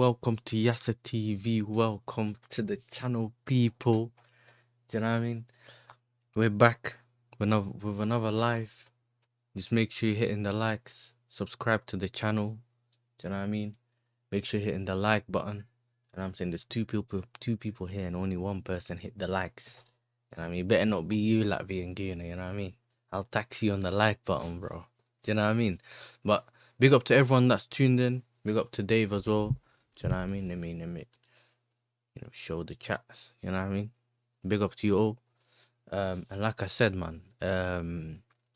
welcome to YASSERTV. Welcome to the channel, people. Do you know what I mean? We're back with another live. Just make sure you're hitting the likes, subscribe to the channel. Do you know what I mean? Make sure you're hitting the like button. And I'm saying there's two people here and only one person hit the likes. You know what I mean? It better not be you, Latvia and Guna, you know what I mean? I'll tax you on the like button, bro. Do you know what I mean? But big up to everyone that's tuned in. Big up to Dave as well. Do you know what I mean? Let me show the chats. You know what I mean? Big up to you all. And like I said, man,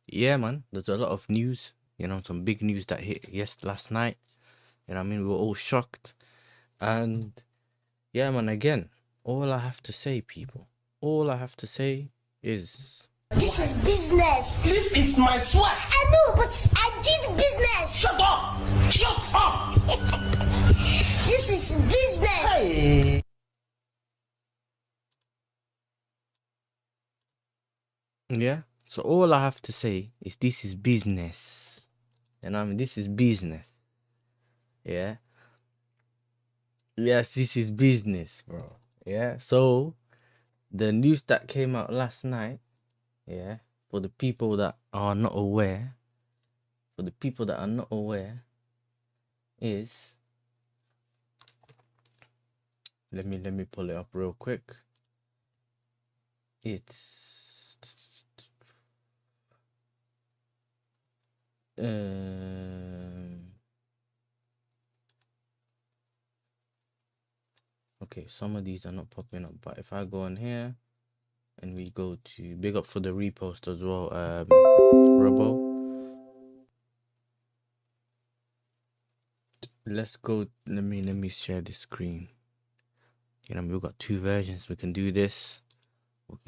yeah, man, there's a lot of news. You know, some big news that hit last night. You know what I mean? We were all shocked. And yeah, man, again, all I have to say, people, all I have to say is... This is business. This is my sweat. I know, but I did business. Shut up. Shut up. This is business. Hey. Yeah, so all I have to say is this is business. You know what I mean? This is business. Yeah. Yes, this is business, bro. Yeah, so the news that came out last night, yeah, for the people that are not aware, is... Let me pull it up real quick. It's... Okay, some of these are not popping up, but if I go on here and we go to... Big up for the repost as well, Robo. Let's go, let me share the screen. You know, we've got two versions. We can do this.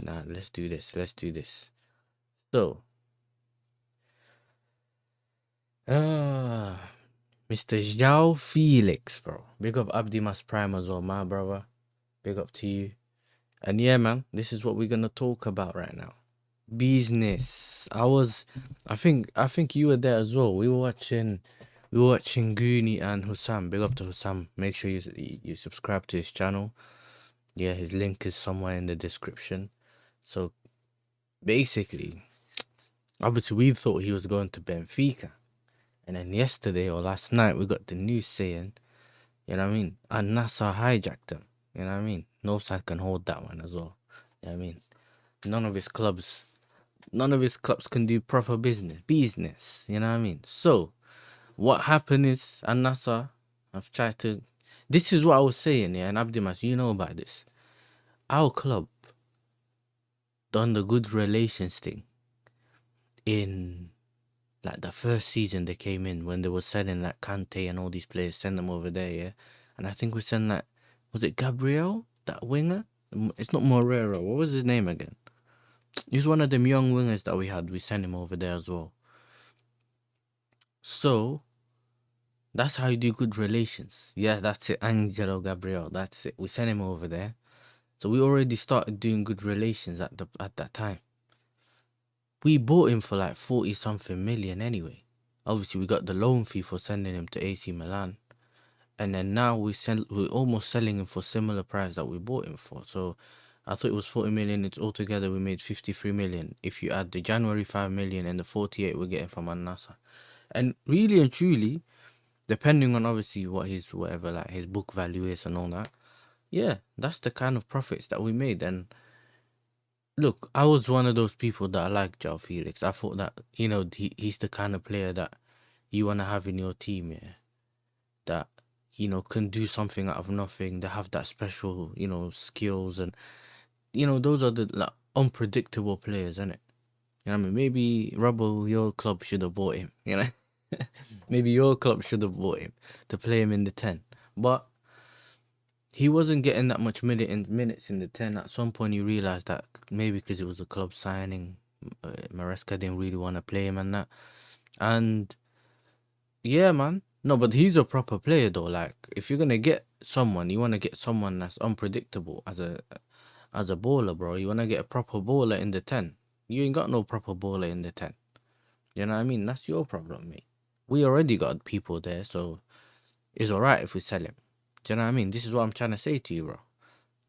Nah, let's do this. So, Mr. João Felix, bro. Big up Abdimas Prime as well, my brother. Big up to you. And yeah, man, this is what we're gonna talk about right now. Business. I think you were there as well. We were watching Goonie and Hussam. Big up to Hussam. Make sure you subscribe to his channel. Yeah, his link is somewhere in the description. So basically, obviously we thought he was going to Benfica. And then yesterday or last night we got the news saying, you know what I mean, Al-Nassr hijacked him. You know what I mean? Northside can hold that one as well. You know what I mean? None of his clubs can do proper business. You know what I mean? So what happened is Al-Nassr have tried to... This is what I was saying, yeah, and Abdimas, you know about this. Our club done the good relations thing in like the first season they came in, when they were selling like Kante and all these players, send them over there, yeah. And I think we sent like, was it Gabriel, that winger? It's not Morero. What was his name again? He's one of them young wingers that we had. We sent him over there as well. So that's how you do good relations. Yeah, that's it. Angelo Gabriel. That's it. We sent him over there. So we already started doing good relations at that time. We bought him for like 40-something million anyway. Obviously, we got the loan fee for sending him to AC Milan. And then now we're almost selling him for similar price that we bought him for. So I thought it was 40 million. It's altogether we made 53 million. If you add the January 5 million and the 48 we're getting from Al-Nassr. And really and truly, depending on obviously what his book value is and all that, yeah, that's the kind of profits that we made. And look, I was one of those people that I like João Felix. I thought that, you know, he's the kind of player that you want to have in your team, yeah. That, you know, can do something out of nothing. They have that special, you know, skills. And, you know, those are the like unpredictable players, isn't it? You know what I mean? Maybe, Rubble, your club should have bought him, you know? Maybe your club should have bought him to play him in the 10. But he wasn't getting that much minutes in the 10. At some point, you realised that maybe because it was a club signing, Maresca didn't really want to play him and that. And yeah, man. No, but he's a proper player though. Like, if you're going to get someone, you want to get someone that's unpredictable as a baller, bro. You want to get a proper baller in the 10. You ain't got no proper baller in the 10. You know what I mean? That's your problem, mate. We already got people there, so it's alright if we sell him. Do you know what I mean? This is what I'm trying to say to you, bro.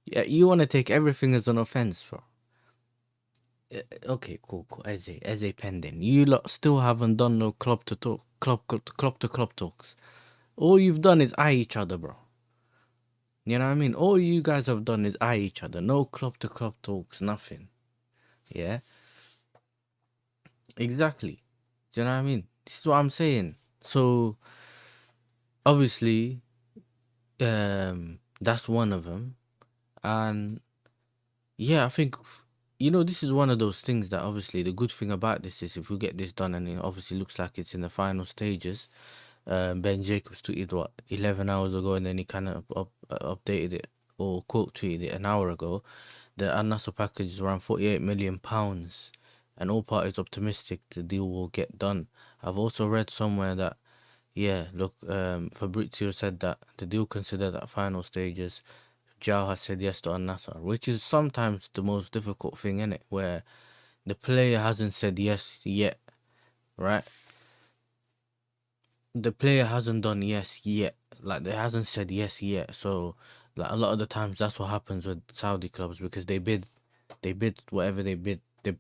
Yeah, you want to take everything as an offense, bro. Okay, cool. Eze pending. You lot still haven't done no club to talk, club to club talks. All you've done is eye each other, bro. You know what I mean? All you guys have done is eye each other. No club to club talks, nothing. Yeah, exactly. Do you know what I mean? This is what I'm saying. So obviously, that's one of them, and yeah, I think this is one of those things that obviously the good thing about this is if we get this done and it obviously looks like it's in the final stages. Ben Jacobs tweeted what 11 hours ago, and then he kind of updated it or quote tweeted it an hour ago. The Al Nassr package is around £48 million, and all parties optimistic the deal will get done. I've also read somewhere that look, Fabrizio said that the deal considered at final stages. João has said yes to Al Nassr, which is sometimes the most difficult thing in it, where the player hasn't said yes yet, right? The player hasn't done yes yet. Like, they hasn't said yes yet. So, like, a lot of the times that's what happens with Saudi clubs, because they bid whatever they bid. They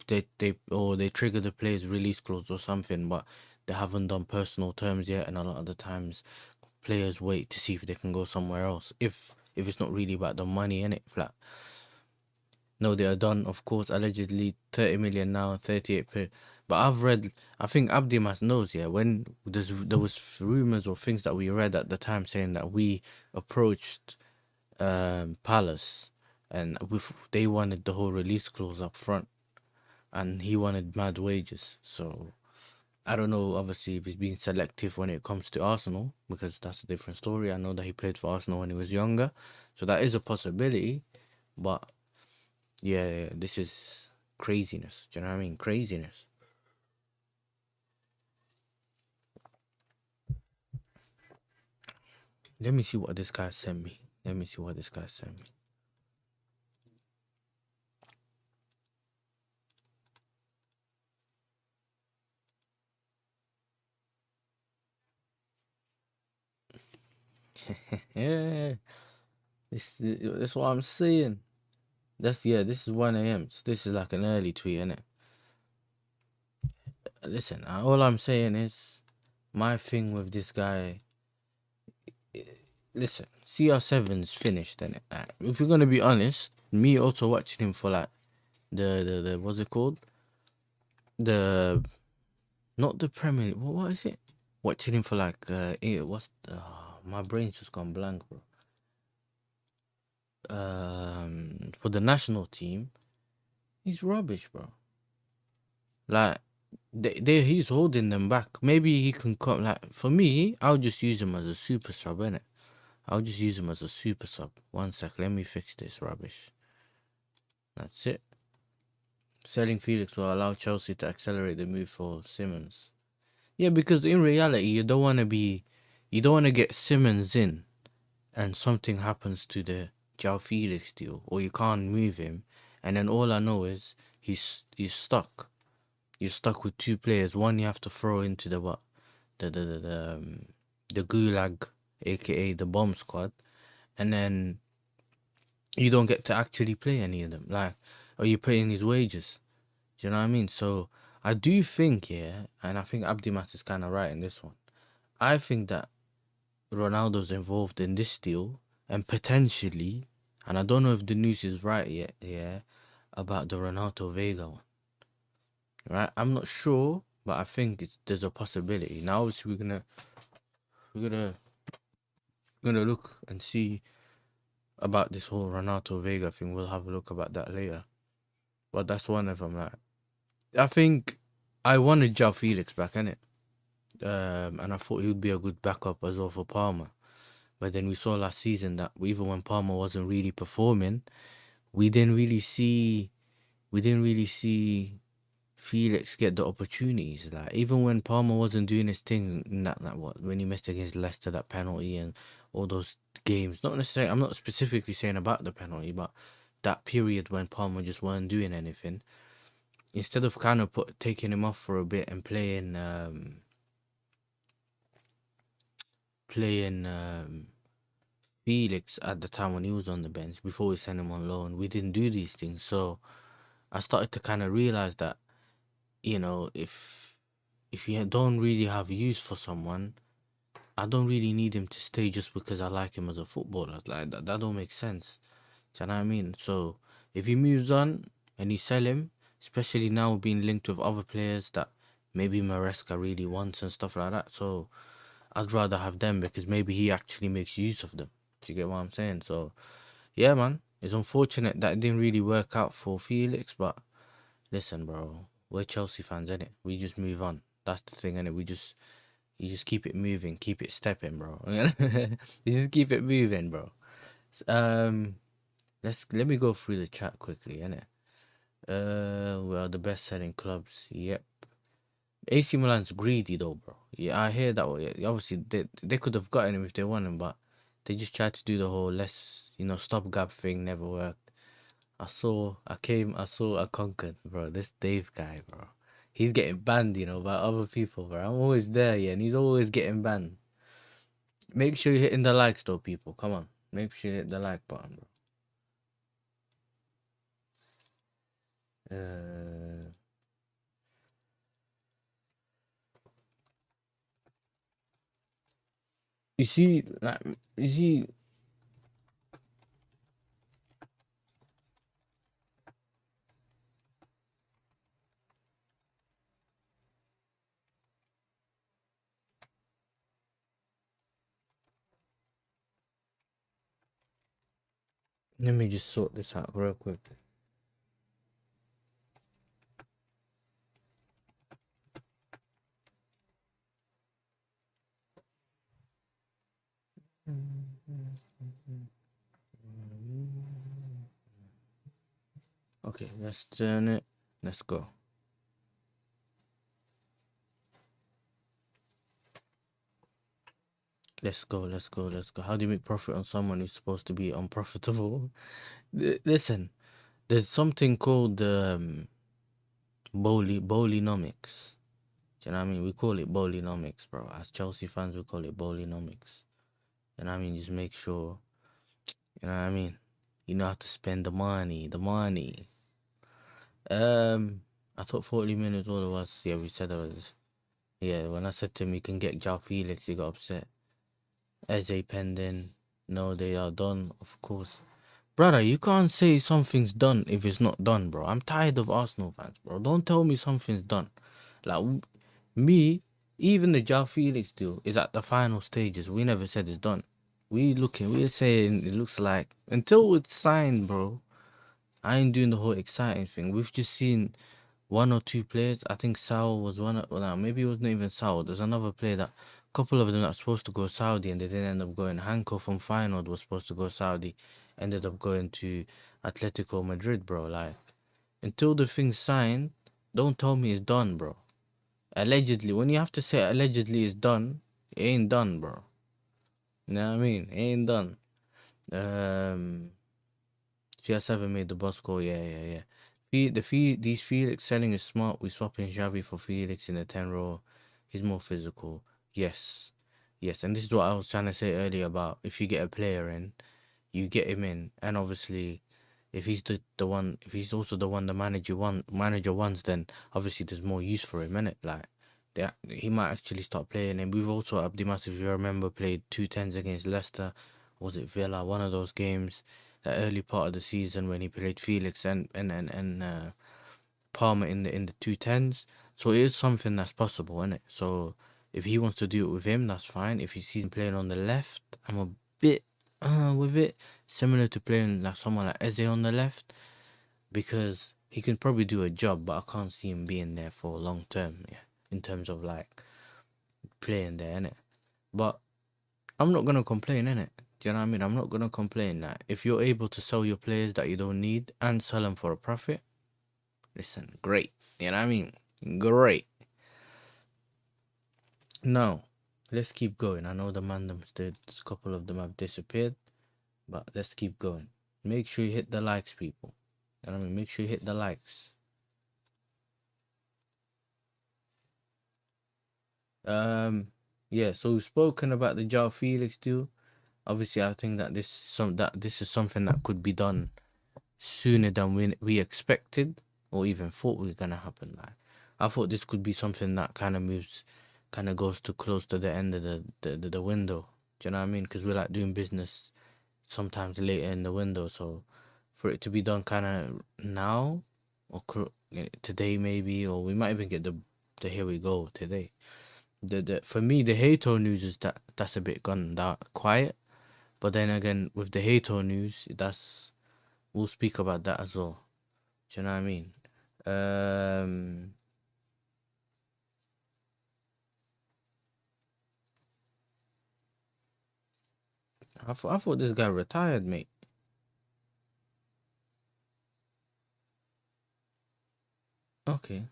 trigger the player's release clause or something, but they haven't done personal terms yet. And a lot of the times, players wait to see if they can go somewhere else. If it's not really about the money in it, flat. No, they are done, of course, allegedly 30 million now, 38 per. But I've read, I think Abdimas knows, yeah, when there was rumors or things that we read at the time saying that we approached Palace, and they wanted the whole release clause up front, and he wanted mad wages. So I don't know, obviously, if he's being selective when it comes to Arsenal, because that's a different story. I know that he played for Arsenal when he was younger, so that is a possibility. But yeah, this is craziness. Do you know what I mean? Craziness. Let me see what this guy sent me. Let me see what this guy sent me. Yeah, that's what I'm saying. This is 1 a.m. So this is like an early tweet, innit? Listen, all I'm saying is my thing with this guy. Listen, CR7's finished, innit? If you're gonna be honest, me also watching him for like the what's it called? The Not the Premier League. What is it? Watching him for like my brain's just gone blank, bro. For the national team, he's rubbish, bro. Like he's holding them back. Maybe he can come. Like, for me, I'll just use him as a super sub, innit? I'll just use him as a super sub. One sec, let me fix this rubbish. That's it. Selling Felix will allow Chelsea to accelerate the move for Simmons. Yeah, because in reality, you don't want to get Simmons in, and something happens to the João Felix deal, or you can't move him, and then all I know is he's stuck. You're stuck with two players. One you have to throw into the gulag, aka the bomb squad, and then you don't get to actually play any of them. Like, are you paying his wages? Do you know what I mean? So I do think, yeah, and I think Abdimat is kind of right in this one. I think that Ronaldo's involved in this deal, and potentially, and I don't know if the news is right yet, yeah, about the Ronaldo Veiga one. Right? I'm not sure, but I think there's a possibility. Now, obviously, we're gonna look and see about this whole Ronaldo Veiga thing. We'll have a look about that later. But that's one of them. Like, I think I wanted João Felix back, innit? And I thought he would be a good backup as well for Palmer. But then we saw last season that even when Palmer wasn't really performing, we didn't really see Felix get the opportunities. Like, even when Palmer wasn't doing his thing, when he missed against Leicester, that penalty and all those games. Not necessarily, I'm not specifically saying about the penalty, but that period when Palmer just weren't doing anything. Instead of kind of taking him off for a bit and playing Felix at the time when he was on the bench before we sent him on loan, we didn't do these things. So I started to kind of realize that, if you don't really have use for someone, I don't really need him to stay just because I like him as a footballer. Like that don't make sense. Do you know what I mean? So if he moves on and you sell him, especially now being linked with other players that maybe Maresca really wants and stuff like that. So I'd rather have them because maybe he actually makes use of them. Do you get what I'm saying? So yeah, man, it's unfortunate that it didn't really work out for Felix, but listen, bro, we're Chelsea fans, innit? We just move on. That's the thing, innit? You just keep it moving, keep it stepping, bro. You just keep it moving, bro. Um, let me go through the chat quickly, innit? Well, the best-selling clubs. Yep. AC Milan's greedy though, bro. Yeah, I hear that. Obviously, they could have gotten him if they wanted him, but they just tried to do the whole stopgap thing. Never worked. I saw, I conquered, bro. This Dave guy, bro. He's getting banned, by other people, bro. I'm always there, yeah, and he's always getting banned. Make sure you're hitting the likes, though, people. Come on. Make sure you hit the like button, bro. You see, like, you see, let me just sort this out real quick. Okay, let's turn it. Let's go. Let's go. Let's go. Let's go. How do you make profit on someone who's supposed to be unprofitable? Listen, there's something called bowlinomics. Do you know what I mean? We call it bowlinomics, bro. As Chelsea fans, we call it bowlinomics. You know what I mean? Just make sure, you know what I mean? You know how to spend the money. The money. I thought 40 minutes all it was. Yeah, we said it was. Yeah, when I said to him, you can get João Felix, he got upset. Eze pending. No, they are done, of course. Brother, you can't say something's done if it's not done, bro. I'm tired of Arsenal fans, bro. Don't tell me something's done. Like, me, even the João Felix deal is at the final stages. We never said it's done. We're saying it looks like, until it's signed, bro, I ain't doing the whole exciting thing. We've just seen one or two players. I think Saul was one. Well, maybe it wasn't even Saul. There's another player that, couple of them that supposed to go Saudi and they didn't end up going. Hanko from Feyenoord was supposed to go Saudi, ended up going to Atletico Madrid, bro. Like, until the thing's signed, don't tell me it's done, bro. Allegedly, when you have to say allegedly it's done, it ain't done, bro. You know what I mean? It ain't done. CS7 made the boss call. Yeah. These Felix selling is smart. We swapping Xavi for Felix in the 10 row. He's more physical. Yes. And this is what I was trying to say earlier about if you get a player in, you get him in, and obviously, if he's the one, if he's also the one the manager wants, then obviously there's more use for him, innit? Like, he might actually start playing. And we've also, Abdimas, if you remember, played 2-10s against Leicester. Was it Villa? One of those games, the early part of the season when he played Felix and Palmer in the 2-10s. So it is something that's possible, innit? So if he wants to do it with him, that's fine. If he sees him playing on the left, I'm a bit with it, similar to playing like someone like Eze on the left, because he can probably do a job, but I can't see him being there for long term, yeah, in terms of like playing there, innit? But I'm not gonna complain, innit? Do you know what I mean? I'm not gonna complain. That if you're able to sell your players that you don't need and sell them for a profit, listen, great. You know what I mean? Great. Now, let's keep going. I know the mandoms did. A couple of them have disappeared, but let's keep going. Make sure you hit the likes, people. You know what I mean? Make sure you hit the likes. Yeah, so we've spoken about the João Felix deal. Obviously, I think that this is something that could be done sooner than we expected or even thought was gonna happen. Like, I thought this could be something that kind of goes to close to the end of the window. Do you know what I mean? Because we like doing business sometimes later in the window. So for it to be done kind of now or today maybe, or we might even get the here we go today. The for me the Hato news is that's a bit gone that quiet. But then again, with the Hato news, we'll speak about that as well. Do you know what I mean? Um, I thought this guy retired, mate. Okay,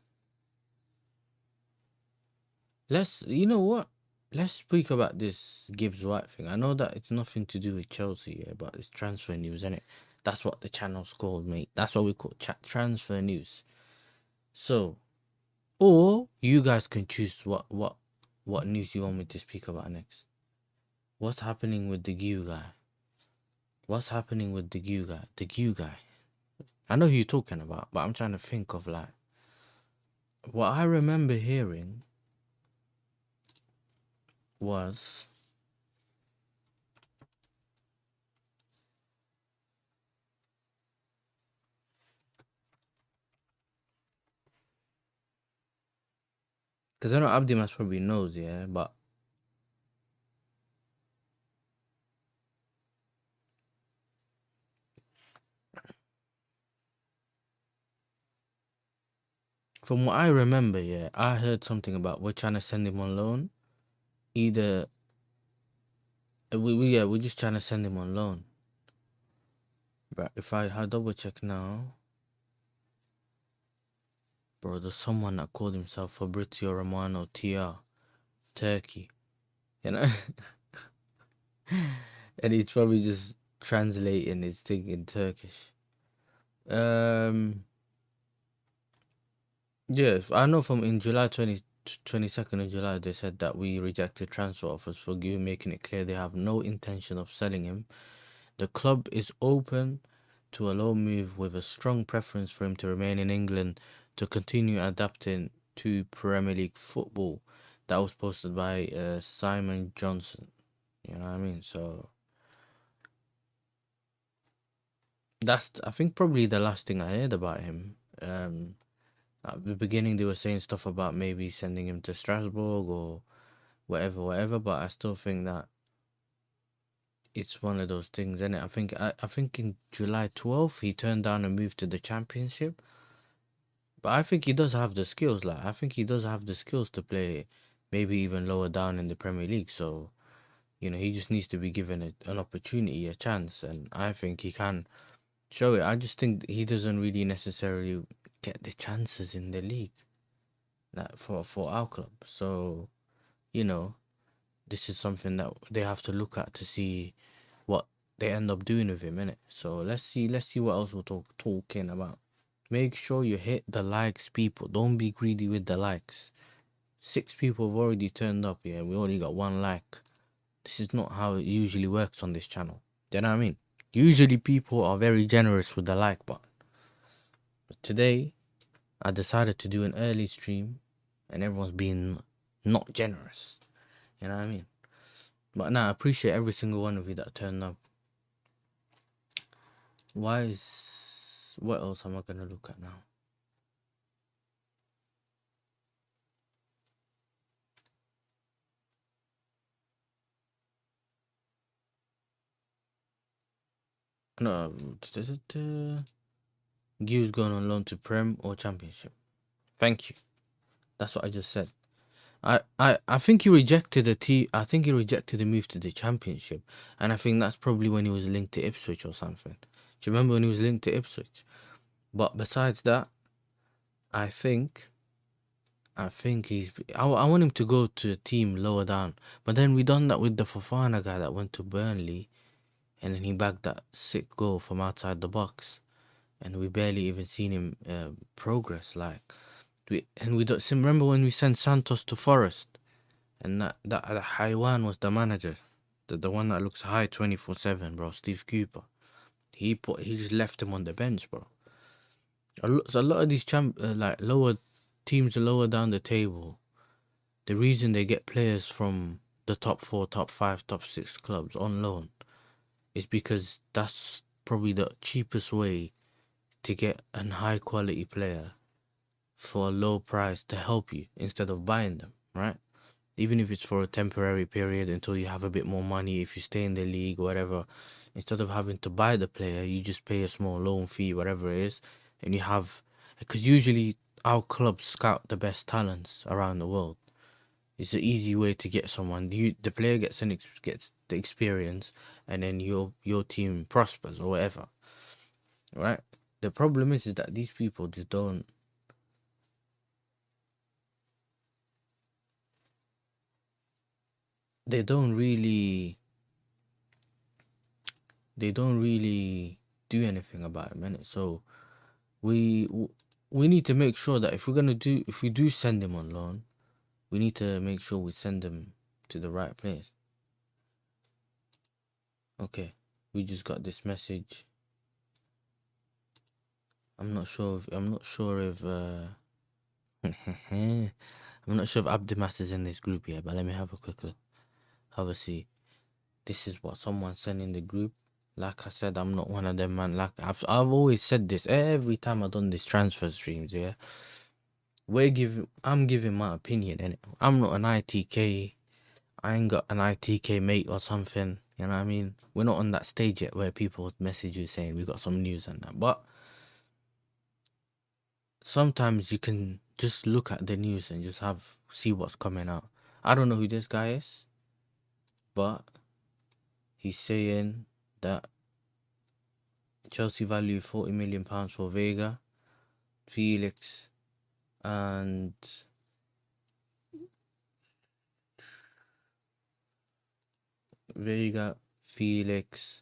you know what? Let's speak about this Gibbs White thing. I know that it's nothing to do with Chelsea, yeah, but it's transfer news, isn't it? That's what the channel's called, mate. That's what we call transfer news. So, or you guys can choose what news you want me to speak about next. What's happening with the Gu guy? What's happening with the Gu guy? The Gu guy. I know who you're talking about, but I'm trying to think of like what I remember hearing was because I know Abdi Mas probably knows, yeah, but from what I remember, yeah, I heard something about we're trying to send him on loan. Either we're just trying to send him on loan. But if I double check now, bro, there's someone that called himself Fabrizio Romano TR, Turkey, you know, and he's probably just translating his thing in Turkish. Yes, I know from in July 22nd of July, they said that we rejected transfer offers for Gu, making it clear they have no intention of selling him. The club is open to a loan move with a strong preference for him to remain in England to continue adapting to Premier League football. That was posted by Simon Johnson. You know what I mean? So that's, I think, probably the last thing I heard about him. At the beginning, they were saying stuff about maybe sending him to Strasbourg or whatever. But I still think that it's one of those things, isn't it? I think in July 12th he turned down a move to the Championship. But I think he does have the skills. Like, I think he does have the skills to play maybe even lower down in the Premier League. So, you know, he just needs to be given an opportunity, a chance, and I think he can show it. I just think he doesn't really necessarily get the chances in the league, like for our club. So, you know, this is something that they have to look at to see what they end up doing with him, innit? So let's see what else we're talking about. Make sure you hit the likes, people. Don't be greedy with the likes. 6 people have already turned up here. We only got 1 like. This is not how it usually works on this channel. Do you know what I mean? Usually people are very generous with the like button. But today, I decided to do an early stream and everyone's being not generous. You know what I mean? But nah, I appreciate every single one of you that turned up. What else am I gonna look at now? No, Gu's going on loan to Prem or Championship. Thank you. That's what I just said. I think he rejected I think he rejected the move to the Championship, and I think that's probably when he was linked to Ipswich or something. Do you remember when he was linked to Ipswich? But besides that, I think I want him to go to a team lower down. But then we done that with the Fofana guy that went to Burnley, and then he bagged that sick goal from outside the box, and we barely even seen him progress. Like, we don't remember when we sent Santos to Forest, and that Haiwan was the manager. the one that looks high 24/7, bro. Steve Cooper. He just left him on the bench, bro. So a lot of these like lower teams lower down the table, the reason they get players from the top 4, top 5, top 6 clubs on loan is because that's probably the cheapest way to get a high quality player for a low price to help you instead of buying them, right? Even if it's for a temporary period until you have a bit more money, if you stay in the league, whatever, instead of having to buy the player, you just pay a small loan fee, whatever it is, and you have, because usually our clubs scout the best talents around the world. It's an easy way to get someone. The player gets gets the experience, and then your team prospers or whatever, right? The problem is that these people just don't. They don't really. They don't really do anything about it, man. So we need to make sure that if we do send him on loan, we need to make sure we send him to the right place. Okay, we just got this message. I'm not sure if I'm not sure if Abdimas is in this group yet, but let me have a quick look. Have a see. This is what someone sent in the group. Like I said, I'm not one of them, man. Like I've always said this every time I've done these transfer streams, yeah. I'm giving my opinion, and I'm not an ITK. I ain't got an ITK mate or something. You know what I mean? We're not on that stage yet where people message you saying we got some news and that. But sometimes you can just look at the news and just see what's coming out. I don't know who this guy is, but he's saying that Chelsea value £40 million for Veiga, Felix, and Felix,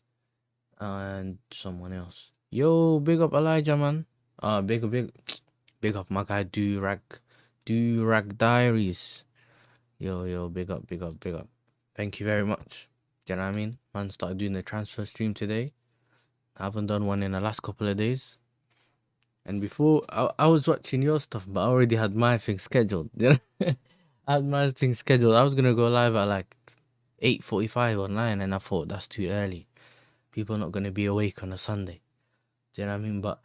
and someone else. Yo, big up Elijah, man. Big up my guy Durag Diaries. Yo, big up. Thank you very much. Do you know what I mean? Man started doing the transfer stream today. I haven't done one in the last couple of days. And before, I was watching your stuff, but I already had my thing scheduled. You know? I had my thing scheduled. I was going to go live at like 8:45 or 9, and I thought that's too early. People are not going to be awake on a Sunday. Do you know what I mean? But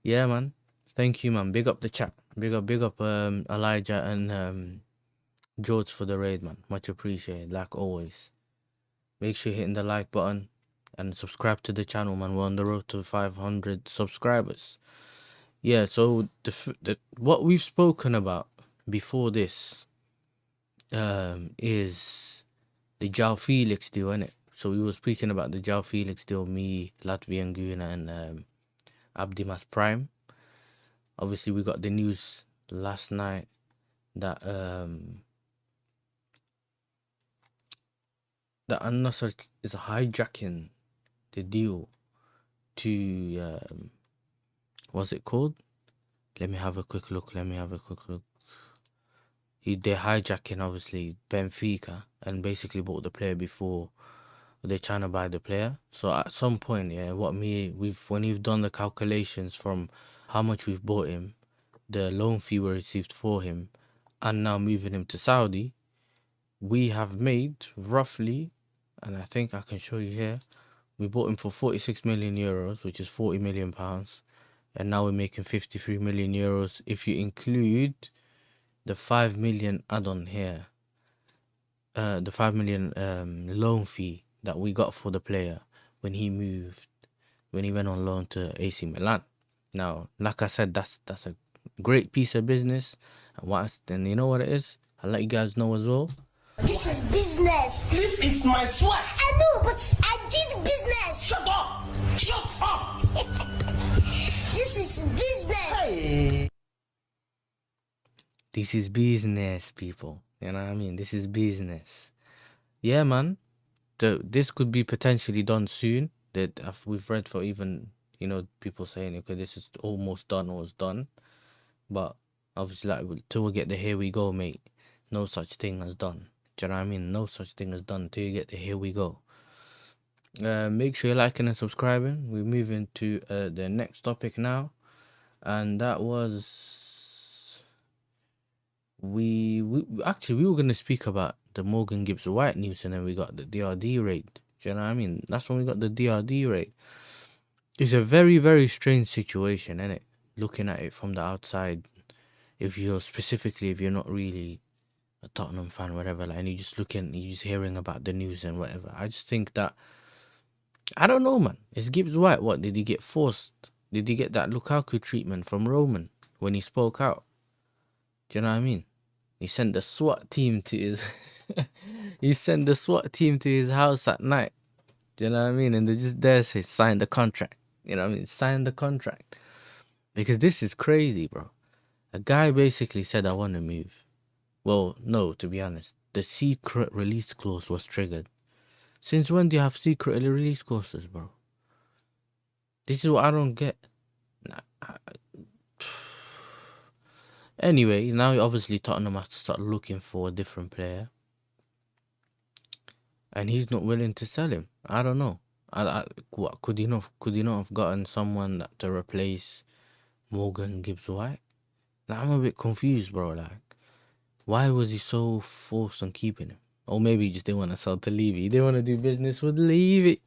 yeah, man. Thank you, man. Big up the chat. Big up Elijah and George for the raid, man. Much appreciated, like always. Make sure you're hitting the like button and subscribe to the channel, man. We're on the road to 500 subscribers. Yeah, so what we've spoken about before this is the João Felix deal, innit? So we were speaking about the João Felix deal, me, Latvian Guna, and Abdimas Prime. Obviously, we got the news last night that that Al-Nassr is hijacking the deal to what's it called? Let me have a quick look. They're hijacking obviously Benfica and basically bought the player before they're trying to buy the player. So at some point, yeah, when we've done the calculations from how much we've bought him, the loan fee we received for him, and now moving him to Saudi, we have made roughly, and I think I can show you here, we bought him for 46 million euros, which is 40 million pounds, and now we're making 53 million euros if you include the 5 million add-on here, the 5 million loan fee that we got for the player when he went on loan to AC Milan. Now, like I said, that's a great piece of business. And you know what it is? I'll let you guys know as well. This is business. This is my sweat. I know, but I did business. Shut up. Shut up. This is business. Hey. This is business, people. You know what I mean? This is business. Yeah, man. This could be potentially done soon. That we've read for even, people saying, okay, this is almost done or it's done. But obviously, like, till we get the here we go, mate, no such thing as done. Do you know what I mean? No such thing is done till you get there. Here we go. Make sure you're liking and subscribing. We're moving to the next topic now, and that was we actually we were gonna speak about the Morgan Gibbs White news, and then we got the DRD raid. Do you know what I mean? That's when we got the DRD raid. It's a very, very strange situation, isn't it? Looking at it from the outside, if you're not really a Tottenham fan, whatever, like, and you're just hearing about the news and whatever. I just think that, I don't know, man. Is Gibbs White, what, did he get forced? Did he get that Lukaku treatment from Roman when he spoke out? Do you know what I mean? He sent the SWAT team to his he sent the SWAT team to his house at night. Do you know what I mean? And they just there say sign the contract. You know what I mean? Sign the contract. Because this is crazy, bro. A guy basically said, I want to move. Well, no, to be honest. The secret release clause was triggered. Since when do you have secret release clauses, bro? This is what I don't get. Anyway, now obviously Tottenham has to start looking for a different player. And he's not willing to sell him. I don't know. What could he not have gotten someone to replace Morgan Gibbs White? Like, I'm a bit confused, bro. Like, why was he so forced on keeping him? Or maybe he just didn't want to sell to Levy. He didn't want to do business with Levy.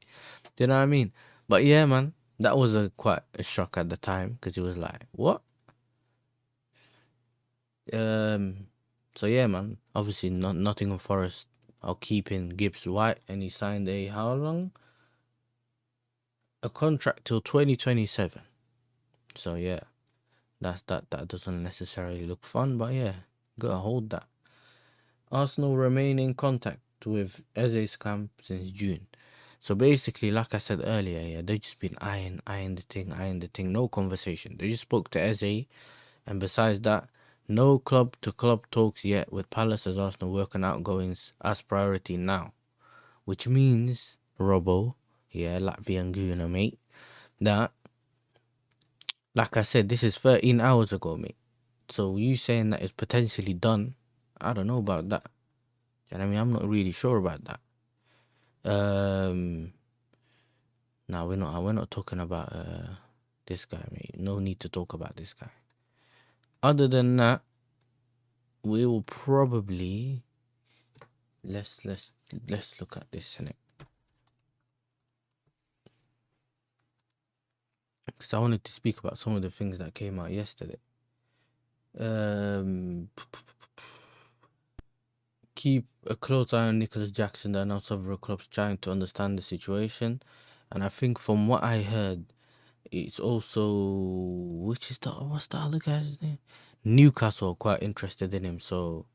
Do you know what I mean? But yeah, man, that was quite a shock at the time, because he was like, what? So yeah, man. Obviously, Nottingham Forest are keeping Gibbs White, and he signed how long? A contract till 2027. So yeah, that doesn't necessarily look fun, but yeah, gotta hold that. Arsenal remain in contact with Eze's camp since June. So basically, like I said earlier, yeah, they've just been eyeing the thing, no conversation. They just spoke to Eze, and besides that, no club-to-club talks yet, with Palace as Arsenal working outgoings as priority now. Which means, Robbo, yeah, Latvian Guna, mate, that, like I said, this is 13 hours ago, mate. So you saying that it's potentially done, I don't know about that. You know what I mean? I'm not really sure about that. No, we're not talking about this guy, mate. No need to talk about this guy. Other than that, we will probably let's look at this, innit? Because I wanted to speak about some of the things that came out yesterday. Keep a close eye on Nicholas Jackson. There are now several clubs trying to understand the situation, and I think from what I heard, it's also what's the other guy's name? Newcastle are quite interested in him. So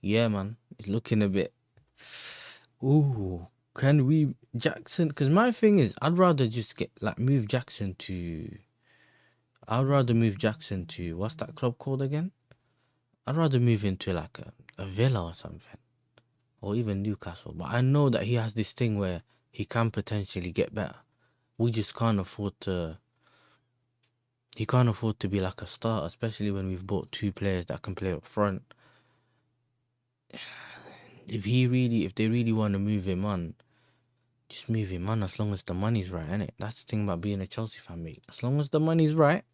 yeah, man, it's looking a bit. Ooh, can we Jackson? Because my thing is, I'd rather just move Jackson to. I'd rather move Jackson to what's that club called again? I'd rather move into like a Villa or something, or even Newcastle. But I know that he has this thing where he can potentially get better. We just can't afford to. He can't afford to be like a star, especially when we've bought two players that can play up front. If they really want to move him on, just move him on as long as the money's right, innit? That's the thing about being a Chelsea fan, mate. As long as the money's right,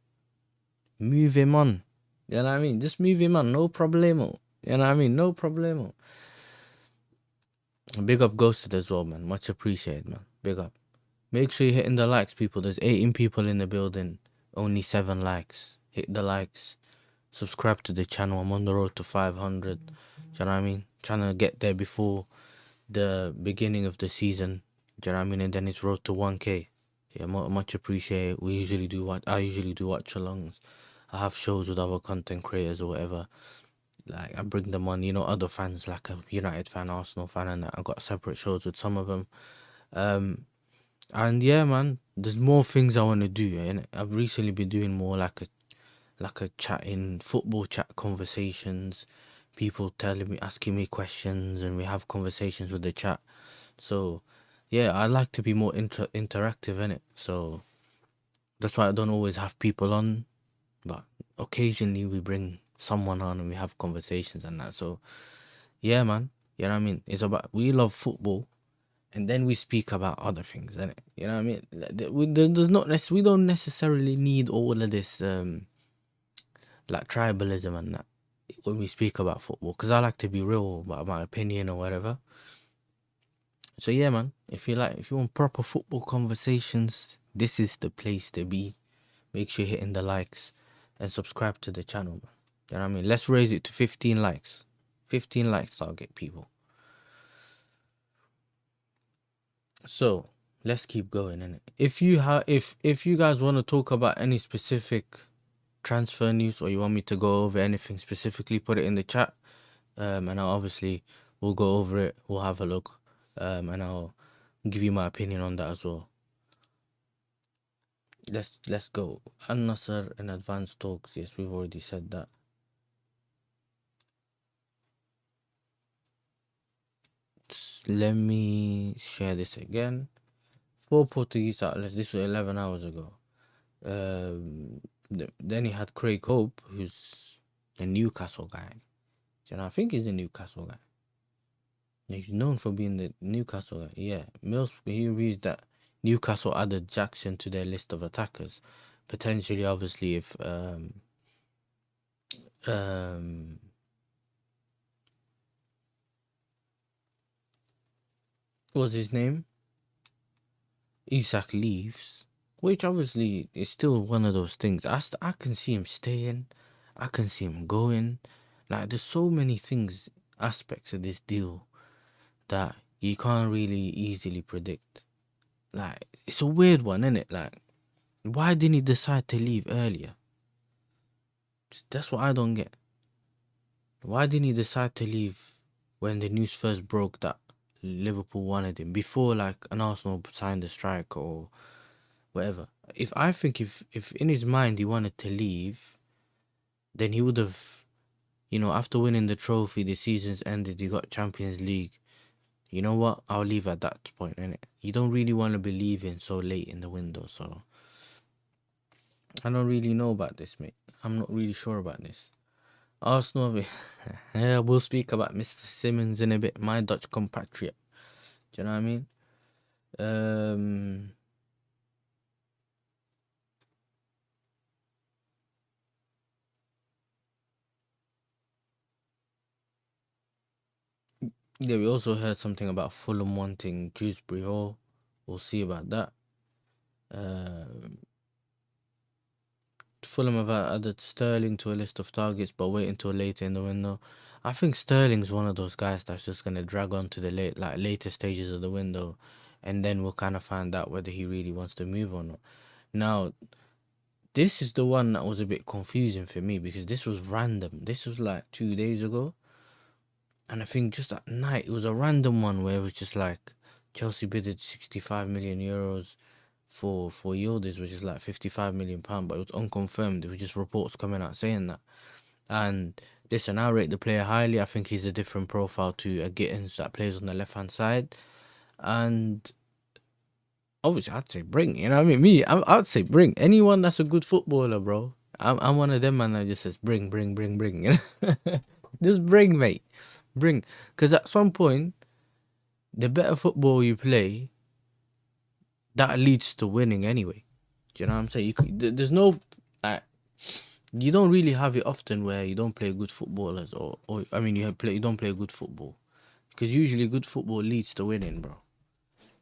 move him on. You know what I mean? Just move him on, no problemo. You know what I mean? No problemo. Big up Ghosted as well, man. Much appreciated, man. Big up. Make sure you're hitting the likes, people. There's 18 people in the building. Only 7 likes. Hit the likes. Subscribe to the channel. I'm on the road to 500. Do you know what I mean? Trying to get there before the beginning of the season. Do you know what I mean? And then it's road to 1K. Yeah, much appreciated. I usually do watch alongs. I have shows with other content creators or whatever. Like, I bring them on, other fans, like a United fan, Arsenal fan, and I got separate shows with some of them. And yeah, man, there's more things I want to do. And I've recently been doing more like a chatting, football chat conversations. People asking me questions, and we have conversations with the chat. So yeah, I like to be more interactive in it. So that's why I don't always have people on, but occasionally we bring someone on and we have conversations and that. So yeah, man, You know what I mean? It's about we love football, and then we speak about other things, innit? You know what I mean? There's not we don't necessarily need all of this like tribalism and that when we speak about football, because I like to be real about my opinion or whatever. So yeah, man, if you want proper football conversations, this is the place to be. Make sure you're hitting the likes and subscribe to the channel, man. You know what I mean? Let's raise it to 15 likes. 15 likes target, people. So let's keep going, innit? If you guys want to talk about any specific transfer news, or you want me to go over anything specifically, put it in the chat. And we'll go over it. We'll have a look. And I'll give you my opinion on that as well. Let's go. Al Nassr in advanced talks. Yes, we've already said that. Let me share this again. 4 Portuguese outlets. This was 11 hours ago. Then he had Craig Hope, who's a Newcastle guy. You know, I think he's a Newcastle guy. He's known for being the Newcastle guy. Yeah, Mills. He reads that Newcastle added Jackson to their list of attackers, potentially. Obviously, if what's his name? Isak leaves, which obviously is still one of those things. I can see him staying, I can see him going. Like, there's so many things, aspects of this deal that you can't really easily predict. Like, it's a weird one, isn't it? Like, why didn't he decide to leave earlier? That's what I don't get. Why didn't he decide to leave when the news first broke that Liverpool wanted him, before like an Arsenal signed a strike or whatever? If in his mind he wanted to leave, then he would have, after winning the trophy, the season's ended, you got Champions League. You know what? I'll leave at that point, innit? You don't really want to be leaving so late in the window, so I don't really know about this, mate. I'm not really sure about this. Arsenal, yeah, we'll speak about Mr. Simmons in a bit, my Dutch compatriot. Do you know what I mean? Yeah, we also heard something about Fulham wanting Dewsbury Hall. We'll see about that. Fulham have added Sterling to a list of targets, but wait until later in the window. I think Sterling's one of those guys that's just gonna drag on to the later stages of the window, and then we'll kind of find out whether he really wants to move or not. Now, this is the one that was a bit confusing for me, because this was random. This was like 2 days ago, and I think just at night it was a random one where it was just like Chelsea bidded 65 million euros for Yildiz, which is like 55 million pound, but it was unconfirmed. It was just reports coming out saying that. And listen, I rate the player highly. I think he's a different profile to a Gittins that plays on the left hand side, and obviously I'd say bring. You know what I mean? I'd say bring anyone that's a good footballer, bro. I'm one of them, man. That just says bring. You know? Just bring, mate. Bring, because at some point, the better football you play, that leads to winning anyway. Do you know what I'm saying? There's no, you don't really have it often where you don't play good footballers, or I mean, you don't play good football, because usually good football leads to winning, bro.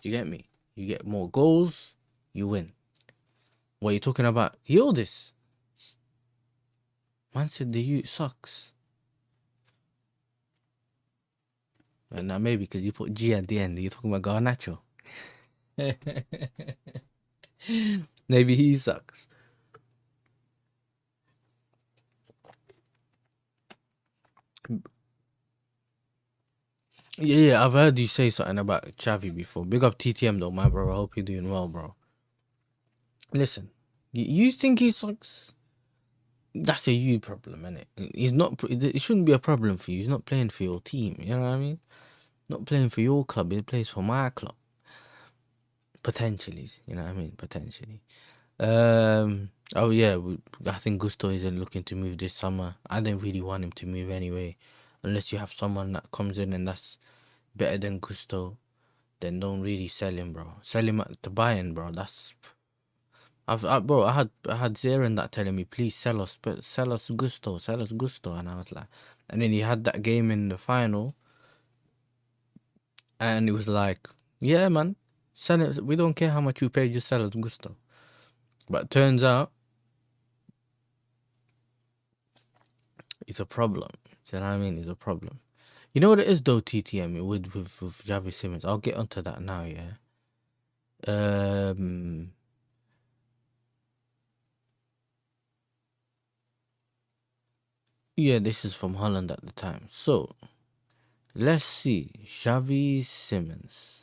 Do you get me? You get more goals, you win. What are you talking about? Hear this. Man said the youth sucks. And now maybe because you put G at the end, you're talking about Garnacho. Maybe he sucks. Yeah, I've heard you say something about Xavi before. Big up TTM though, my bro. I hope you're doing well, bro. Listen, you think he sucks? That's a you problem, innit? He's not. It shouldn't be a problem for you. He's not playing for your team. You know what I mean? Not playing for your club. He plays for my club. Potentially, you know what I mean? Potentially. Oh yeah, I think Gusto isn't looking to move this summer. I didn't really want him to move anyway. unless you have someone that comes in and that's better than Gusto, then don't really sell him, bro. Sell him at the buy-in, bro. That's bro. I had Zaren that telling me, please sell us, but sell us Gusto, and I was like, and then he had that game in the final, and it was like, yeah, man, sell it. We don't care how much you pay, just sell us Gusto. But turns out it's a problem. Do you know what I mean? It's a problem. You know what it is though, TTM with Xavi Simmons. I'll get onto that now, yeah. Yeah, this is from Holland at the time. So let's see. Xavi Simmons.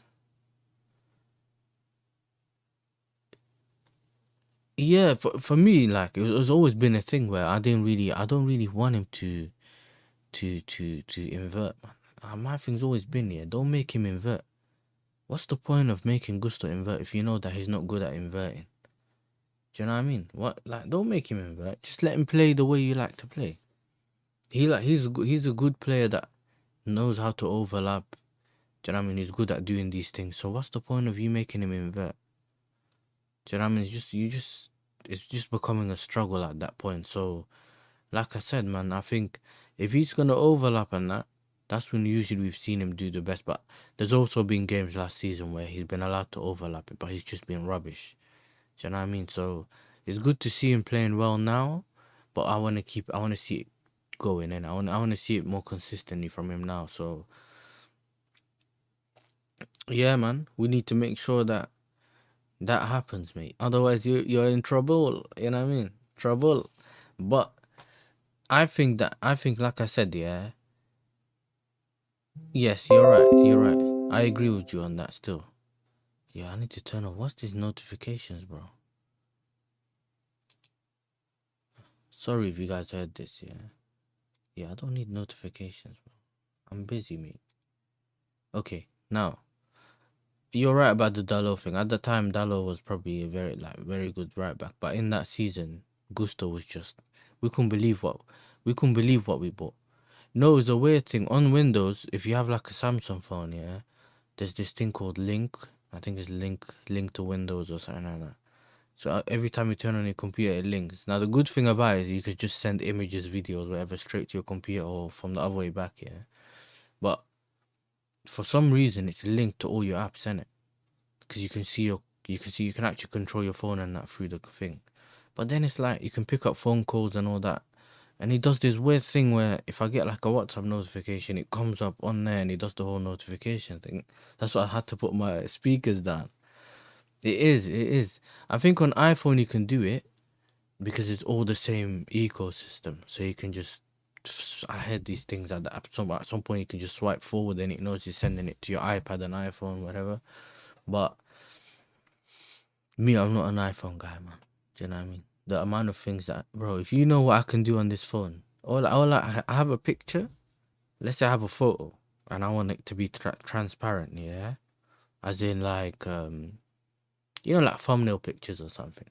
Yeah, for me, like it's always been a thing where I don't really want him to invert, man. My thing's always been, yeah, don't make him invert. What's the point of making Gusto invert if you know that he's not good at inverting? Do you know what I mean? What, like, don't make him invert. Just let him play the way you like to play. He's a good player that knows how to overlap. Do you know what I mean? He's good at doing these things. So what's the point of you making him invert? Do you know what I mean? It's just becoming a struggle at that point. So, like I said, man, I think if he's gonna overlap and that's when usually we've seen him do the best. But there's also been games last season where he's been allowed to overlap it, but he's just been rubbish. Do you know what I mean? So it's good to see him playing well now, but I want to see it going, and I want to see it more consistently from him now. So yeah, man, we need to make sure that happens, mate. Otherwise, you're in trouble. You know what I mean? Trouble. But I think, like I said, yeah. Yes, you're right. You're right. I agree with you on that. Still, yeah. I need to turn off. What's these notifications, bro? Sorry if you guys heard this. Yeah. Yeah. I don't need notifications, bro. I'm busy, mate. Okay. Now, you're right about the Dalot thing. At the time, Dalot was probably a very good right back. But in that season, Gusto was just we couldn't believe what we bought. No, it's a weird thing. On Windows, if you have like a Samsung phone, yeah, there's this thing called Link. I think it's link to Windows or something like that. So every time you turn on your computer, it links. Now the good thing about it is you could just send images, videos, whatever, straight to your computer or from the other way back, yeah. But for some reason, it's linked to all your apps, innit? Because you can actually control your phone and that through the thing. But then it's like you can pick up phone calls and all that. And he does this weird thing where if I get like a WhatsApp notification, it comes up on there and he does the whole notification thing. That's why I had to put my speakers down. It is. I think on iPhone you can do it because it's all the same ecosystem. So you can just, I heard these things at some point you can just swipe forward and it knows you're sending it to your iPad and iPhone, whatever. But me, I'm not an iPhone guy, man. Do you know what I mean? The amount of things that, bro, if you know what I can do on this phone, I have a picture. Let's say I have a photo, and I want it to be transparent, yeah, as in like like thumbnail pictures or something.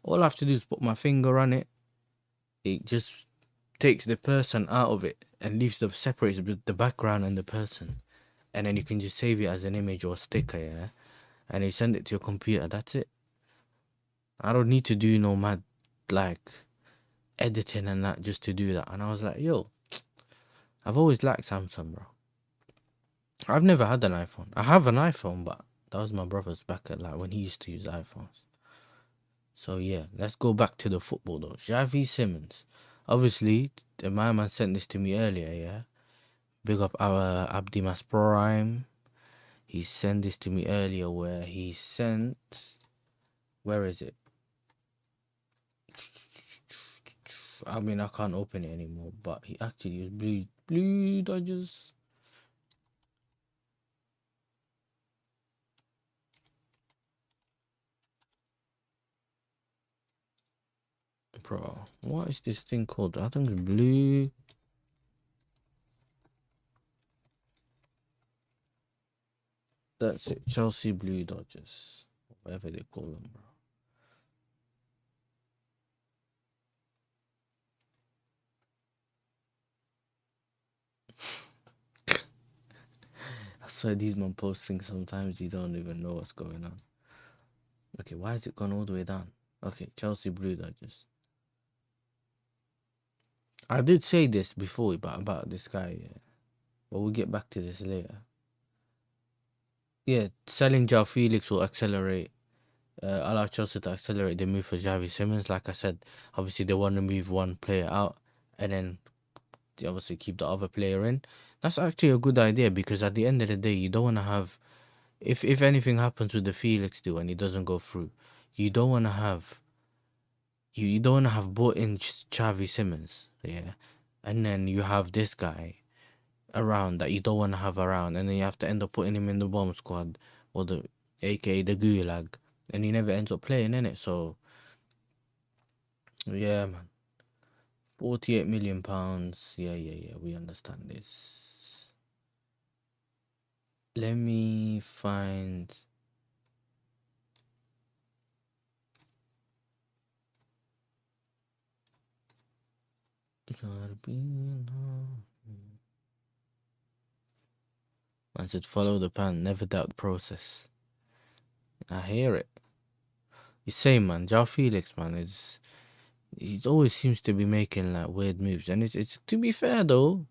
All I have to do is put my finger on it. It just takes the person out of it and separates the background and the person, and then you can just save it as an image or a sticker, yeah, and you send it to your computer. That's it. I don't need to do no mad like editing and that just to do that. And I was like, yo, I've always liked Samsung, bro. I've never had an iPhone. I have an iPhone, but that was my brother's back at like when he used to use iPhones. So yeah, let's go back to the football though. Xavi Simmons. Obviously, my man sent this to me earlier, yeah. Big up our Abdimas Prime. He sent this to me earlier where he sent, where is it? I mean, I can't open it anymore, but he actually used blue Dodgers. Bro, what is this thing called? I think it's blue. That's it. Chelsea Blue Dodgers. Whatever they call them, bro. So these men posting sometimes you don't even know what's going on. Okay, why has it gone all the way down? Okay, Chelsea Blue Dodgers. I did say this before about this guy, yeah. But we'll get back to this later. Yeah, selling João Felix will accelerate, allow Chelsea to accelerate the move for Xavi Simons. Like I said, obviously they want to move one player out and then they obviously keep the other player in. That's actually a good idea because at the end of the day, you don't want to have, if anything happens with the Felix deal and it doesn't go through, you don't want to have, you don't want to have bought in Xavi Simons, yeah, and then you have this guy around that you don't want to have around, and then you have to end up putting him in the bomb squad or the aka the gulag, and he never ends up playing in it. So yeah, man, £48 million. Yeah, we understand this. Let me find. Man said, follow the plan, never doubt the process. I hear it. You say, man, João Felix, man, he always seems to be making like weird moves, and it's to be fair though,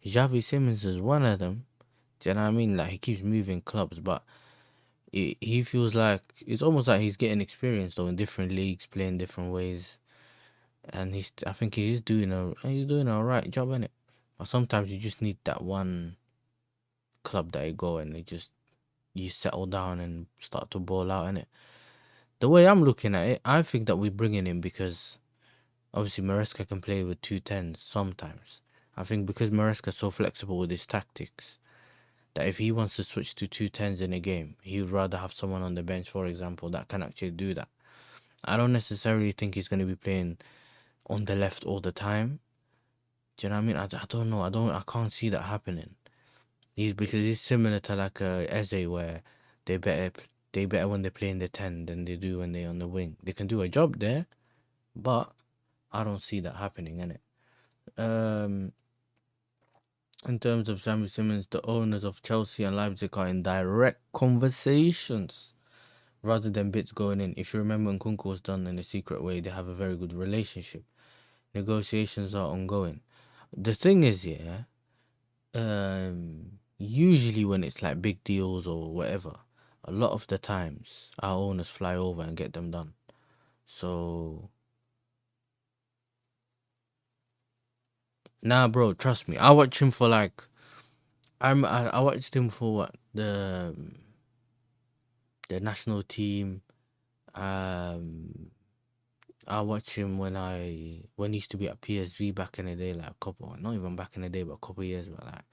Xavi Simons is one of them. Do you know what I mean? Like he keeps moving clubs, but he feels like it's almost like he's getting experience though in different leagues, playing different ways, and I think he's doing a right job in it. But sometimes you just need that one club that you go and you settle down and start to ball out in it. The way I'm looking at it, I think that we're bringing him because obviously Maresca can play with 2 10s sometimes. I think because Maresca's so flexible with his tactics that if he wants to switch to 2 10s in a game, he would rather have someone on the bench, for example, that can actually do that. I don't necessarily think he's going to be playing on the left all the time. Do you know what I mean? I don't know. I can't see that happening. Because he's similar to like Eze, where they better when they play in the 10 than they do when they're on the wing. They can do a job there, but I don't see that happening, innit? In terms of Xavi Simons, the owners of Chelsea and Leipzig are in direct conversations rather than bits going in. If you remember when Kunku was done in a secret way, they have a very good relationship. Negotiations are ongoing. The thing is, yeah, usually when it's like big deals or whatever, a lot of the times our owners fly over and get them done. So nah, bro, trust me. I watch him for like, I watched him for what the national team. I watch him when he used to be at PSV back in the day, like not even back in the day, but a couple of years. But like,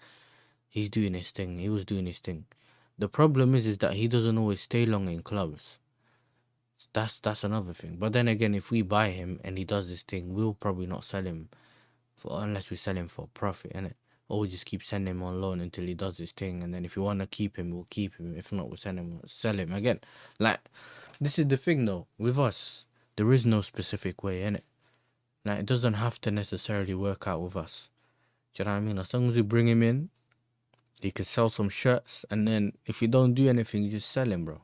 he's doing his thing. He was doing his thing. The problem is that he doesn't always stay long in clubs. That's another thing. But then again, if we buy him and he does this thing, we'll probably not sell him unless we sell him for profit, innit? Or we just keep sending him on loan until he does his thing, and then if we want to keep him, we'll keep him. If not, we'll sell him again. Like, this is the thing though, with us, there is no specific way, innit? Like, it doesn't have to necessarily work out with us. Do you know what I mean? As long as we bring him in, he can sell some shirts, and then if you don't do anything, you just sell him, bro.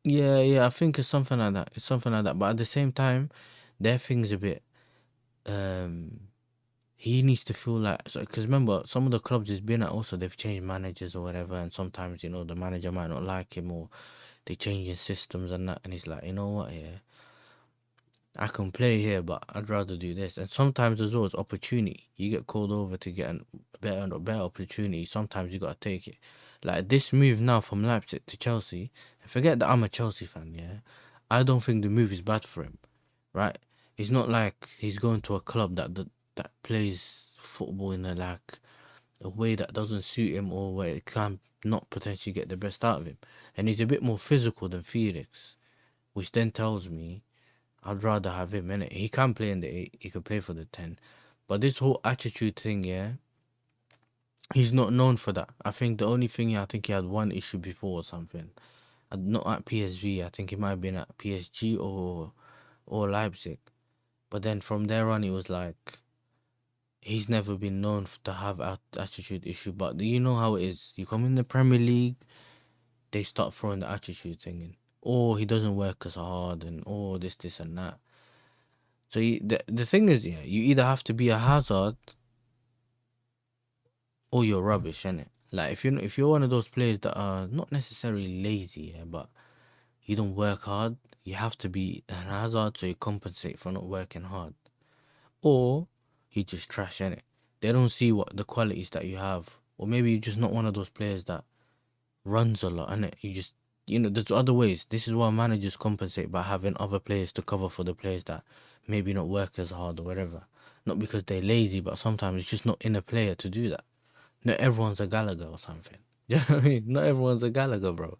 Yeah, I think it's something like that. It's something like that. But at the same time, their thing's a bit he needs to feel like, because remember, some of the clubs he's been at also, they've changed managers or whatever, and sometimes, you know, the manager might not like him, or they change his systems and that, and he's like, you know what, yeah, I can play here, but I'd rather do this. And sometimes as well, it's opportunity. You get called over to get a better opportunity. Sometimes you gotta take it. Like this move now from Leipzig to Chelsea, and forget that I'm a Chelsea fan, yeah, I don't think the move is bad for him, right? It's not like he's going to a club that plays football in a way that doesn't suit him, or where it can not potentially get the best out of him. And he's a bit more physical than Felix, which then tells me I'd rather have him in it. He can play in the 8, he can play for the 10. But this whole attitude thing, yeah, he's not known for that. I think the only thing, I think he had one issue before or something. Not at PSV, I think he might have been at PSG or Leipzig. But then from there on, it was like he's never been known to have attitude issue. But do you know how it is? You come in the Premier League, they start throwing the attitude thing in. Or he doesn't work as hard, and or this, and that. So the thing is, yeah, you either have to be a Hazard or you're rubbish, innit? Like if you're one of those players that are not necessarily lazy, yeah, but you don't work hard, you have to be an Hazard so you compensate for not working hard. Or you just trash, innit? They don't see what the qualities that you have. Or maybe you're just not one of those players that runs a lot, innit? There's other ways. This is why managers compensate by having other players to cover for the players that maybe not work as hard or whatever. Not because they're lazy, but sometimes it's just not in a player to do that. Not everyone's a Gallagher or something. You know what I mean? Not everyone's a Gallagher, bro.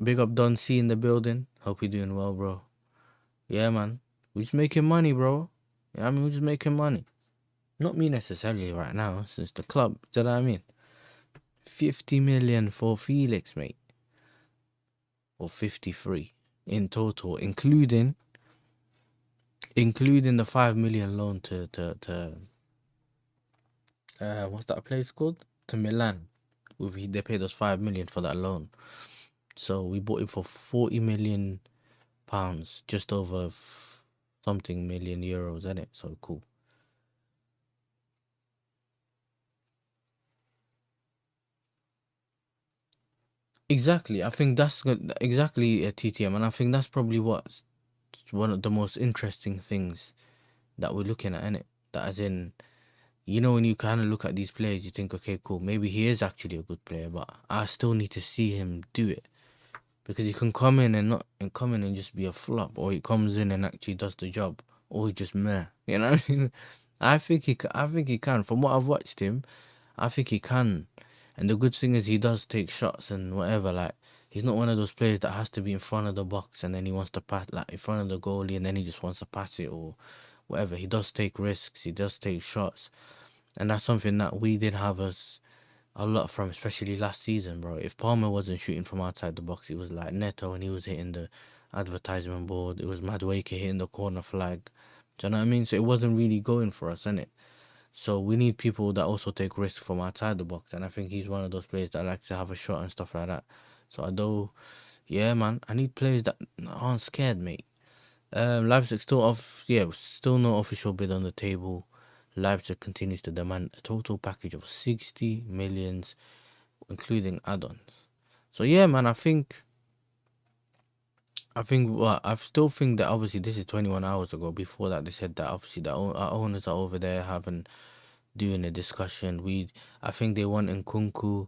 Big up Don C in the building. Hope you're doing well, bro. Yeah, man. We just making money, bro. Yeah, I mean, we're just making money. Not me necessarily right now, since the club. Do you know what I mean? 50 million for Felix, mate. Or 53 in total, including the 5 million loan to what's that place called? To Milan. They paid us 5 million for that loan. So we bought it for 40 million pounds, just over something million euros, isn't it? So cool. Exactly. I think that's exactly a TTM, and I think that's probably what's one of the most interesting things that we're looking at, innit? That as in, when you kind of look at these players, you think, okay, cool, maybe he is actually a good player, but I still need to see him do it. Because he can come in and just be a flop, or he comes in and actually does the job, or he just meh. You know what I mean? I think he can. From what I've watched him, I think he can. And the good thing is he does take shots and whatever. Like, he's not one of those players that has to be in front of the box and then he wants to pass, like in front of the goalie, and then he just wants to pass it or whatever. He does take risks. He does take shots, and that's something that we did have us a lot from, especially last season, bro. If Palmer wasn't shooting from outside the box, it was like Neto, and he was hitting the advertisement board. It was Madueke hitting the corner flag. Do you know what I mean? So it wasn't really going for us, innit? So we need people that also take risks from outside the box, and I think he's one of those players that likes to have a shot and stuff like that. So although, yeah, man, I need players that aren't scared, mate. Leipzig still no official bid on the table. Leipzig continues to demand a total package of 60 millions, including add-ons. So yeah, man, I still think that obviously this is 21 hours ago. Before that, they said that obviously our owners are over there doing a discussion. I think they want Nkunku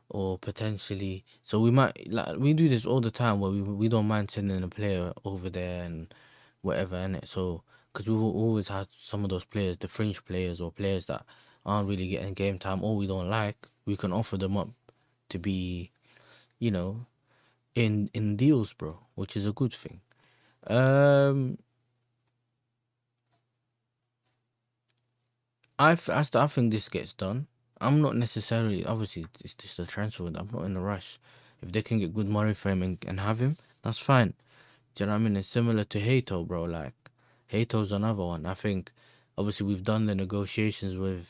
or potentially. So we do this all the time where we don't mind sending a player over there and whatever, innit? So because we've always had some of those players, the fringe players or players that aren't really getting game time or we don't like, we can offer them up to be, you know, in deals, bro, which is a good thing. I think this gets done. I'm not necessarily, obviously it's just a transfer. I'm not in a rush. If they can get good money for him and have him, that's fine. Do you know what I mean? It's similar to Hato, bro. Like, Hato's another one. I think, obviously, we've done the negotiations with.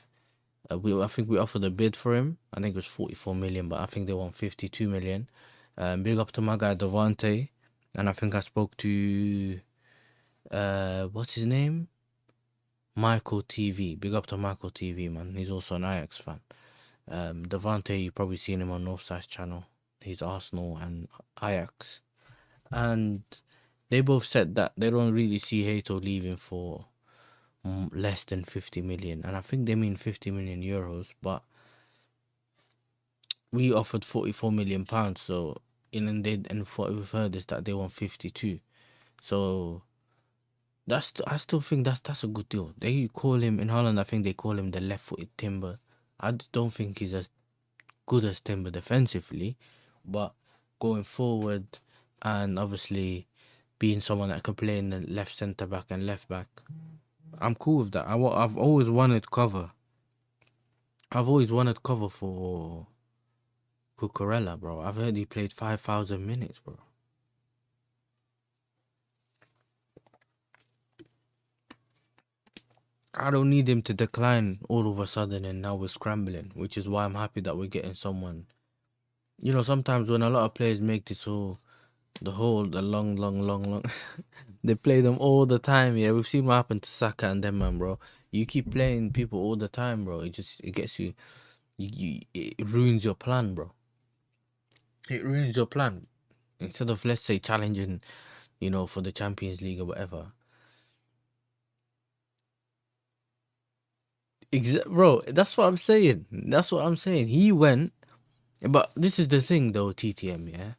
I think we offered a bid for him. I think it was 44 million, but I think they want 52 million. Big up to my guy Devante, and I think I spoke to what's his name? Michael TV. Big up to Michael TV, man. He's also an Ajax fan. Devante, you've probably seen him on Northside's channel. He's Arsenal and Ajax, and they both said that they don't really see Hato leaving for less than 50 million, and I think they mean 50 million euros. But we offered 44 million pounds, so and what we've heard is that they want 52. So I still think that's a good deal. They call him in Holland. I think they call him the left-footed Timber. I just don't think he's as good as Timber defensively, but going forward, and obviously being someone that can play in the left centre back and left back, I'm cool with that. I've always wanted cover. I've always wanted cover for Cucurella, bro. I've heard he played 5,000 minutes, bro. I don't need him to decline all of a sudden and now we're scrambling, which is why I'm happy that we're getting someone. You know, sometimes when a lot of players make this whole, the long, they play them all the time. Yeah, we've seen what happened to Saka and them, man, bro. You keep playing people all the time, bro. It gets you, it ruins your plan, bro. It ruins your plan. Instead of, let's say, challenging, you know, for the Champions League or whatever. Bro, that's what I'm saying. That's what I'm saying. He went, but this is the thing though, TTM, yeah?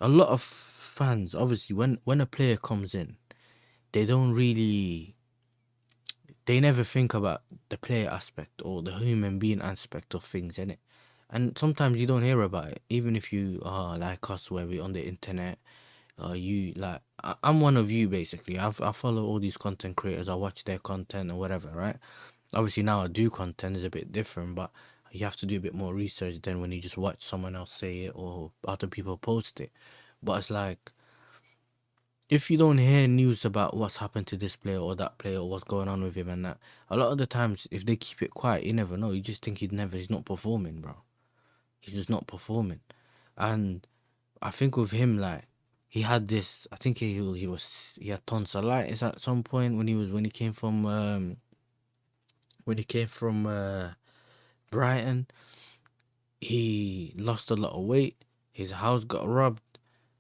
A lot of fans, obviously, when a player comes in, they don't really, they never think about the player aspect or the human being aspect of things, innit? And sometimes you don't hear about it, even if you are like us, where we're on the internet. You like, I'm one of you basically. I follow all these content creators. I watch their content or whatever, right? Obviously now I do content is a bit different, but you have to do a bit more research than when you just watch someone else say it or other people post it. But it's like, if you don't hear news about what's happened to this player or that player or what's going on with him and that, a lot of the times if they keep it quiet, you never know. You just think he's not performing, bro. He's just not performing. And I think with him, like, he had this, I think he had tonsillitis at some point when he came from Brighton. He lost a lot of weight. His house got robbed.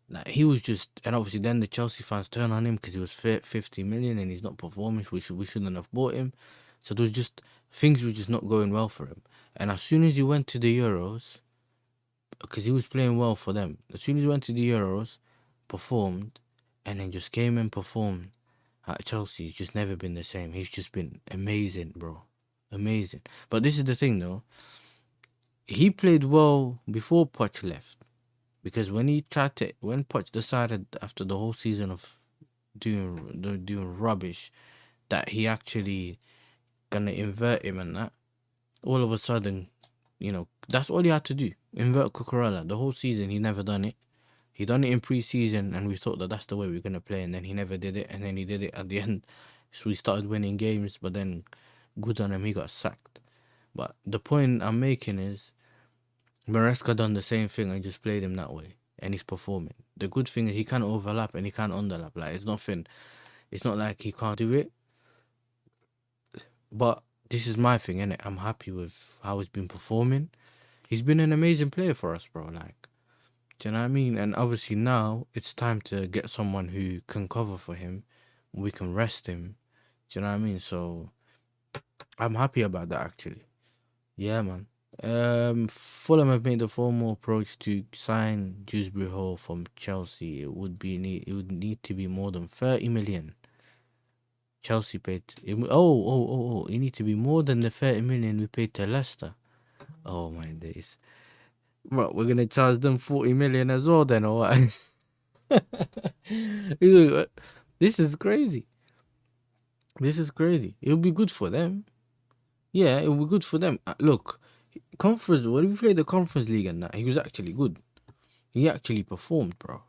Like, he was just, and obviously then the Chelsea fans turn on him because he was 50 million and he's not performing. We shouldn't have bought him. So there was just, things were just not going well for him. And as soon as he went to the Euros, because he was playing well for them, as soon as he went to the Euros, performed, and then just came and performed at Chelsea, he's just never been the same. He's just been amazing, bro. Amazing. But this is the thing though. He played well before Poch left. Because when Poch decided after the whole season of doing rubbish that he actually gonna invert him and that, all of a sudden, you know, that's all he had to do. Invert Cucurella. The whole season he never done it. He done it in pre-season and we thought that that's the way we're gonna play, and then he never did it, and then he did it at the end. So we started winning games, but then good on him, he got sacked. But the point I'm making is Maresca done the same thing and just played him that way, and he's performing. The good thing is he can't overlap and he can't underlap. Like, it's nothing. It's not like he can't do it. But this is my thing, innit? I'm happy with how he's been performing. He's been an amazing player for us, bro. Like, do you know what I mean? And obviously now it's time to get someone who can cover for him. We can rest him. Do you know what I mean? So I'm happy about that, actually. Yeah, man. Fulham have made a formal approach to sign Dewsbury Hall from Chelsea. It would need to be more than 30 million. Chelsea paid. It need to be more than the 30 million we paid to Leicester. Oh my days. What, we're gonna charge them 40 million as well then, or what? This is crazy. This is crazy. It'll be good for them. Yeah, it'll be good for them. Look, conference. When we played the Conference League and that, he was actually good. He actually performed, bro.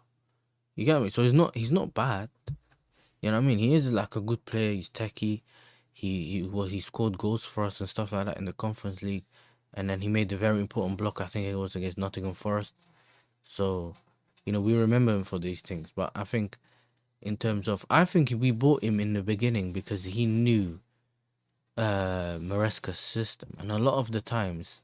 You get me? So he's not bad. You know what I mean? He is like a good player. He's techie. He scored goals for us and stuff like that in the Conference League, and then he made the very important block. I think it was against Nottingham Forest. So, you know, we remember him for these things. But I think, I think we bought him in the beginning because he knew Maresca's system, and a lot of the times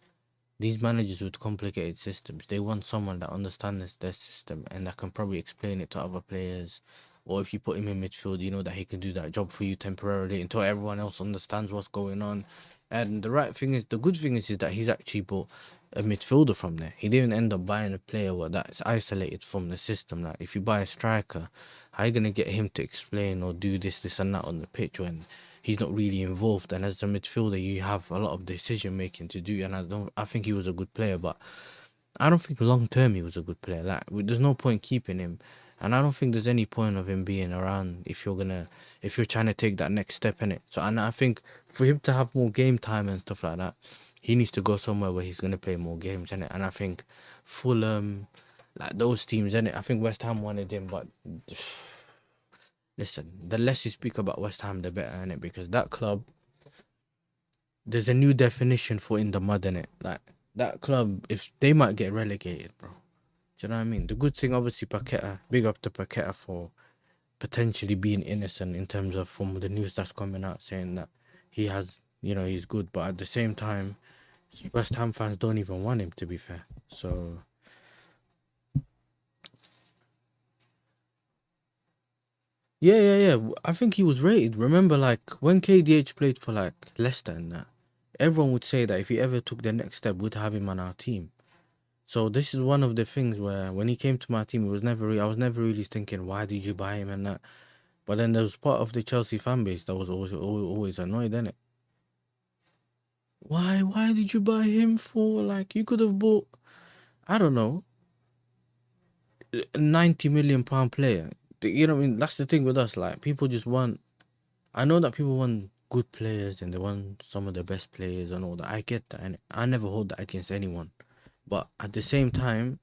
these managers with complicated systems, they want someone that understands their system and that can probably explain it to other players. Or if you put him in midfield, you know that he can do that job for you temporarily until everyone else understands what's going on. And the good thing is that he's actually bought a midfielder from there. He didn't end up buying a player that's isolated from the system. Like, if you buy a striker, how are you gonna get him to explain or do this and that on the pitch when he's not really involved? And as a midfielder, you have a lot of decision making to do. And I think he was a good player, but I don't think long term he was a good player. Like, there's no point keeping him, and I don't think there's any point of him being around if you're trying to take that next step in it. So, and I think for him to have more game time and stuff like that, he needs to go somewhere where he's gonna play more games in it. And I think Fulham, like those teams in it, I think West Ham wanted him, but listen, the less you speak about West Ham, the better in it, because that club, there's a new definition for in the mud in it. Like that club, if they might get relegated, bro. Do you know what I mean? The good thing, obviously, Paqueta, big up to Paqueta for potentially being innocent in terms of from the news that's coming out saying that he has, he's good, but at the same time, West Ham fans don't even want him, to be fair. So yeah. I think he was rated. Remember, like when KDH played for like Leicester and that, everyone would say that if he ever took the next step, we'd have him on our team. So this is one of the things where when he came to my team, I was never really thinking, why did you buy him and that. But then there was part of the Chelsea fan base that was always annoyed, innit? Why did you buy him for? Like you could have bought, I don't know, a 90 million pound player. You know what I mean? That's the thing with us. Like people just want. I know that people want good players and they want some of the best players and all that. I get that, and I never hold that against anyone. But at the same time,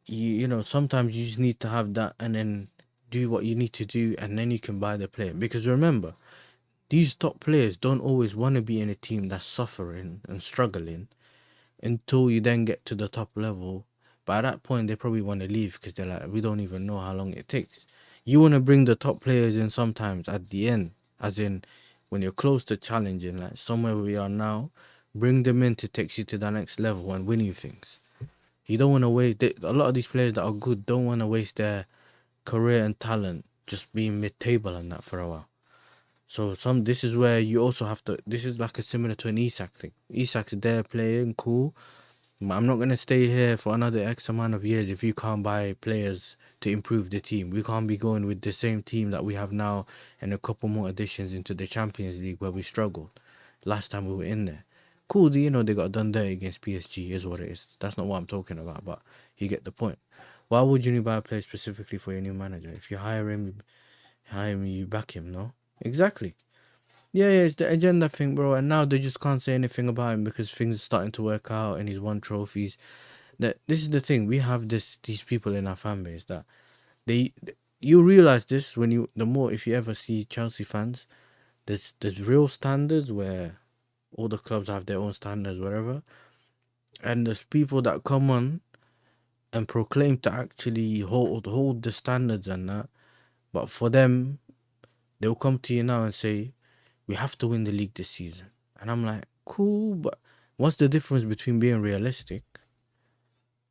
sometimes you just need to have that and then do what you need to do, and then you can buy the player. Because remember, these top players don't always want to be in a team that's suffering and struggling until you then get to the top level. But at that point, they probably want to leave because they're like, we don't even know how long it takes. You want to bring the top players in sometimes at the end, as in when you're close to challenging, like somewhere we are now, bring them in to take you to the next level and win you things. You don't want to waste a lot of these players that are good don't want to waste their career and talent just being mid-table and that for a while. So this is where you also have to. This is like a similar to an Isak thing. Isak's there playing cool. I'm not gonna stay here for another X amount of years if you can't buy players to improve the team. We can't be going with the same team that we have now and a couple more additions into the Champions League where we struggled last time we were in there. Cool, they got done there against PSG is what it is. That's not what I'm talking about, but you get the point. Why would you buy a player specifically for your new manager? If you hire him, you back him, no? Exactly. Yeah, it's the agenda thing, bro. And now they just can't say anything about him because things are starting to work out and he's won trophies. That this is the thing. We have these people in our fan base that you realize this when if you ever see Chelsea fans, there's real standards where all the clubs have their own standards, whatever. And there's people that come on and proclaim to actually hold the standards and that. But for them, they'll come to you now and say, we have to win the league this season. And I'm like, cool, but what's the difference between being realistic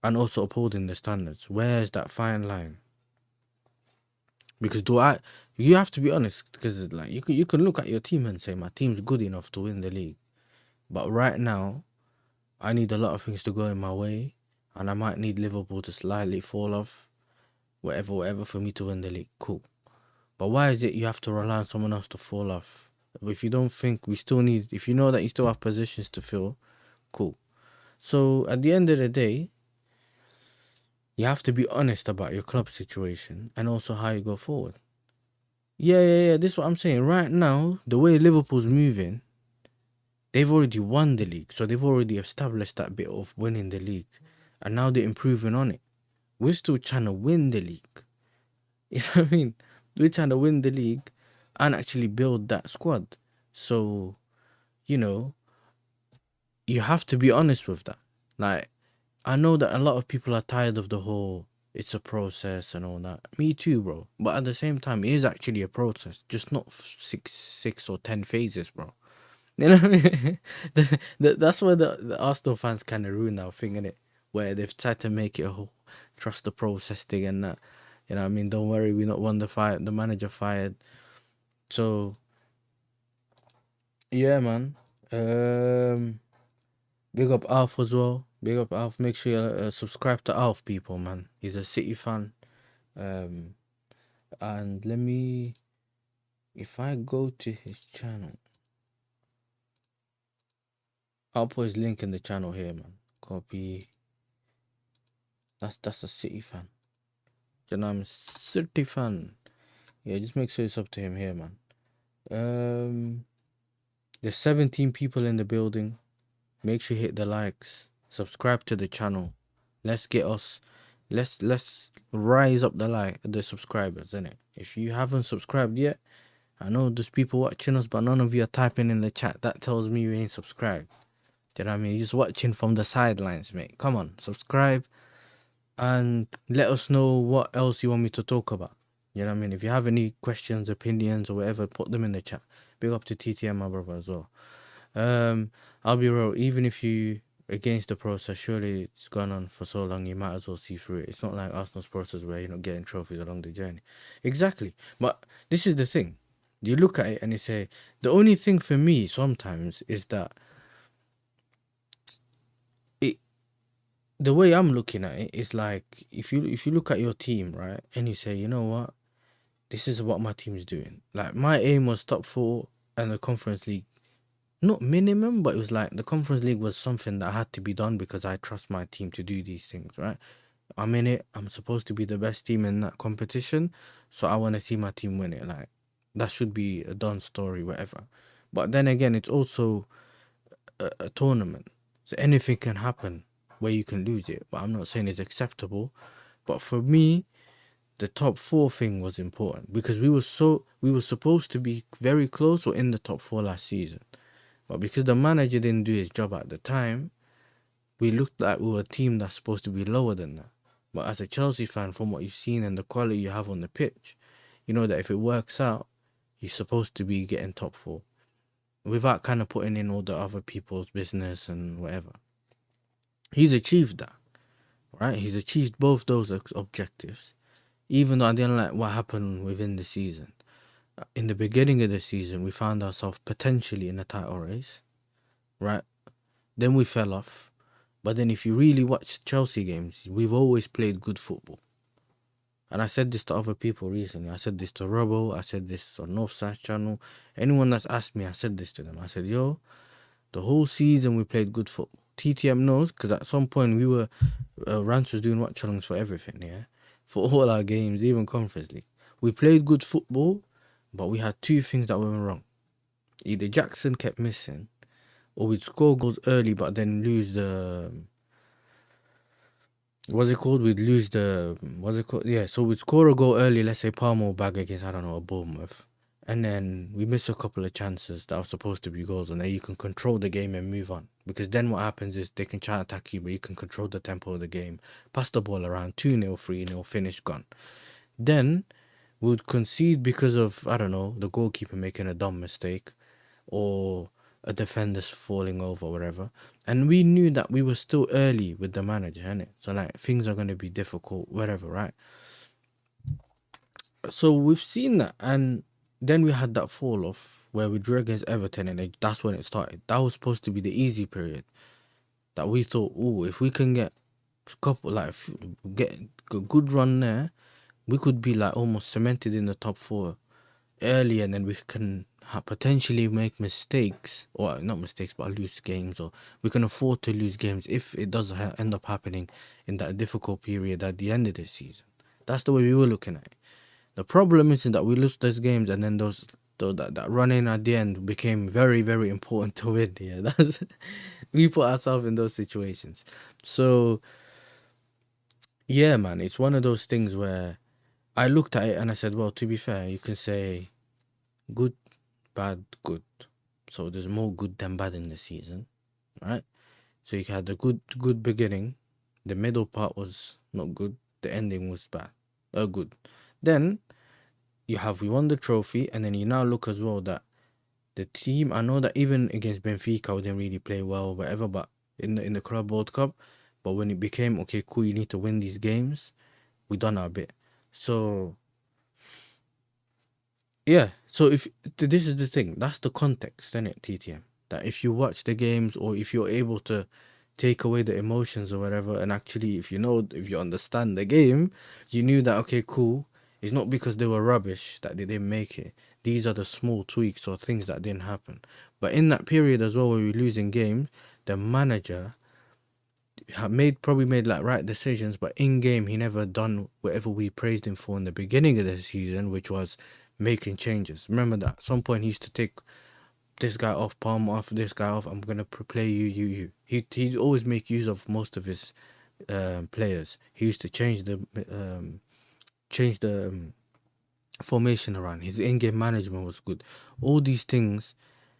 and also upholding the standards? Where's that fine line? Because you have to be honest, because like you can look at your team and say, my team's good enough to win the league. But right now, I need a lot of things to go in my way, and I might need Liverpool to slightly fall off, whatever for me to win the league. Cool. But why is it you have to rely on someone else to fall off? If you don't think if you know that you still have positions to fill, cool. So at the end of the day, you have to be honest about your club situation and also how you go forward. Yeah. This is what I'm saying. Right now, the way Liverpool's moving, they've already won the league. So they've already established that bit of winning the league. And now they're improving on it. We're still trying to win the league. You know what I mean? We're trying to win the league and actually build that squad. So, you have to be honest with that. Like, I know that a lot of people are tired of the whole it's a process and all that. Me too, bro. But at the same time, it is actually a process, just not six or 10 phases, bro. You know what I mean? That's where the Arsenal fans kind of ruin that thing, innit? Where they've tried to make it a whole trust the process thing and that. You know what I mean? Don't worry, we not won the manager fired. So, yeah, man. Big up Alf as well. Big up Alf. Make sure you subscribe to Alf, people, man. He's a City fan. And if I go to his channel, I'll put his link in the channel here, man. Copy. That's a City fan. You know, I'm a City fan. Yeah, just make sure it's up to him here, man. There's 17 people in the building. Make sure you hit the likes. Subscribe to the channel. Let's rise up the subscribers, innit? If you haven't subscribed yet, I know there's people watching us, but none of you are typing in the chat. That tells me you ain't subscribed. Do you know what I mean? You're just watching from the sidelines, mate. Come on, subscribe and let us know what else you want me to talk about. You know what I mean? If you have any questions, opinions, or whatever, put them in the chat. Big up to TTM, my brother, as well. I'll be real. Even if you against the process, surely it's gone on for so long. You might as well see through it. It's not like Arsenal's process where you're not getting trophies along the journey. Exactly. But this is the thing. You look at it and you say the only thing for me sometimes is that it. The way I'm looking at it is like if you look at your team, right, and you say, you know what, this is what my team's doing. Like my aim was top four and the Conference League. Not minimum, but it was like the Conference League was something that had to be done because I trust my team to do these things, right? I'm in it. I'm supposed to be the best team in that competition, so I want to see my team win it. Like that should be a done story, whatever. But then again, it's also a tournament, so anything can happen where you can lose it. But I'm not saying it's acceptable. But for me, the top four thing was important because we were supposed to be very close or in the top four last season. But because the manager didn't do his job at the time, we looked like we were a team that's supposed to be lower than that. But as a Chelsea fan, from what you've seen and the quality you have on the pitch, you know that if it works out, you're supposed to be getting top four without kind of putting in all the other people's business and whatever. He's achieved that, right? He's achieved both those objectives, even though I didn't like what happened within the season. In the beginning of the season, we found ourselves potentially in a title race, right? Then we fell off. But then if you really watch Chelsea games, we've always played good football. And I said this to other people recently. I said this to Robbo. I said this on Northside channel. Anyone that's asked me, I said this to them. I said, yo, the whole season we played good football. TTM knows, because at some point we were, Rance was doing watch alongs for everything, yeah? For all our games, even Conference League. We played good football, but we had two things that went wrong. Either Jackson kept missing, or we'd score goals early but then lose the what's it called? We'd lose the what's it called? Yeah, so we'd score a goal early, let's say Palmer bag against, I don't know, a Bournemouth. And then we miss a couple of chances that are supposed to be goals, and then you can control the game and move on. Because then what happens is they can try to attack you, but you can control the tempo of the game, pass the ball around, 2-0, 3-0, finish, gone. Then we would concede because of, I don't know, the goalkeeper making a dumb mistake, or a defender's falling over, or whatever. And we knew that we were still early with the manager, innit? So like things are gonna be difficult, whatever, right? So we've seen that, and then we had that fall off where we drew against Everton, and that's when it started. That was supposed to be the easy period. That we thought, oh, if we can get a couple, like get a good run there, we could be like almost cemented in the top four early, and then we can potentially make mistakes, or not mistakes, but lose games, or we can afford to lose games if it does end up happening in that difficult period at the end of the season. That's the way we were looking at it. The problem is that we lose those games, and then that run in at the end became very, very important to win. Yeah, that's we put ourselves in those situations. So yeah, man, it's one of those things where I looked at it and I said, well, to be fair, you can say good, bad, good. So there's more good than bad in the season, right? So you had the good beginning, the middle part was not good, the ending was bad, good. Then we won the trophy, and then you now look as well that the team. I know that even against Benfica, we didn't really play well, whatever. But in the Club World Cup, but when it became okay, cool, you need to win these games, we done our bit. So yeah, so if this is the thing, that's the context, isn't it, TTM? That if you watch the games, or if you're able to take away the emotions or whatever, and actually if you understand the game, you knew that okay, cool, it's not because they were rubbish that they didn't make it. These are the small tweaks or things that didn't happen. But in that period as well, where we were losing games, the manager probably made like right decisions, but in game he never done whatever we praised him for in the beginning of the season, which was making changes. Remember that at some point he used to take this guy off, Palm off, this guy off. I'm gonna play you. He'd always make use of most of his players. He used to change the formation around. His in-game management was good. All these things,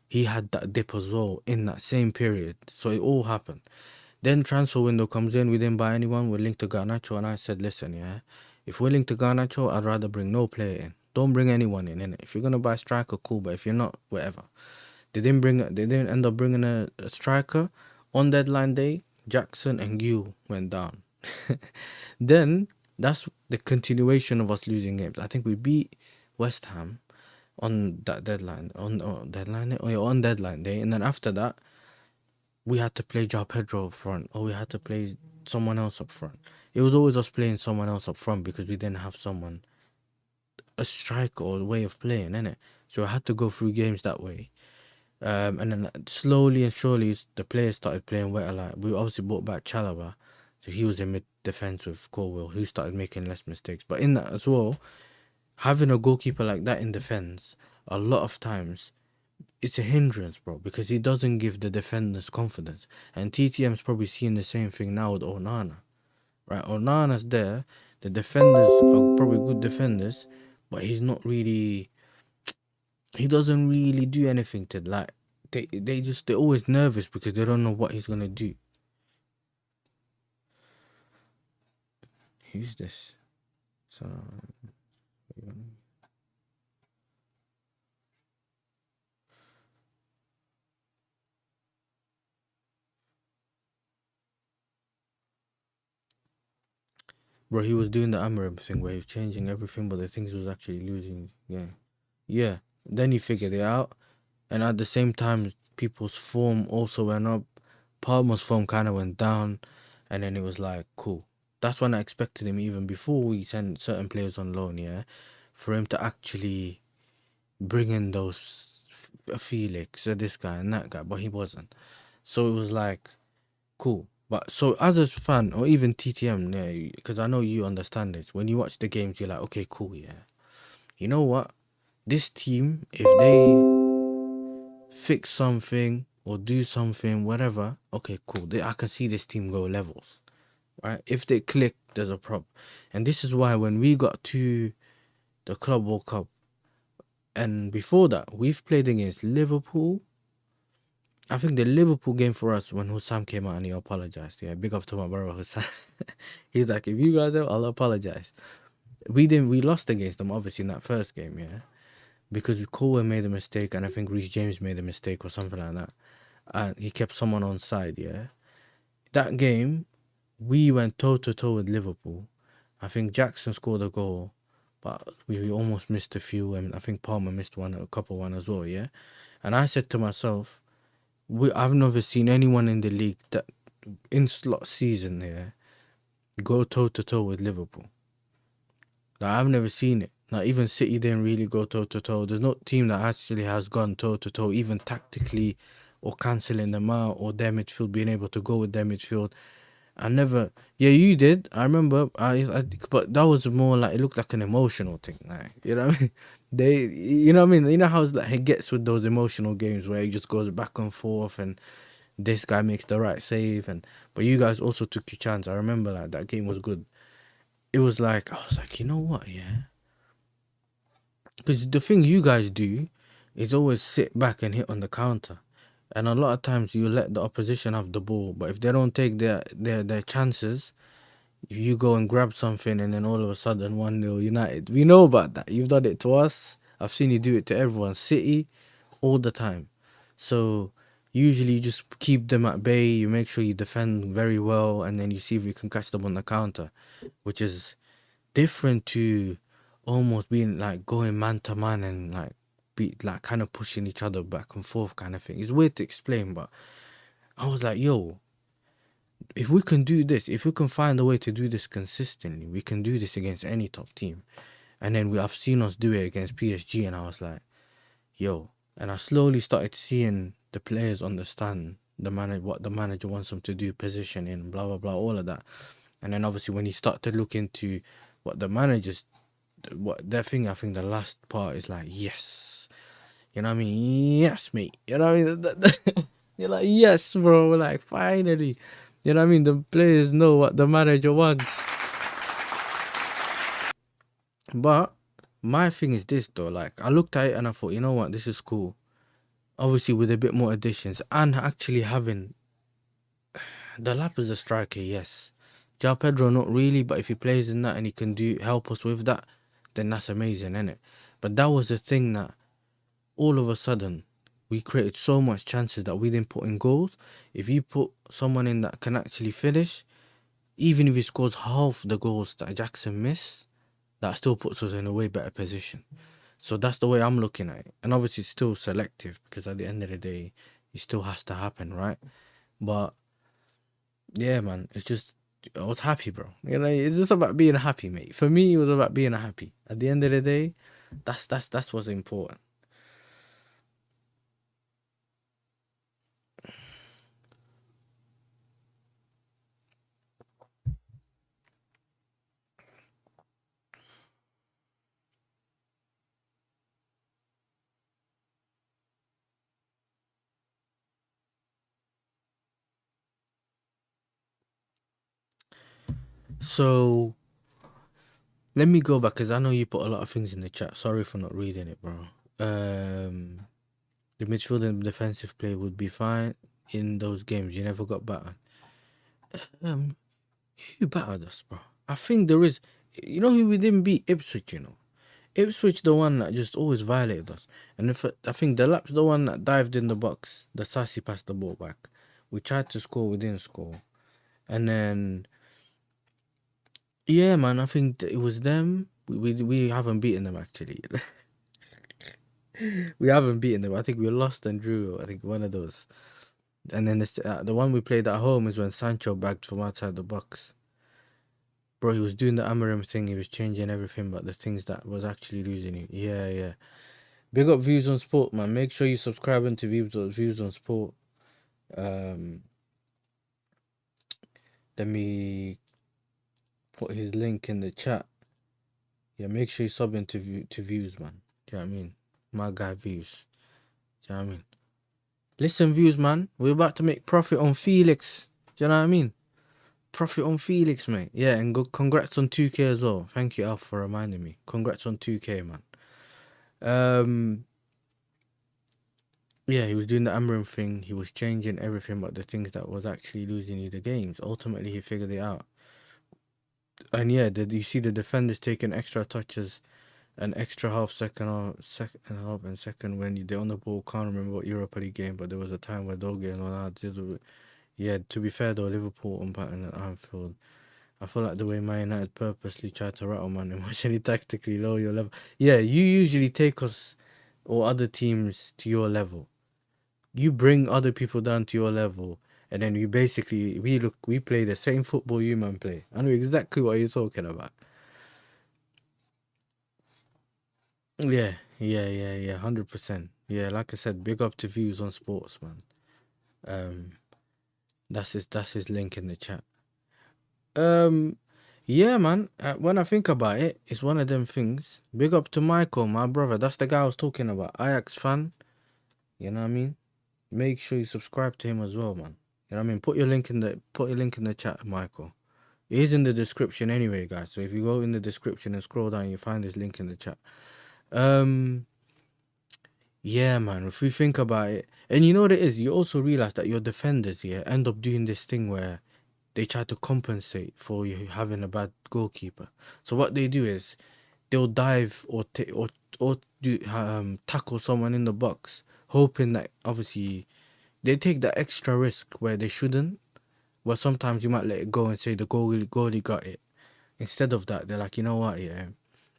he had that dip as well in that same period. So it all happened. Then transfer window comes in. We didn't buy anyone. We're linked to Garnacho, and I said, listen, yeah, if we're linked to Garnacho, I'd rather bring no player in. Don't bring anyone in, innit? If you're gonna buy a striker, cool. But if you're not, whatever. They didn't end up bringing a striker. On deadline day, Jackson and Gil went down. Then that's the continuation of us losing games. I think we beat West Ham on that deadline on deadline day, and then after that we had to play João Pedro up front, or we had to play someone else up front. It was always us playing someone else up front because we didn't have a striker or a way of playing, innit? So I had to go through games that way. And then slowly and surely the players started playing better. Like, we obviously brought back Chalaba, so he was in mid defense with Colwell, who started making less mistakes. But in that as well, having a goalkeeper like that in defense, a lot of times it's a hindrance, bro, because he doesn't give the defenders confidence. And TTM's probably seeing the same thing now with Onana, right? Onana's there, the defenders are probably good defenders, but he's not really. He doesn't really do anything to, like, they're always nervous because they don't know what he's gonna do. Who's this? So, bro, he was doing the Amarim thing where he was changing everything, but the things he was actually losing. Yeah. Then he figured it out, and at the same time, people's form also went up. Palmer's form kind of went down, and then it was like, cool. That's when I expected him, even before we sent certain players on loan, yeah, for him to actually bring in those Felix, this guy and that guy, but he wasn't. So it was like, cool. But so as a fan, or even TTM, yeah, because I know you understand this, when you watch the games, you're like, okay, cool, yeah. You know what? This team, if they fix something or do something, whatever, okay, cool. I can see this team go levels, right? If they click, there's a problem. And this is why when we got to the Club World Cup, and before that, we've played against Liverpool. I think the Liverpool game for us, when Hussam came out and he apologized. Yeah, big up to my brother Hussam. He's like, if you guys have, I'll apologize. We lost against them, obviously, in that first game, yeah. Because Cole made a mistake, and I think Reece James made a mistake or something like that. And he kept someone on side, yeah. That game, we went toe-to-toe with Liverpool. I think Jackson scored a goal, but we almost missed a few, and I think Palmer missed a couple as well, yeah. And I said to myself, I've never seen anyone in the league that in slot season here go toe-to-toe with Liverpool. Like, I've never seen it. Like, even City didn't really go toe-to-toe. There's no team that actually has gone toe-to-toe, even tactically, or cancelling them out, or their midfield being able to go with their midfield. I never. Yeah, you did. I remember. But that was more like, it looked like an emotional thing. Like, you know what I mean? You know what I mean? You know how like it gets with those emotional games where it just goes back and forth, and this guy makes the right save, but you guys also took your chance. I remember like that game was good. It was like, I was like, you know what? Yeah. Because the thing you guys do is always sit back and hit on the counter. And a lot of times you let the opposition have the ball, but if they don't take their chances, you go and grab something, and then all of a sudden 1-0 United. We know about that. You've done it to us. I've seen you do it to everyone. City, all the time. So usually you just keep them at bay. You make sure you defend very well, and then you see if you can catch them on the counter, which is different to almost being like going man to man and like be like kind of pushing each other back and forth kind of thing. It's weird to explain, but I was like, yo, if we can do this, if we can find a way to do this consistently, we can do this against any top team. And then I've seen us do it against PSG, and I was like, yo. And I slowly started seeing the players understand what the manager wants them to do, positioning, blah blah blah, all of that. And then obviously when you start to look into what the managers, what their thing, I think the last part is like, yes, you know what I mean? Yes, mate. You know what I mean? You're like, yes, bro. Like, finally. You know what I mean? The players know what the manager wants. But my thing is this though. Like, I looked at it and I thought, you know what, this is cool. Obviously, with a bit more additions and actually having the lap as a striker, yes. João Pedro, not really, but if he plays in that and he can help us with that, then that's amazing, innit? But that was the thing that all of a sudden we created so much chances that we didn't put in goals. If you put someone in that can actually finish, even if he scores half the goals that Jackson missed, that still puts us in a way better position. So that's the way I'm looking at it. And obviously it's still selective because at the end of the day, it still has to happen, right? But yeah, man, it's just, I was happy, bro. You know, it's just about being happy, mate. For me, it was about being happy. At the end of the day, that's what's important. So let me go back because I know you put a lot of things in the chat. Sorry for not reading it, bro. The midfield and defensive play would be fine in those games. You never got battered. Who battered us, bro? I think there is. You know who we didn't beat? Ipswich. You know, Ipswich, the one that just always violated us. And if I think the lap's the one that dived in the box. The Sassy passed the ball back. We tried to score, we didn't score. And then, yeah, man, I think it was them. We haven't beaten them actually. We haven't beaten them. I think we lost and drew. I think one of those. And then the one we played at home is when Sancho bagged from outside the box. Bro, he was doing the Amarim thing. He was changing everything, but the things that was actually losing you. Yeah, yeah. Big up Views on Sport, man. Make sure you subscribe to Views on Sport. Let me put his link in the chat. Yeah, make sure you sub into Views, man. Do you know what I mean? My guy Views. Do you know what I mean? Listen, Views, man. We're about to make profit on Felix. Do you know what I mean? Profit on Felix, mate. Yeah, and congrats on 2K as well. Thank you, Alf, for reminding me. Congrats on 2K, man. Yeah, he was doing the Amarim thing. He was changing everything but the things that was actually losing you the games. Ultimately, he figured it out. And yeah, you see the defenders taking extra touches, an extra second when they're on the ball. Can't remember what Europa League game, but there was a time where Doge and all that. Yeah, to be fair though, Liverpool on pattern at Anfield. I feel like the way Man United purposely tried to rattle man emotionally, tactically lower your level. Yeah, you usually take us or other teams to your level. You bring other people down to your level, and then we play the same football you man play. I know exactly what you're talking about. Yeah, 100%. Yeah, like I said, big up to Views on Sports, man. That's his link in the chat. Yeah, man. When I think about it, it's one of them things. Big up to Michael, my brother. That's the guy I was talking about. Ajax fan. You know what I mean? Make sure you subscribe to him as well, man. You know what I mean? Put your link in the chat, Michael. It is in the description anyway, guys. So if you go in the description and scroll down, you find this link in the chat. Yeah, man. If we think about it, and you know what it is, you also realize that your defenders here end up doing this thing where they try to compensate for you having a bad goalkeeper. So what they do is they'll dive or tackle someone in the box, hoping that obviously they take that extra risk where they shouldn't. Well, sometimes you might let it go and say the goalie got it. Instead of that, they're like, you know what, yeah,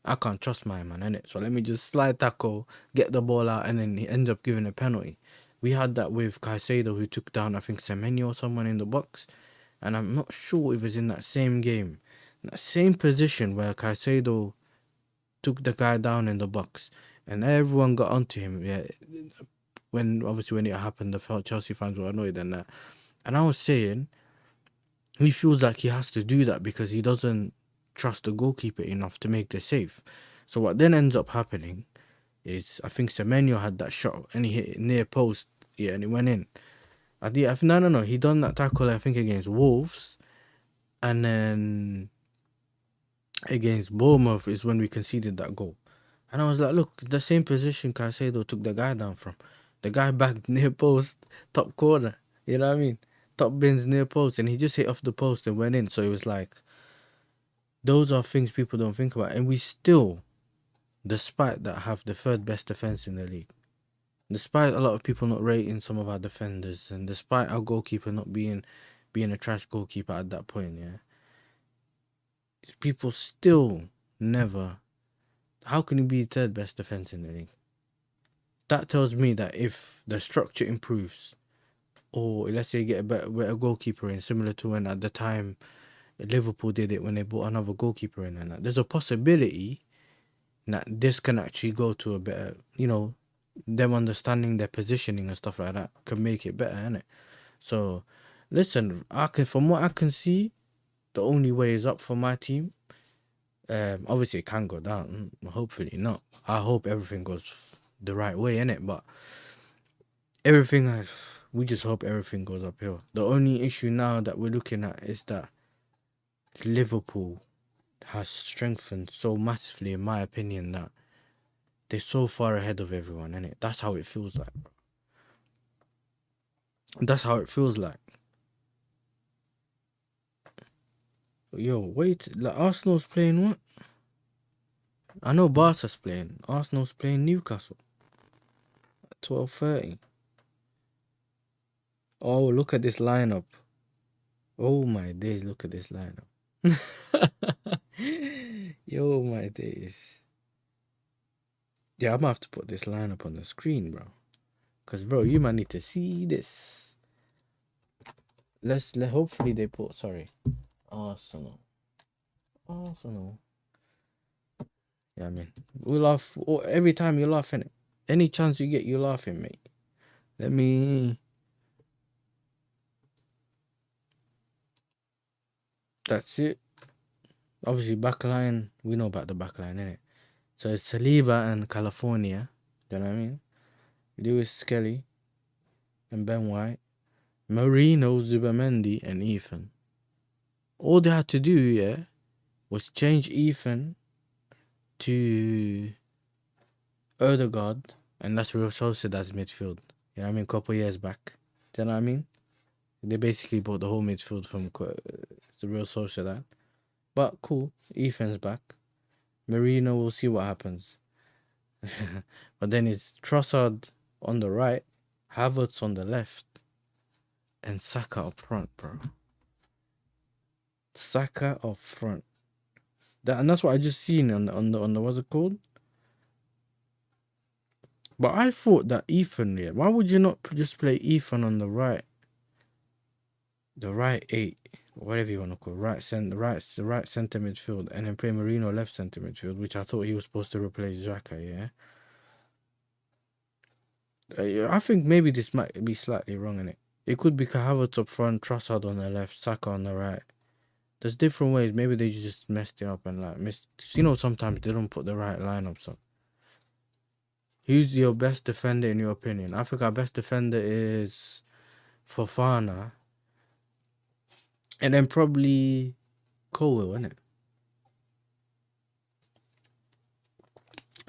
I can't trust my man, innit? So let me just slide tackle, get the ball out, and then he ends up giving a penalty. We had that with Caicedo, who took down, I think, Semenyo or someone in the box. And I'm not sure if it was in that same game, in that same position where Caicedo took the guy down in the box. And everyone got onto him. Yeah, when it happened, the Chelsea fans were annoyed and that. And I was saying, he feels like he has to do that because he doesn't trust the goalkeeper enough to make the save. So what then ends up happening is, I think Semenyo had that shot and he hit it near post, yeah, and it went in. No. He done that tackle, I think, against Wolves, and then against Bournemouth is when we conceded that goal. And I was like, look, the same position Caicedo took the guy down from. The guy back near post, top corner. You know what I mean? Top bins near post, and he just hit off the post and went in. So it was like, those are things people don't think about. And we still, despite that, have the third best defense in the league. Despite a lot of people not rating some of our defenders, and despite our goalkeeper not being a trash goalkeeper at that point, yeah, people still never. How can he be third best defense in the league? That tells me that if the structure improves, or let's say you get a better goalkeeper in, similar to when at the time Liverpool did it when they bought another goalkeeper in, and that, there's a possibility that this can actually go to a better, them understanding their positioning and stuff like that can make it better, innit? So, listen, from what I can see, the only way is up for my team. Obviously it can go down. Hopefully not. I hope everything goes the right way, innit? But we just hope everything goes uphill. The only issue now that we're looking at is that Liverpool has strengthened so massively, in my opinion, that they're so far ahead of everyone, innit? That's how it feels like, bro. That's how it feels like. Yo, wait, like Arsenal's playing what? I know Barca's playing. Arsenal's playing Newcastle at 12:30. Oh, look at this lineup. Oh my days, look at this lineup. Yo, my days. Yeah, I'm gonna have to put this lineup on the screen, bro. Cause bro, you might need to see this. Hopefully they put Arsenal. Yeah, I mean, we laugh every time you laugh, innit? Any chance you get, you laughing, mate. That's it. Obviously, backline. We know about the backline, innit? So it's Saliba and California. You know what I mean? Lewis Skelly and Ben White. Marino, Zubamendi, and Ethan. All they had to do, yeah, was change Ethan to Odegaard, and that's Real Sociedad's midfield. You know what I mean? A couple years back. Do you know what I mean? They basically bought the whole midfield from the Real Sociedad. But cool, Ethan's back. Marino, we'll see what happens. But then it's Trossard on the right, Havertz on the left, and Saka up front, bro. Saka up front. And that's what I just seen on the what's it called? But I thought that Ethan, yeah, why would you not just play Ethan on the right? The right 8, whatever you want to call it, right centre midfield, and then play Marino left centre midfield, which I thought he was supposed to replace Xhaka, yeah. I think maybe this might be slightly wrong in it. It could be Havertz up front, Trossard on the left, Saka on the right. There's different ways. Maybe they just messed it up and sometimes they don't put the right lineups up. Who's your best defender in your opinion? I think our best defender is Fofana. And then probably Cole, isn't it?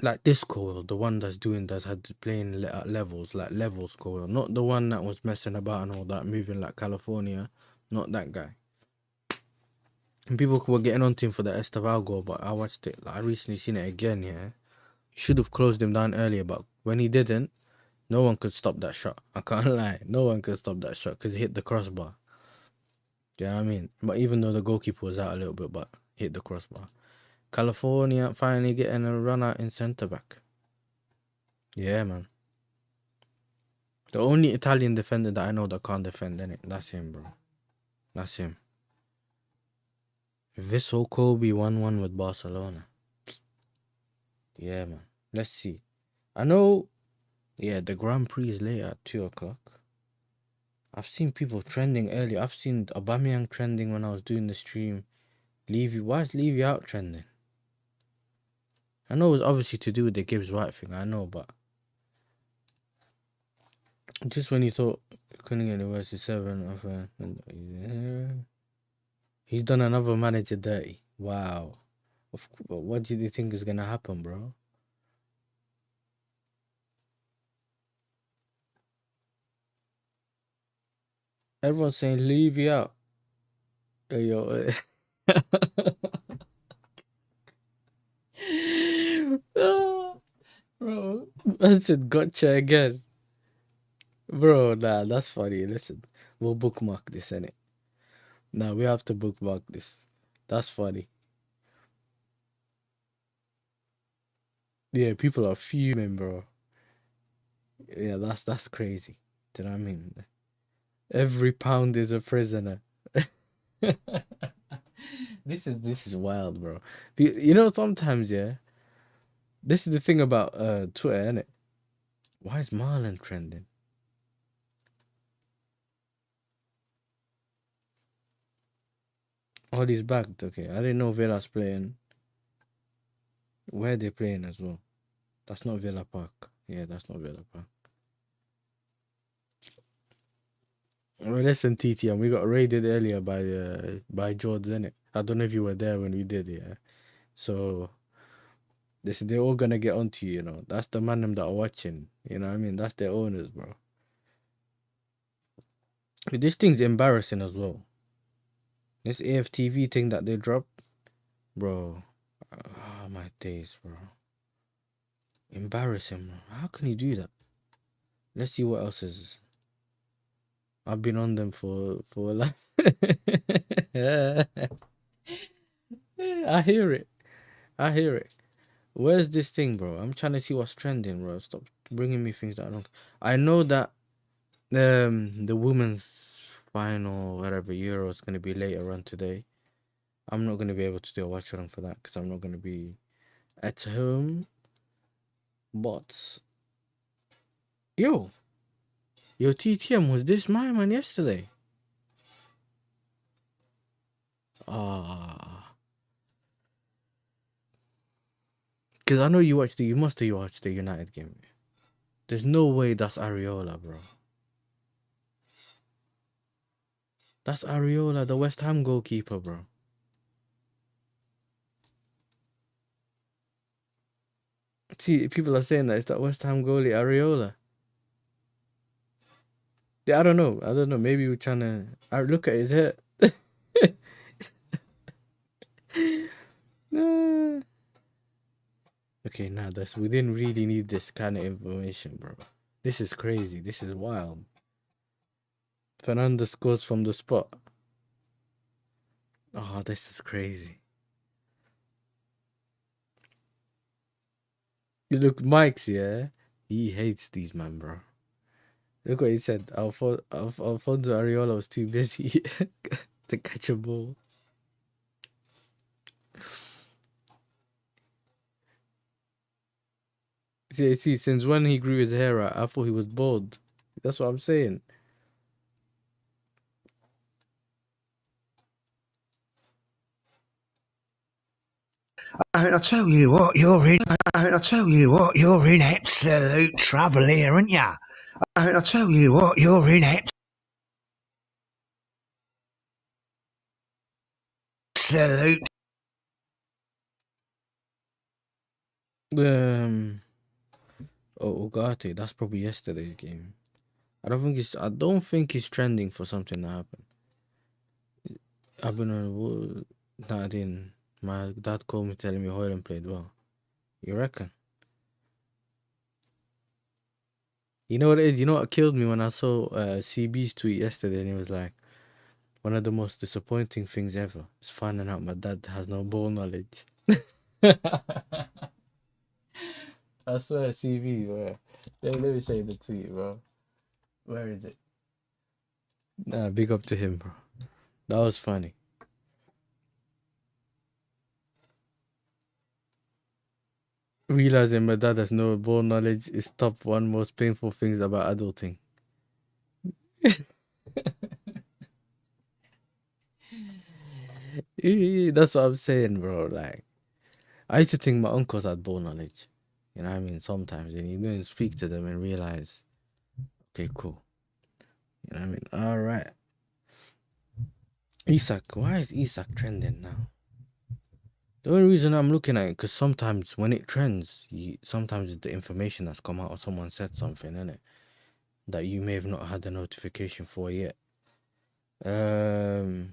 Like this Cole, the one that's had playing at levels, like levels Cole. Not the one that was messing about and all that, moving like California. Not that guy. And people were getting on to him for the Estaval goal, but I watched it. Like, I recently seen it again, yeah. Should have closed him down earlier, but when he didn't, no one could stop that shot. I can't lie. No one could stop that shot because he hit the crossbar. Do you know what I mean? But even though the goalkeeper was out a little bit, but hit the crossbar. California finally getting a run out in centre back. Yeah, man. The only Italian defender that I know that can't defend, innit? That's him, bro. That's him. Vissel Kobe 1-1 with Barcelona. Yeah, man. Let's see. I know, yeah, the Grand Prix is later at 2 o'clock. I've seen people trending earlier. I've seen Aubameyang trending when I was doing the stream. Levy, why is Levy out trending? I know it was obviously to do with the Gibbs White thing, I know, but just when you thought you couldn't get the worst, 7 of he's done another manager dirty. Wow. What do you think is gonna happen, bro? Everyone's saying leave you out. Hey, yo. Ah, bro, I said gotcha again. Bro, nah, that's funny. Listen, we'll bookmark this, innit? Nah, we have to bookmark this. That's funny. Yeah, people are fuming, bro. Yeah, that's crazy. Do you know what I mean? Every pound is a prisoner. This is wild, bro. You know, sometimes, yeah. This is the thing about Twitter, innit? Why is Marlon trending? Oh, he's back. Okay, I didn't know Villa's playing. Where they playing as well? That's not Villa Park. Yeah, that's not Villa Park. Well, listen, TTM, we got raided earlier by George, innit? I don't know if you were there when we did it. Yeah. So they're all gonna get onto you, you know. That's the man them that are watching. You know what I mean? That's their owners, bro. This thing's embarrassing as well. This AFTV thing that they dropped, bro. Oh, my days, bro. Embarrassing, bro. How can you do that? Let's see what else is. I've been on them for a life. I hear it. I hear it. Where's this thing, bro? I'm trying to see what's trending, bro. Stop bringing me things that I don't. I know that the women's final, whatever Euro is gonna be later on today. I'm not gonna be able to do a watch along for that because I'm not gonna be at home. But yo, TTM, was this my man yesterday? Ah, because I know you watched you must have watched the United game. There's no way that's Areola, bro. That's Areola, the West Ham goalkeeper, bro. See, people are saying that it's that West Ham goalie Areola. Yeah, I don't know. Maybe we're trying to look at his head. Nah. Okay, nah, we didn't really need this kind of information, bro. This is crazy. This is wild. Fernando scores from the spot. Oh, this is crazy. You look, Mike's, yeah? He hates these, man, bro. Look what he said. Alfonso Areola was too busy to catch a ball. See, since when he grew his hair out, I thought he was bald. That's what I'm saying. I tell you what, you're in. I tell you what, you're in absolute trouble here, aren't you? I tell you what, you're in absolute. Ugarte, that's probably yesterday's game. I don't think he's trending for something that happened. I've been on. Nah, I didn't. My dad called me telling me Hoyland played well. You reckon? You know what it is? You know what killed me when I saw CB's tweet yesterday, and he was like, one of the most disappointing things ever is finding out my dad has no ball knowledge. I swear, CB, bro. Let me show you the tweet, bro. Where is it? Nah, big up to him, bro. That was funny. Realizing my dad has no ball knowledge is top one most painful things about adulting. That's what I'm saying, bro. Like, I used to think my uncles had ball knowledge. You know what I mean? Sometimes, and you go and speak to them and realize, okay, cool. You know what I mean? All right. Isak, why is Isak trending now? The only reason I'm looking at it, because sometimes when it trends, sometimes it's the information that's come out or someone said something, innit? That you may have not had the notification for yet. Victor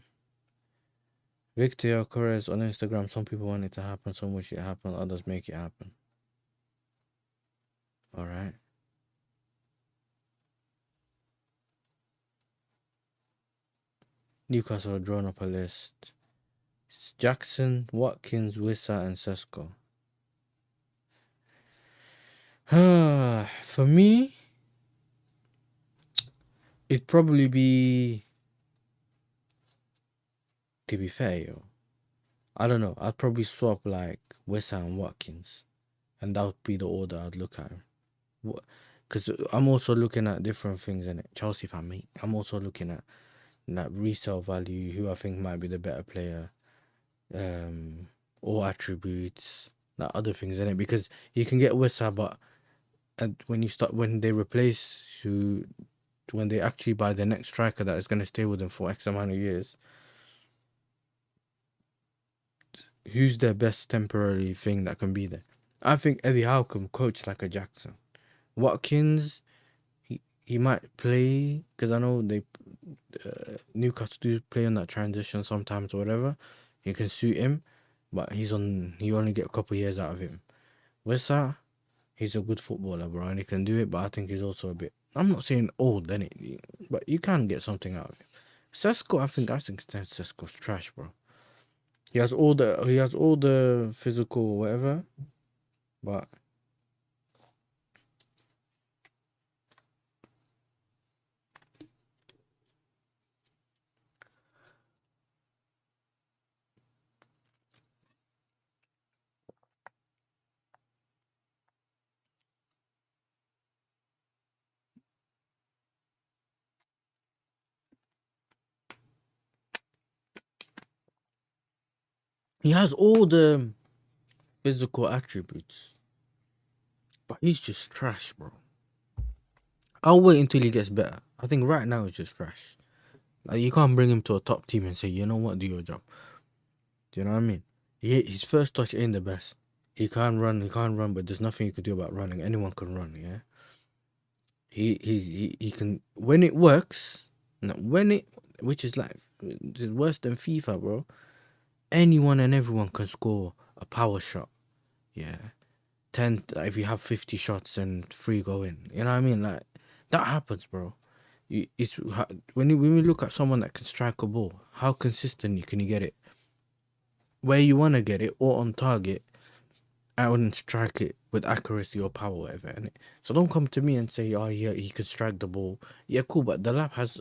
Corres on Instagram. Some people want it to happen, some wish it happen, others make it happen. All right. Newcastle have drawn up a list. It's Jackson, Watkins, Wissa, and Sesko. For me, it'd probably be, to be fair, yo, I don't know. I'd probably swap like Wissa and Watkins, and that would be the order I'd look at. Because I'm also looking at different things in it. Chelsea fan, mate. I'm also looking at like resale value, who I think might be the better player, or attributes, like other things in it. Because you can get Wissa, but when they replace when they actually buy the next striker that is going to stay with them for X amount of years, who's their best temporary thing that can be there? I think Eddie Howe can coach like a Jackson. Watkins, he might play, because I know Newcastle do play on that transition sometimes or whatever. He can suit him, but you only get a couple years out of him. Wissa, he's a good footballer, bro, and he can do it, but I think he's also a bit, I'm not saying old, innit? But you can get something out of him. Sesko, I think Sesko's trash, bro. He has all the physical whatever, but he has all the physical attributes, but he's just trash, bro. I'll wait until he gets better. I think right now it's just trash. Like, you can't bring him to a top team and say, you know what, do your job. Do you know what I mean? His first touch ain't the best. He can't run, but there's nothing you can do about running. Anyone can run, yeah? He can, when it works, which is like, it's worse than FIFA, bro. Anyone and everyone can score a power shot, yeah. 10, if you have 50 shots and 3 go in, you know what I mean? Like, that happens, bro. When we look at someone that can strike a ball, how consistent can you get it? Where you want to get it, or on target, I wouldn't strike it with accuracy or power, whatever. So don't come to me and say, oh yeah, he can strike the ball. Yeah, cool, but the lap has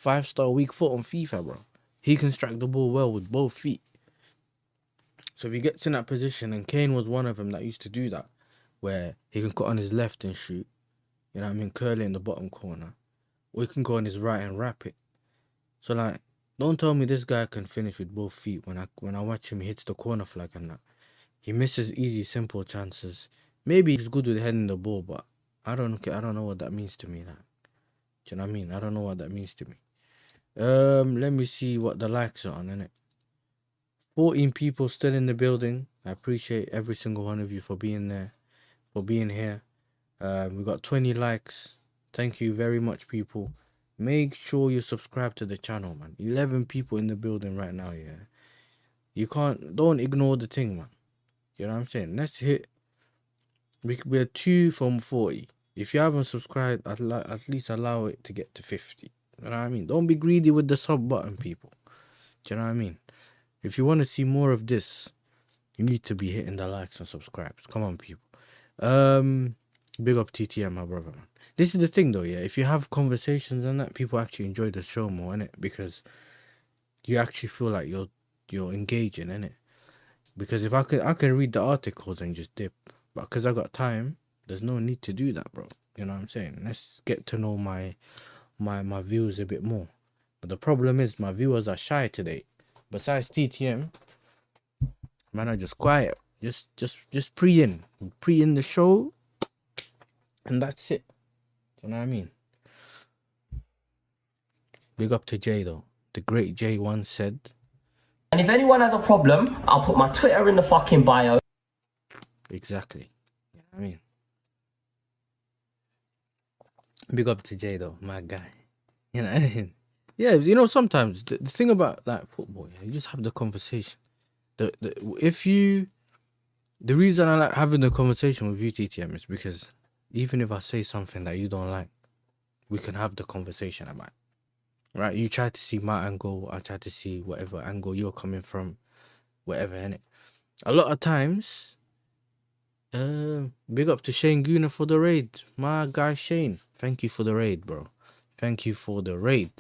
5-star weak foot on FIFA, bro. He can strike the ball well with both feet. So if he gets in that position, and Kane was one of them that used to do that, where he can cut on his left and shoot, you know what I mean, curl it in the bottom corner, or he can go on his right and wrap it. So like, don't tell me this guy can finish with both feet. When I watch him, he hits the corner flag and that. He misses easy, simple chances. Maybe he's good with heading the ball, but I don't know what that means to me. Like, do you know what I mean? I don't know what that means to me. Let me see what the likes are on, innit? 14 people still in the building. I appreciate every single one of you for being there, for being here. We got 20 likes. Thank you very much, people. Make sure you subscribe to the channel, man. 11 people in the building right now, yeah. Don't ignore the thing, man. You know what I'm saying? Let's hit. We're 2 from 40. If you haven't subscribed, at least allow it to get to 50. You know what I mean? Don't be greedy with the sub button, people. Do you know what I mean? If you want to see more of this, you need to be hitting the likes and subscribes. Come on, people. Big up TTM, my brother, man. This is the thing, though, yeah. If you have conversations and that, people actually enjoy the show more, innit? Because you actually feel like you're engaging, innit? Because if I can read the articles and just dip, but because I got time, there's no need to do that, bro. You know what I'm saying? Let's get to know my viewers a bit more. But the problem is my viewers are shy today. Besides TTM, man, are just quiet. Just pre-in the show, and that's it. Do you know what I mean? Big up to Jay, though. The great Jay once said, And if anyone has a problem, I'll put my Twitter in the fucking bio. exactly. You know what I mean? Big up to Jay, though, my guy. You know what I mean? Yeah, sometimes the thing about like football, yeah, you just have the conversation. The reason I like having the conversation with you, TTM, is because even if I say something that you don't like, we can have the conversation about it, right? You try to see my angle, I try to see whatever angle you're coming from, whatever, innit? A lot of times, big up to Shane Guna for the raid. My guy Shane, thank you for the raid, bro. Thank you for the raid.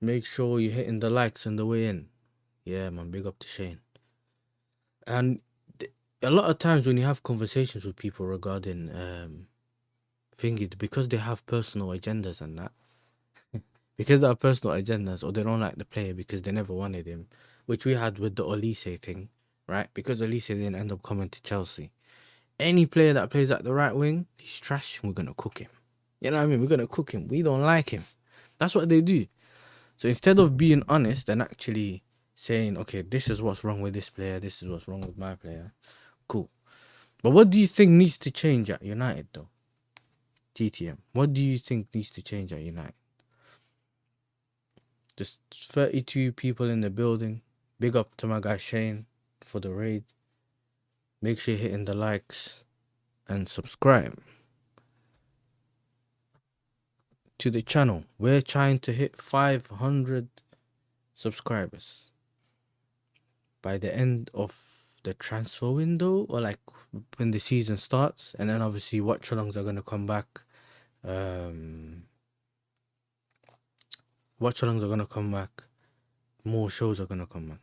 Make sure you're hitting the likes on the way in. Yeah, man, big up to Shane. And a lot of times when you have conversations with people regarding thingy, because they have personal agendas and that, because they have personal agendas, or they don't like the player because they never wanted him, which we had with the Olise thing, right? Because Olise didn't end up coming to Chelsea. Any player that plays at the right wing, he's trash, and we're gonna cook him. You know what I mean? We're gonna cook him. We don't like him. That's what they do. So instead of being honest and actually saying, okay, this is what's wrong with this player, this is what's wrong with my player, cool. But what do you think needs to change at United, though? TTM. What do you think needs to change at United? Just 32 people in the building. Big up to my guy Shane for the raid. Make sure you're hitting the likes and subscribe to the channel. We're trying to hit 500 subscribers by the end of the transfer window, or like when the season starts. And then obviously watch-alongs are going to come back. Watch-alongs are going to come back. More shows are going to come back.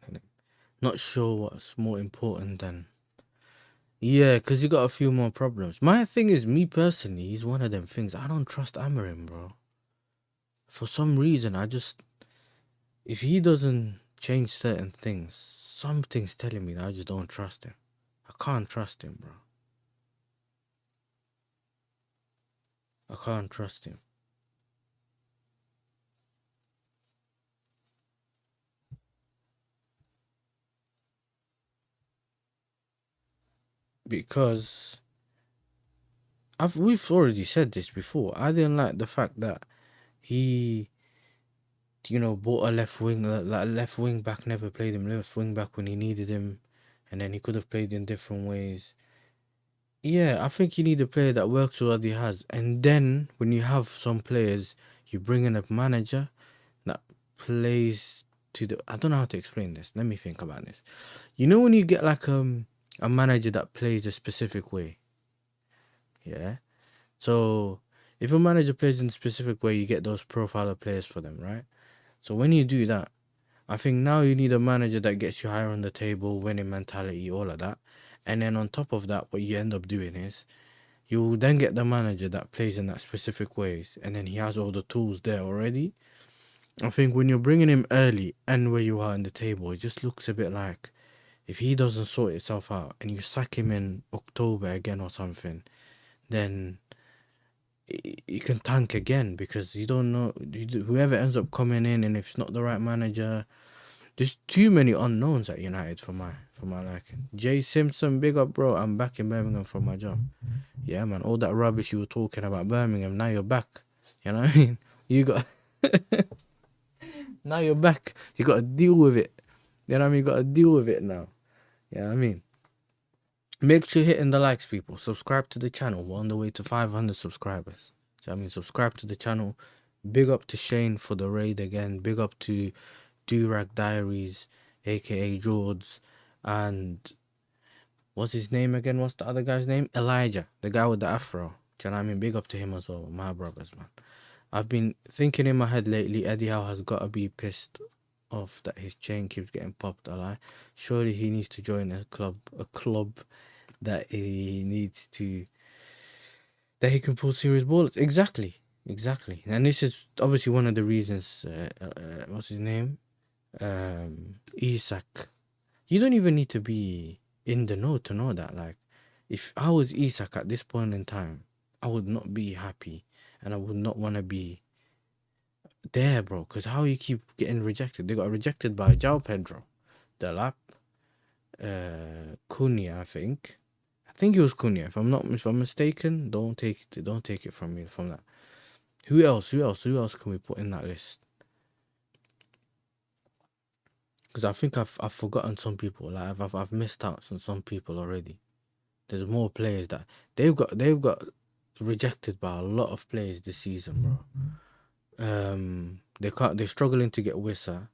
Not sure what's more important than... Yeah, because you got a few more problems. My thing is, me personally, he's one of them things. I don't trust Amarim, bro. For some reason, if he doesn't change certain things, something's telling me that I just don't trust him. I can't trust him, bro. I can't trust him. Because we've already said this before. I didn't like the fact that he, bought a left wing. Like left wing back, never played him left wing back when he needed him, and then he could have played in different ways. Yeah, I think you need a player that works with what he has, and then when you have some players, you bring in a manager that plays to the... I don't know how to explain this. Let me think about this. When you get like a manager that plays a specific way, yeah. So if a manager plays in a specific way, you get those profile of players for them, right? So when you do that, I think now you need a manager that gets you higher on the table, winning mentality, all of that. And then on top of that, what you end up doing is you then get the manager that plays in that specific ways, and then he has all the tools there already. I think when you're bringing him early and where you are in the table, it just looks a bit like if he doesn't sort itself out and you sack him in October again or something, then you can tank again, because you don't know whoever ends up coming in, and if it's not the right manager, there's too many unknowns at United for my liking. Jay Simpson, big up, bro. I'm back in Birmingham from my job. Yeah, man. All that rubbish you were talking about Birmingham, now you're back. You know what I mean? You got now you're back. You got to deal with it. You know what I mean? You got to deal with it now. You know what I mean? Make sure you're hitting the likes, people. Subscribe to the channel. We're on the way to 500 subscribers. So I mean, subscribe to the channel. Big up to Shane for the raid again. Big up to Durag Diaries, aka George, and what's his name again? What's the other guy's name? Elijah, the guy with the afro. Do you know what I mean? Big up to him as well, my brothers, man. I've been thinking in my head lately, Eddie Howe has got to be pissed off that his chain keeps getting popped. Surely he needs to join a club that he needs to, that he can pull serious balls. Exactly. And this is obviously one of the reasons. What's his name? Isak. You don't even need to be in the know to know that. Like, if I was Isak at this point in time, I would not be happy, and I would not want to be there, bro. Because how you keep getting rejected? They got rejected by João Pedro, Delap, Cunha. I think it was Cunha. If I'm mistaken, don't take it from me from that. Who else? Who else can we put in that list? Because I think I've forgotten some people. Like I've missed out on some people already. There's more players that they've got rejected by a lot of players this season, bro. They're struggling to get Wissa.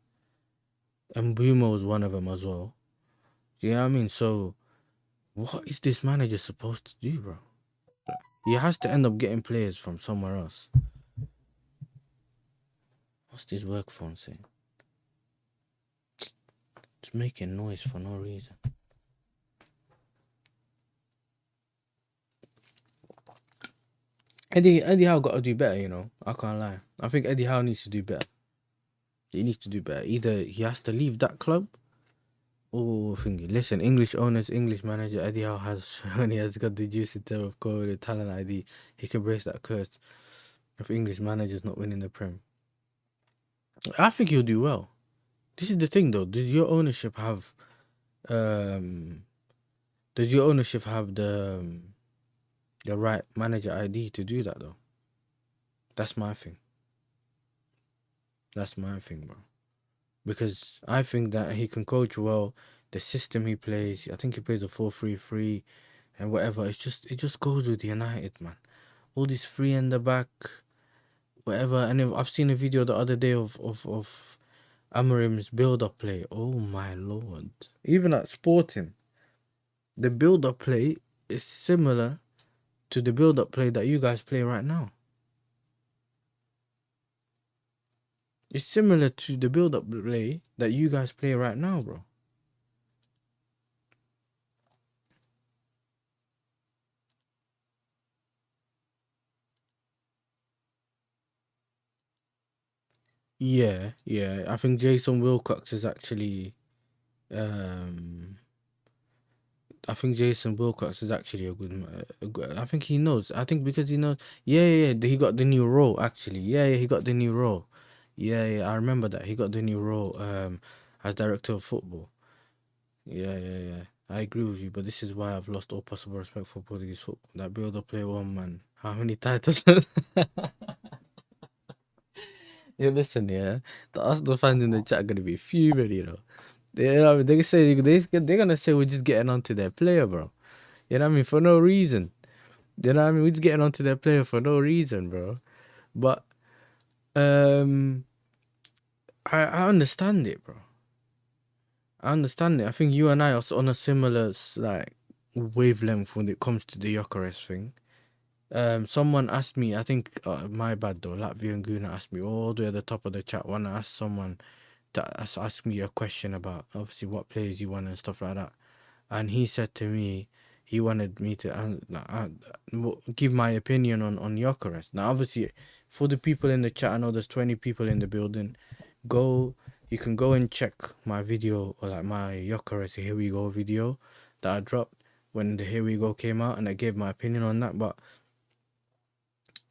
And Bumo is one of them as well. Do you know what I mean? So what is this manager supposed to do, bro? He has to end up getting players from somewhere else. What's this work phone saying? It's making noise for no reason. Eddie Howe got to do better, you know. I can't lie. I think Eddie Howe needs to do better. He needs to do better. Either he has to leave that club, or thingy. Listen, English owners, English manager, Eddie Howe has shown he has got the juice in terms of goal, the talent ID. He can brace that curse of English managers not winning the Prem. I think he'll do well. This is the thing, though. Does your ownership have the right manager ID to do that, though? That's my thing. That's my thing, bro. Because I think that he can coach well. The system he plays, I think he plays a 4-3-3 and whatever. It just goes with United, man. All this free in the back, whatever. And I've seen a video the other day of Amorim's build-up play. Oh my lord! Even at Sporting, the build-up play is similar to the build-up play that you guys play right now. It's similar to the build-up play that you guys play right now, bro. Yeah. I think Jason Wilcox is actually I think Jason Wilcox is actually a good. I think he knows. I think because he knows. Yeah. He got the new role actually. Yeah. He got the new role. Yeah. I remember that he got the new role. As director of football. Yeah. I agree with you, but this is why I've lost all possible respect for Portuguese football. That build-up play one man. How many titles? Yeah, listen, yeah. The Arsenal fans in the chat are gonna be fuming, you know. They're gonna say we're just getting onto their player, bro. You know what I mean? For no reason. You know what I mean? We're just getting onto their player for no reason, bro. But I understand it, bro. I understand it. I think you and I are on a similar like wavelength when it comes to the Gyökeres thing. Someone asked me, I think my bad though, Latvian Guna asked me all the way at the top of the chat when I asked someone to ask me a question about obviously what players you want and stuff like that. And he said to me, he wanted me to give my opinion on Gyökeres. Now, obviously, for the people in the chat, I know there's 20 people in the building. You can go and check my video, or like my Gyökeres Here We Go video that I dropped when the Here We Go came out, and I gave my opinion on that. But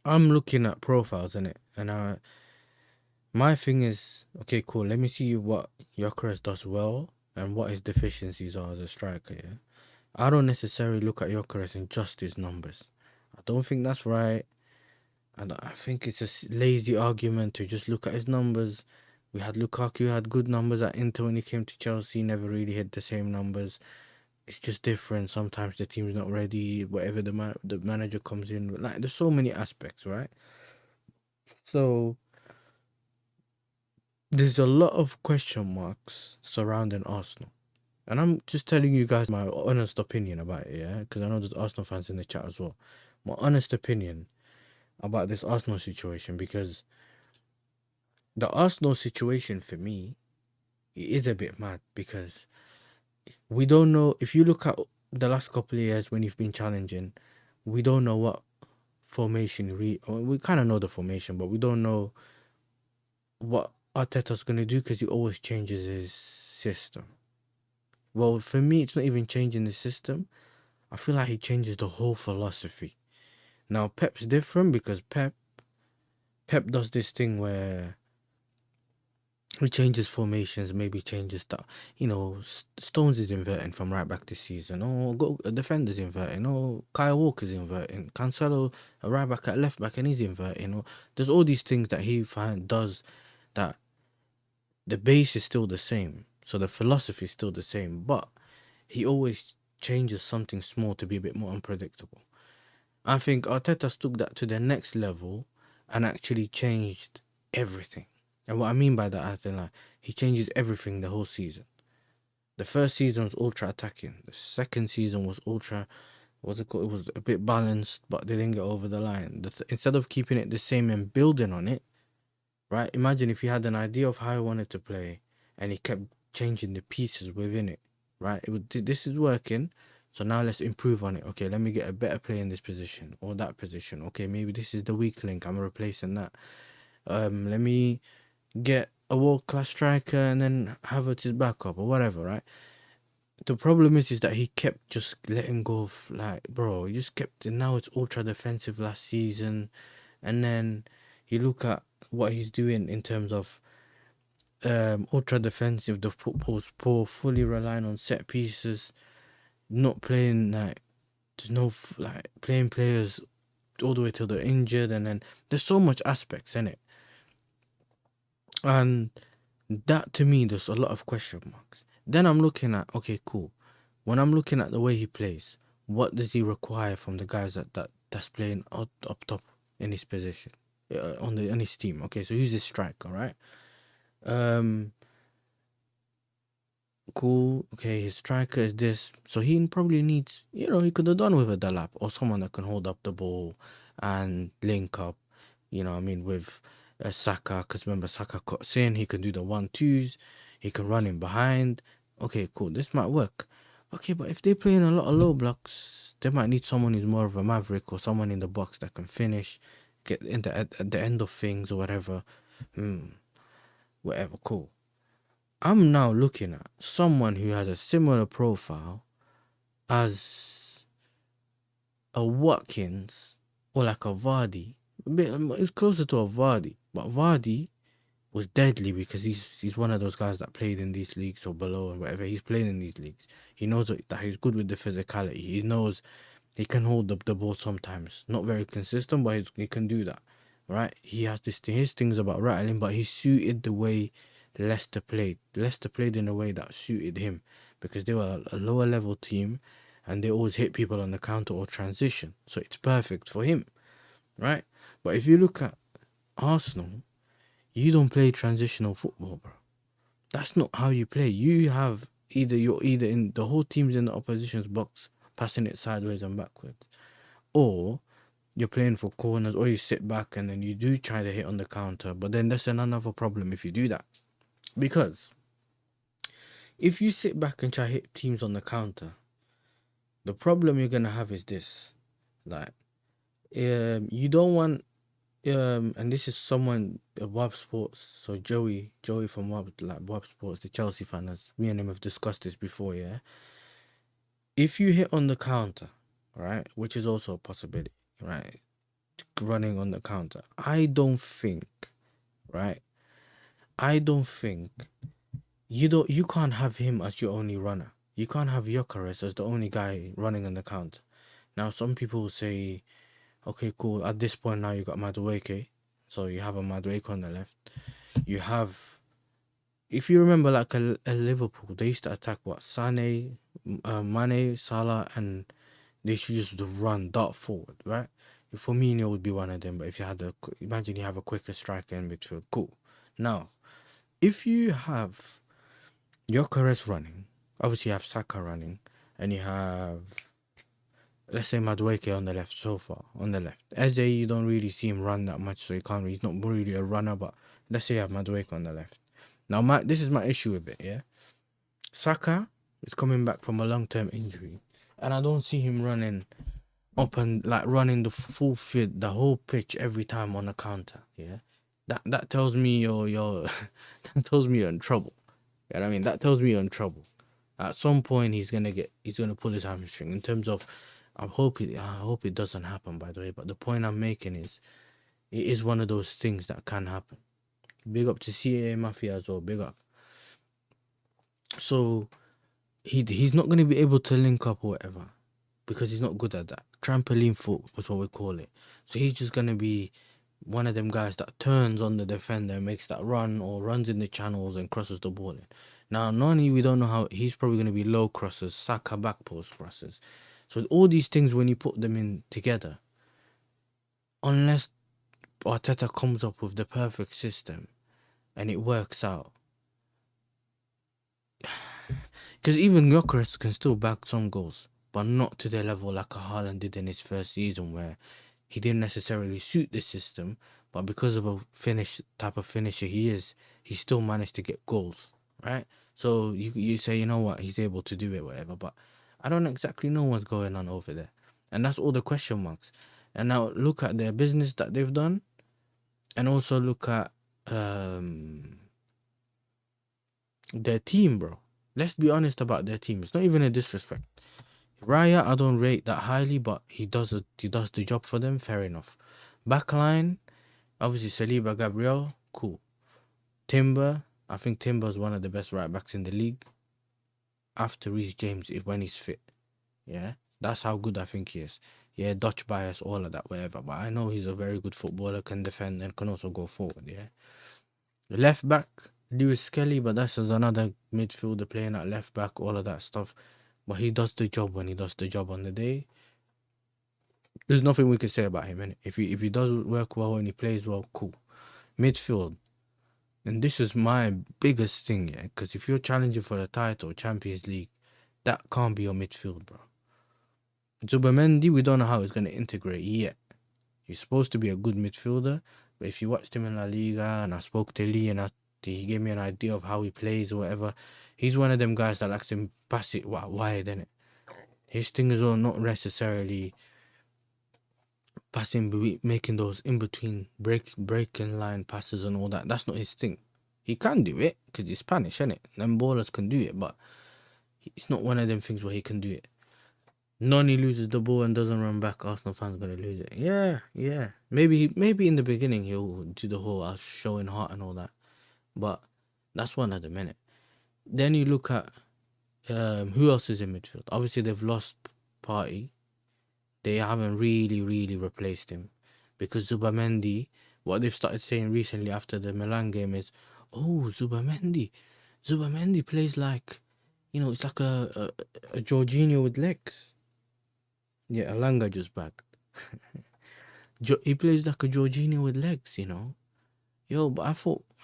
I'm looking at profiles in it, and my thing is, okay, cool. Let me see what Gyökeres does well and what his deficiencies are as a striker. Yeah, I don't necessarily look at Gyökeres in just his numbers. I don't think that's right. And I think it's a lazy argument to just look at his numbers. We had Lukaku had good numbers at Inter when he came to Chelsea, never really hit the same numbers. It's just different. Sometimes the team's not ready, whatever the manager comes in. Like, there's so many aspects, right? So there's a lot of question marks surrounding Arsenal. And I'm just telling you guys my honest opinion about it, yeah? Because I know there's Arsenal fans in the chat as well. My honest opinion about this Arsenal situation, because the Arsenal situation for me, it is a bit mad, because we don't know. If you look at the last couple of years when you've been challenging, we don't know what formation we kind of know the formation, but we don't know what Arteta's going to do, because he always changes his system. Well, for me, it's not even changing the system. I feel like he changes the whole philosophy. Now, Pep's different, because Pep does this thing where he changes formations, maybe changes that. Stones is inverting from right back this season. Or defenders inverting. Or Kyle Walker's inverting. Cancelo, a right back at left back, and he's inverting. Or there's all these things that he does that the base is still the same. So the philosophy is still the same, but he always changes something small to be a bit more unpredictable. I think Arteta's took that to the next level and actually changed everything. And what I mean by that, I think like he changes everything the whole season. The first season was ultra attacking. The second season was ultra, what's it called? It was a bit balanced, but they didn't get over the line. Instead of keeping it the same and building on it, right? Imagine if he had an idea of how he wanted to play, and he kept changing the pieces within it, right? This is working, so now let's improve on it. Okay, let me get a better player in this position or that position. Okay, maybe this is the weak link. I'm replacing that. Let me get a world-class striker and then Havertz is backup or whatever, right? The problem is that he kept just letting go of, like, bro, he just kept, and now it's ultra defensive last season. And then you look at what he's doing in terms of ultra defensive, the football's poor, fully relying on set pieces, not playing, like, there's no like playing players all the way till they're injured, and then there's so much aspects in it. And that, to me, there's a lot of question marks. Then I'm looking at, okay, cool. When I'm looking at the way he plays, what does he require from the guys that's playing up top in his position, on his team? Okay, so who's his striker, right? Cool. Okay, his striker is this, so he probably needs, he could have done with a Delap or someone that can hold up the ball and link up. I mean, with Saka, because remember Saka cuts in, he can do the 1-2s, he can run in behind. Okay, cool. This might work. Okay, but if they're playing a lot of low blocks, they might need someone who's more of a maverick or someone in the box that can finish, get in at the end of things or whatever. Whatever, cool. I'm now looking at someone who has a similar profile as a Watkins or like a Vardy. It's closer to a Vardy, but Vardy was deadly because he's one of those guys that played in these leagues or below or whatever. He's playing in these leagues. He knows that he's good with the physicality. He knows he can hold up the ball sometimes. Not very consistent, but he can do that, right? He has his things about rattling, but he's suited the way Leicester played. Leicester played in a way that suited him because they were a lower level team and they always hit people on the counter or transition. So it's perfect for him, right? But if you look at Arsenal, you don't play transitional football, bro. That's not how you play. You're either in the whole team's in the opposition's box, passing it sideways and backwards, or you're playing for corners, or you sit back and then you do try to hit on the counter. But then that's another problem if you do that. Because if you sit back and try to hit teams on the counter, the problem you're gonna have is this. Like, you don't want, and this is someone at Wab Sports, so Joey from Wab Sports, the Chelsea fan, as me and him have discussed this before, yeah. If you hit on the counter, right, which is also a possibility, right, running on the counter, I don't think you can't have him as your only runner. You can't have Gyökeres as the only guy running on the counter. Now, some people will say, okay, cool, at this point now you got Madueke, so you have a Madueke on the left. You have, if you remember, like a Liverpool, they used to attack Mane, Salah, and they should just dart forward, right? Firmino would be one of them, but if you had imagine you have a quicker striker in midfield, cool. Now, if you have Gyökeres running, obviously you have Saka running, and you have, let's say, Madueke on the left so far, on the left. Eze, you don't really see him run that much, so he's not really a runner, but let's say you have Madueke on the left. Now, this is my issue with it, yeah? Saka is coming back from a long-term injury, and I don't see him running up and like running the full fit, the whole pitch every time on a counter, yeah? That tells me you're that tells me you're in trouble. You know what I mean? That tells me you're in trouble. At some point he's gonna pull his hamstring. In terms of, I hope it doesn't happen, by the way, but the point I'm making is it is one of those things that can happen. Big up to CA Mafia as well. Big up. So he's not gonna be able to link up or whatever because he's not good at that. Trampoline foot was what we call it. So he's just gonna be one of them guys that turns on the defender and makes that run or runs in the channels and crosses the ball in. Now Nani, we don't know how he's probably gonna be low crosses, Saka back post crosses. So all these things, when you put them in together, unless Arteta comes up with the perfect system and it works out, because even Gyökeres can still back some goals, but not to the level like a Haaland did in his first season, where he didn't necessarily suit the system, but because of a type of finisher he is, he still managed to get goals, right? So you say, you know what, he's able to do it, whatever, but I don't exactly know what's going on over there. And that's all the question marks. And now look at their business that they've done, and also look at their team, bro. Let's be honest about their team. It's not even a disrespect. Raya, I don't rate that highly, but he does the job for them. Fair enough. Backline, obviously Saliba, Gabriel, cool. Timber, I think Timber's one of the best right backs in the league. After Reece James, when he's fit, yeah, that's how good I think he is. Yeah, Dutch bias, all of that, whatever. But I know he's a very good footballer, can defend and can also go forward. Yeah. Left back, Lewis Kelly, but that's as another midfielder playing at left back, all of that stuff. But he does the job when he does the job on the day. There's nothing we can say about him, innit? If he does work well and he plays well, cool. Midfield, and this is my biggest thing, yeah, because if you're challenging for the title, Champions League, that can't be your midfield, bro. Zubimendi, we don't know how he's going to integrate yet. He's supposed to be a good midfielder, but if you watched him in La Liga, and I spoke to Lee, and he gave me an idea of how he plays or whatever, he's one of them guys that likes to pass it wide, innit? His thing is all not necessarily passing, making those in-between breaking line passes and all that. That's not his thing. He can do it, because he's Spanish, innit? Them ballers can do it, but it's not one of them things where he can do it. Noni loses the ball and doesn't run back, Arsenal fans gonna lose it. Yeah. Maybe in the beginning he'll do the whole showing heart and all that, but that's one at the minute. Then you look at who else is in midfield. Obviously they've lost Partey. They haven't really replaced him, because Zubamendi, what they've started saying recently after the Milan game is, oh, Zubamendi plays like, it's like a Jorginho with legs. Yeah, Alanga just back. He plays like a Jorginho with legs, Yo, but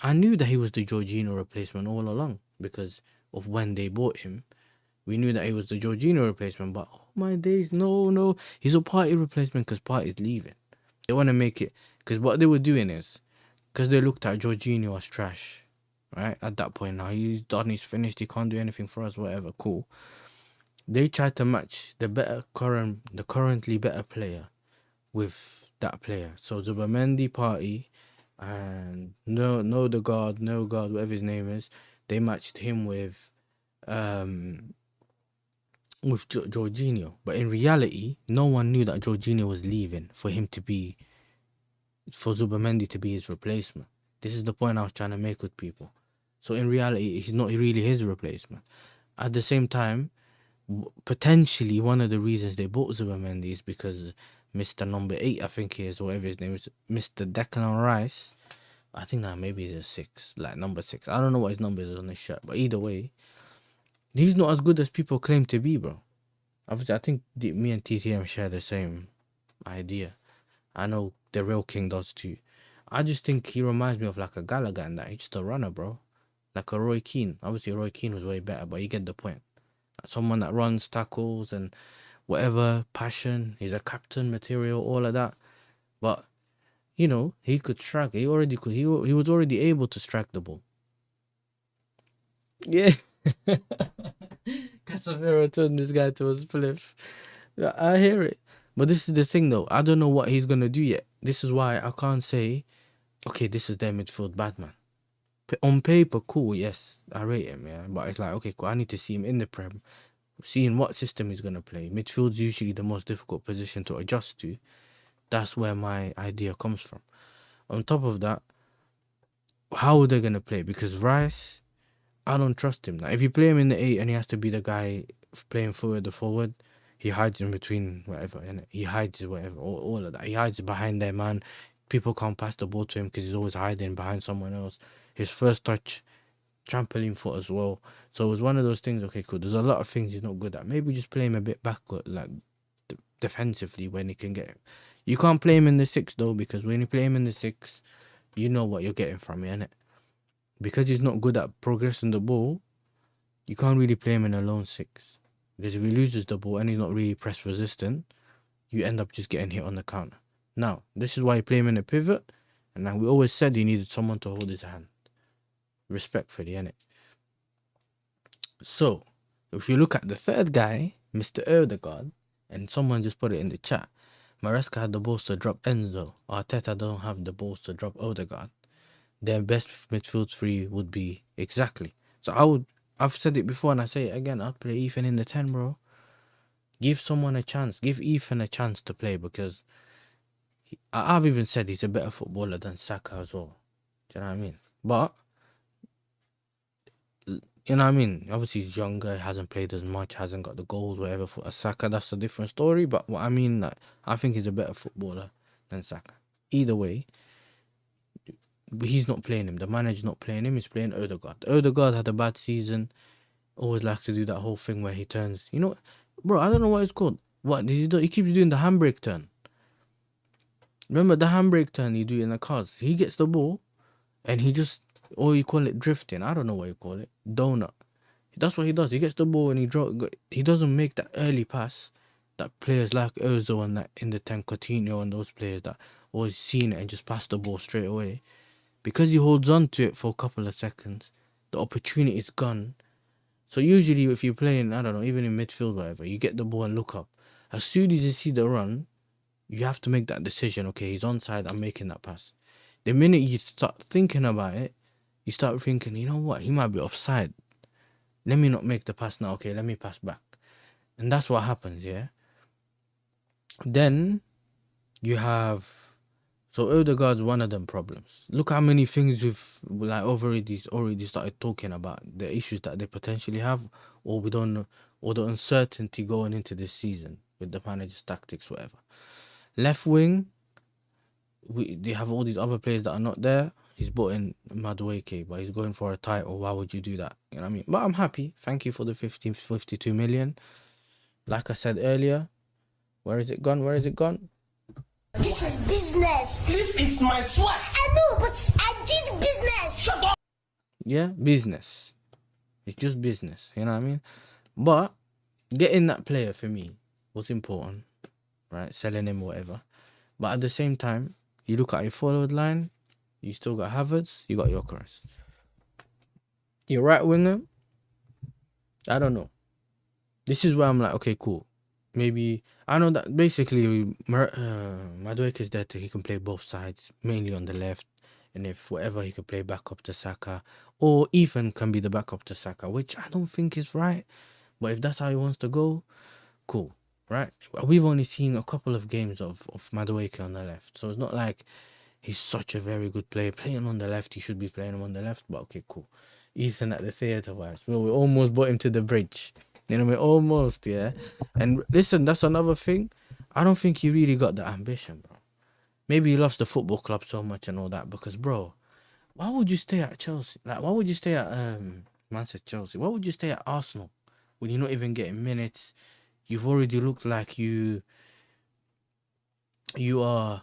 I knew that he was the Jorginho replacement all along, because of when they bought him. We knew that he was the Jorginho replacement, but oh my days, no. He's a Partey replacement because Partey's leaving. They want to make it, because what they were doing is, because they looked at Jorginho as trash, right? At that point now, he's done, he's finished, he can't do anything for us, whatever, cool. They tried to match the currently better player with that player. So Zubamendi, Partey, and no guard, whatever his name is, they matched him with Jorginho. But in reality, no one knew that Jorginho was leaving for Zubamendi to be his replacement. This is the point I was trying to make with people. So in reality, he's not really his replacement. At the same time, potentially one of the reasons they bought Zubamendi is because Mr. Number 8, I think he is, whatever his name is, Mr. Declan Rice. I think that maybe he's a 6, like number 6. I don't know what his number is on his shirt, but either way, he's not as good as people claim to be, bro. Obviously, I think me and TTM share the same idea. I know the real king does too. I just think he reminds me of like a Gallagher and that. He's just a runner, bro. Like a Roy Keane. Obviously, Roy Keane was way better, but you get the point. Someone that runs, tackles, and whatever, passion. He's a captain material, all of that. But, he could strike. He already could. He was already able to strike the ball. Yeah. Casemiro turned this guy to a spliff. Yeah, I hear it. But this is the thing, though. I don't know what he's going to do yet. This is why I can't say, okay, this is their midfield Batman. On paper, cool, yes, I rate him, yeah. But it's like, okay, cool, I need to see him in the Prem, seeing what system he's going to play. Midfield's usually the most difficult position to adjust to. That's where my idea comes from. On top of that, how are they gonna play? Because Rice, I don't trust him. Like, if you play him in the 8 and he has to be the guy playing forward, he hides in between whatever, and he hides whatever, all of that. He hides behind their man. People can't pass the ball to him because he's always hiding behind someone else. His first touch, trampoline foot as well. So it was one of those things. Okay, cool. There's a lot of things he's not good at. Maybe just play him a bit backward, like defensively when he can get him. You can't play him in the 6 though, because when you play him in the 6, you know what you're getting from him, innit? Because he's not good at progressing the ball, you can't really play him in a lone 6. Because if he loses the ball and he's not really press resistant, you end up just getting hit on the counter. Now, this is why you play him in a pivot, and now we always said he needed someone to hold his hand. Respectfully, innit? So, if you look at the third guy, Mr. Odegaard, and someone just put it in the chat, Maresca had the balls to drop Enzo. Arteta don't have the balls to drop Odegaard. Their best midfield 3 would be exactly. So I've said it before and I say it again, I'd play Ethan in the 10, bro. Give someone a chance. Give Ethan a chance to play, because I've even said he's a better footballer than Saka as well. Do you know what I mean? But, you know what I mean? Obviously he's younger, hasn't played as much, hasn't got the goals, whatever, for a Saka. That's a different story. But what I mean, like, I think he's a better footballer than Saka. Either way, he's not playing him. The manager's not playing him. He's playing Odegaard. Odegaard had a bad season. Always likes to do that whole thing where he turns. You know, bro, I don't know what it's called. What he keeps doing the handbrake turn. Remember the handbrake turn you do in the cars? He gets the ball, and he just, or you call it drifting. I don't know what you call it. Donut. That's what he does. He gets the ball and he doesn't make that early pass that players like Ozil and that in the 10, Coutinho and those players that always seen it and just pass the ball straight away. Because he holds on to it for a couple of seconds, the opportunity is gone. So usually if you're playing, I don't know, even in midfield, whatever, you get the ball and look up. As soon as you see the run, you have to make that decision. Okay, he's onside, I'm making that pass. The minute you start thinking about it, you start thinking, you know what, he might be offside. Let me not make the pass now. Okay, let me pass back. And that's what happens, yeah? Then you have... So Odegaard's one of them problems. Look how many things we've like already started talking about, the issues that they potentially have, or we don't know, or the uncertainty going into this season with the manager's tactics, whatever. Left wing, they have all these other players that are not there. He's brought in Madueke, but he's going for a title. Why would you do that? You know what I mean? But I'm happy. Thank you for the 52 million. Like I said earlier, where is it gone? Where is it gone? This is business. This is my sweat. I know, but I did business. Shut up. Yeah, business. It's just business. You know what I mean? But getting that player for me was important, right? Selling him, whatever. But at the same time, you look at your forward line, you still got Havertz, you got Gyökeres. Your right winger, I don't know. This is where I'm like, okay, cool. Maybe, I know that basically Madueke is there he can play both sides, mainly on the left. And if whatever, he can play back up to Saka. Or Ethan can be the backup to Saka, which I don't think is right. But if that's how he wants to go, cool, right? We've only seen a couple of games of Madueke on the left. So it's not like he's such a very good player. Playing on the left, he should be playing him on the left. But okay, cool. Ethan at the theatre wise. Well, we almost brought him to the bridge. You know what I mean? Almost, yeah. And listen, that's another thing. I don't think he really got the ambition, bro. Maybe he loves the football club so much and all that. Because, bro, why would you stay at Chelsea? Like, why would you stay at Manchester Chelsea? Why would you stay at Arsenal when you're not even getting minutes? You've already looked like you are,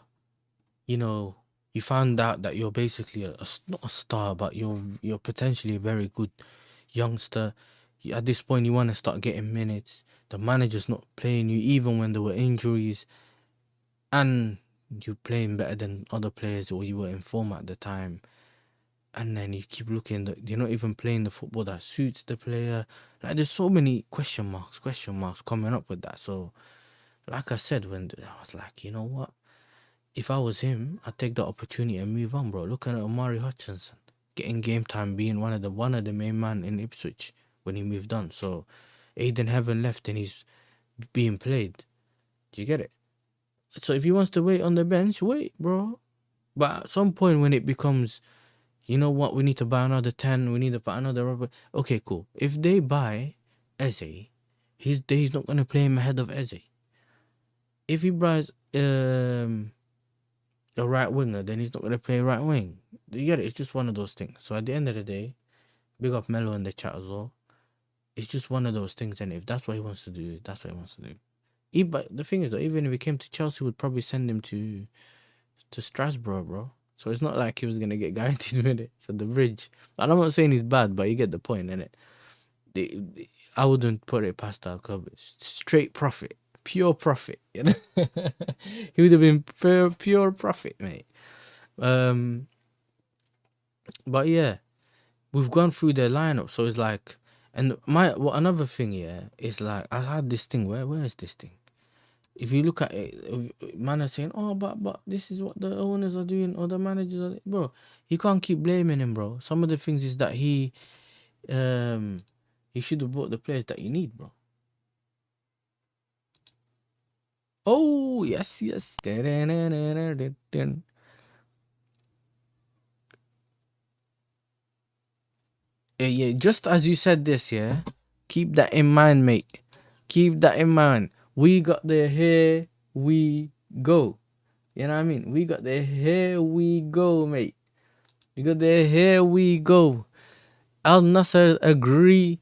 you know, you found out that you're basically not a star, but you're potentially a very good youngster. At this point, you want to start getting minutes. The manager's not playing you, even when there were injuries, and you're playing better than other players, or you were in form at the time. And then you keep looking, you're not even playing the football that suits the player. Like, there's so many question marks coming up with that. So, like I said, when I was like, you know what? If I was him, I'd take the opportunity and move on, bro. Looking at Omari Hutchinson, getting game time, being one of the main man in Ipswich when he moved on. So, Aiden Heaven left and he's being played. Do you get it? So if he wants to wait on the bench, wait, bro. But at some point when it becomes, You know what? We need to buy another 10. We need to buy another rubber. Okay, cool. If they buy Eze, he's not gonna play him ahead of Eze. If he buys a right winger, then he's not gonna play right wing. You get it? It's just one of those things. So at the end of the day, big up Melo in the chat as well. It's just one of those things, and if that's what he wants to do, that's what he wants to do. But the thing is, though, even if he came to Chelsea, would probably send him to Strasbourg, bro. So it's not like he was gonna get guaranteed minutes at the bridge. And I'm not saying he's bad, but you get the point, innit? I wouldn't put it past our club. It's straight profit, pure profit. You know, he would have been pure profit, mate. But yeah, we've gone through their lineup, so it's like, and another thing, yeah, is like I had this thing. Where is this thing? If you look at it, man are saying, oh, but this is what the owners are doing, or the managers are, bro. You can't keep blaming him, bro. Some of the things is that he should have bought the players that you need, bro. Oh, yes. Yeah, just as you said this, yeah. Keep that in mind, mate. Keep that in mind. We got the here we go. You know what I mean? We got the here we go, mate. We got the here we go. Al Nassr agree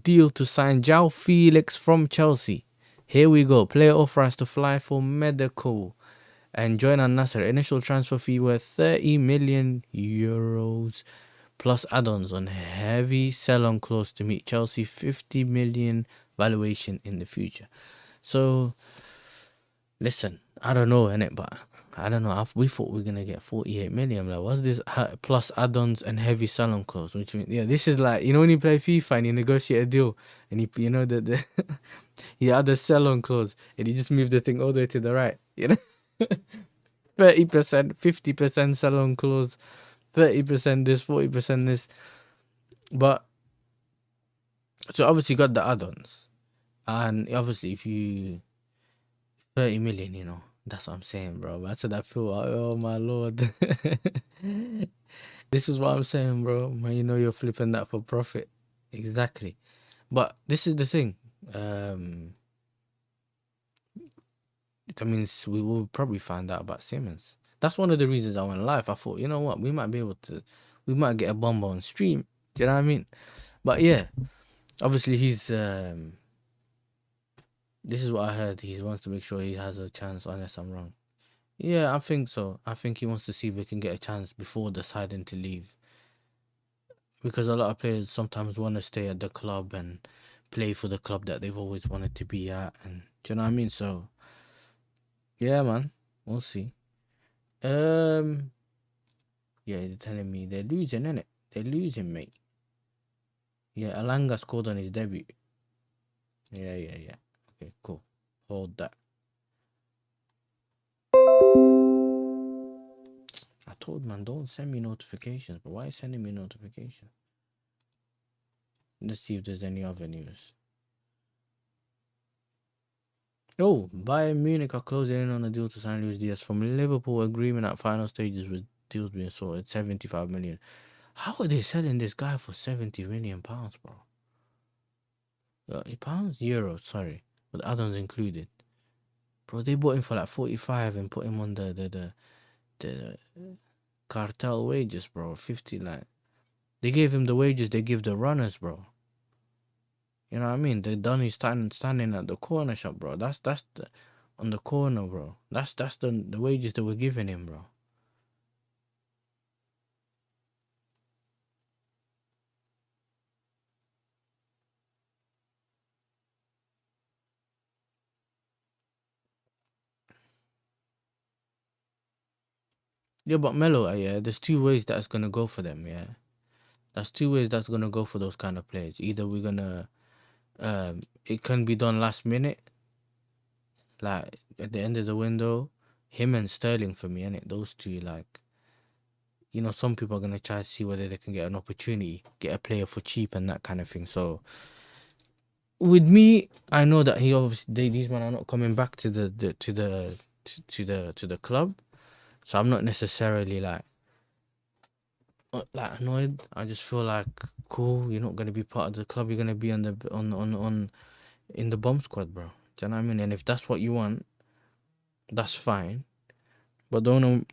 deal to sign João Felix from Chelsea. Here we go. Player authorized to fly for medical and join Al Nassr. Initial transfer fee worth 30 million euros plus add-ons on heavy sell-on clause to meet Chelsea 50 million valuation in the future. So, listen, I don't know, innit, but I don't know. We thought we were gonna get 48 million. Like, what's this plus add-ons and heavy sell-on clause? Which means, yeah, this is like, you know, when you play FIFA and you negotiate a deal, and you know the you add a sell-on clause, and you just move the thing all the way to the right. You know, 30%, 50% sell-on clause, 30% this, 40% this. But so obviously got the add-ons, and obviously if you 30 million, you know. That's what I'm saying, bro. That's what I feel. Oh my lord. This is what I'm saying, bro. Man, you know you're flipping that for profit. Exactly. But this is the thing. That means we will probably find out about Simmons. That's one of the reasons I went live. I thought, you know what, we might get a bomb on stream. Do you know what I mean? But yeah, obviously he's this is what I heard. He wants to make sure he has a chance, unless I'm wrong. Yeah, I think so. I think he wants to see if he can get a chance before deciding to leave. Because a lot of players sometimes want to stay at the club and play for the club that they've always wanted to be at. And do you know what I mean? So, yeah, man. We'll see. Yeah, they're telling me they're losing, innit? They're losing, mate. Yeah, Alanga scored on his debut. Yeah. Okay, cool. Hold that. I told man, don't send me notifications, but why are you sending me notifications? Let's see if there's any other news. Oh, Bayern Munich are closing in on a deal to sign Luis Diaz from Liverpool. Agreement at final stages with deals being sorted. 75 million. How are they selling this guy for 70 million pounds, bro? Pounds? Euros, sorry. With add-ons included. Bro, they bought him for like 45 and put him on the cartel wages, bro. 50, like. They gave him the wages they give the runners, bro. You know what I mean? They done his standing at the corner shop, bro. That's the on the corner, bro. That's the wages they were giving him, bro. Yeah, but Melo, yeah, there's two ways that's gonna go for them, yeah. That's two ways that's gonna go for those kind of players. Either we're gonna it can be done last minute, like at the end of the window. Him and Sterling for me, innit? Those two, like, you know, some people are gonna try to see whether they can get an opportunity, get a player for cheap and that kind of thing. So with me, I know that he obviously these men are not coming back to the club. So I'm not necessarily like like annoyed. I just feel like, cool, you're not gonna be part of the club. You're gonna be on the on in the bomb squad, bro. Do you know what I mean? And if that's what you want, that's fine. But don't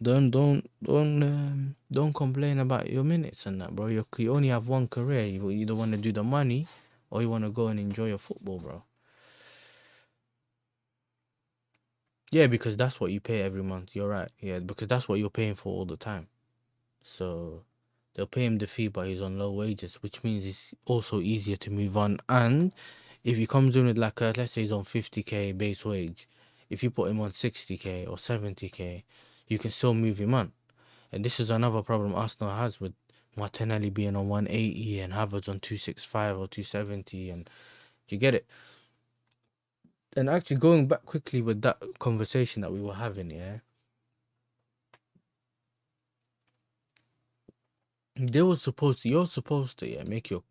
complain about your minutes and that, bro. You only have one career. You either want to do the money, or you want to go and enjoy your football, bro. Yeah, because that's what you pay every month. You're right. Yeah, because that's what you're paying for all the time. So they'll pay him the fee, but he's on low wages, which means it's also easier to move on. And if he comes in with like let's say he's on 50k base wage, if you put him on 60k or 70k, you can still move him on. And this is another problem Arsenal has with Martinelli being on 180 and Havertz on 265 or 270, and you get it. And actually going back quickly with that conversation that we were having, yeah. You're supposed to, yeah, make your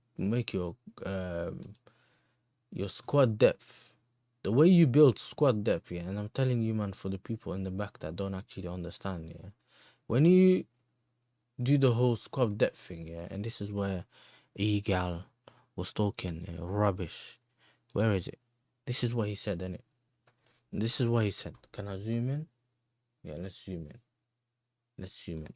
squad depth. The way you build squad depth, yeah, and I'm telling you, man, for the people in the back that don't actually understand, yeah. When you do the whole squad depth thing, yeah, and this is where Egal was talking rubbish. Where is it? This is what he said, innit? This is what he said. Can I zoom in? Yeah, let's zoom in.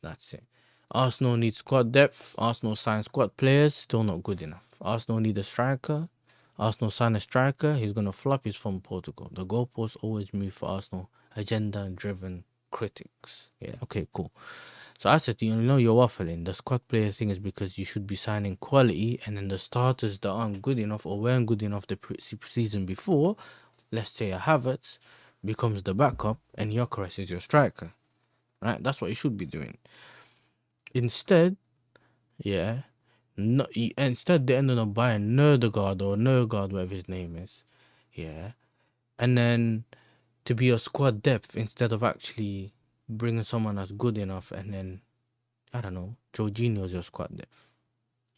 That's it. Arsenal need squad depth. Arsenal sign squad players. Still not good enough. Arsenal need a striker. Arsenal sign a striker. He's gonna flop. He's from Portugal. The goalposts always move for Arsenal. Agenda-driven critics. Yeah. Okay. Cool. So I said, you know, you're waffling. The squad player thing is because you should be signing quality, and then the starters that aren't good enough or weren't good enough the season before, let's say a Havertz, becomes the backup, and Gyökeres is your striker. Right? That's what you should be doing. Instead, yeah, no, instead they ended up buying Nerdegaard, whatever his name is, yeah, and then to be a squad depth instead of actually bringing someone that's good enough, and then I don't know, Jorginho's your squad depth.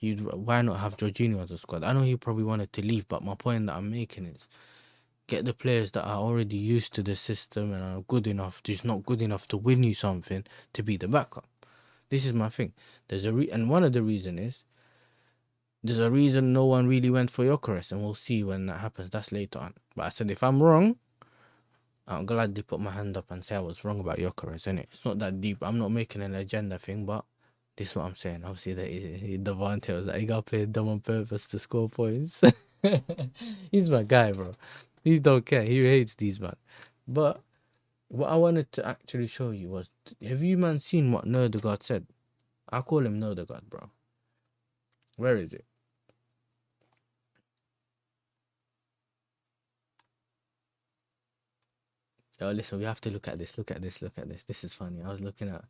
Why not have Jorginho as a squad? I know he probably wanted to leave, but my point that I'm making is get the players that are already used to the system and are good enough, just not good enough to win you something, to be the backup. This is my thing. And one of the reason is there's a reason no one really went for Gyökeres, and we'll see when that happens. That's later on. But I said if I'm wrong, I'm glad they put my hand up and say I was wrong about Gyökeres, innit? It's not that deep. I'm not making an agenda thing, but this is what I'm saying. Obviously, the Devante was like, he got played dumb on purpose to score points. He's my guy, bro. He don't care. He hates these man. But what I wanted to actually show you was, have you man seen what Nerdegaard said? I call him Nerdegaard, bro. Where is it? Oh, listen, we have to look at this. Look at this. Look at this. This is funny. I was looking at.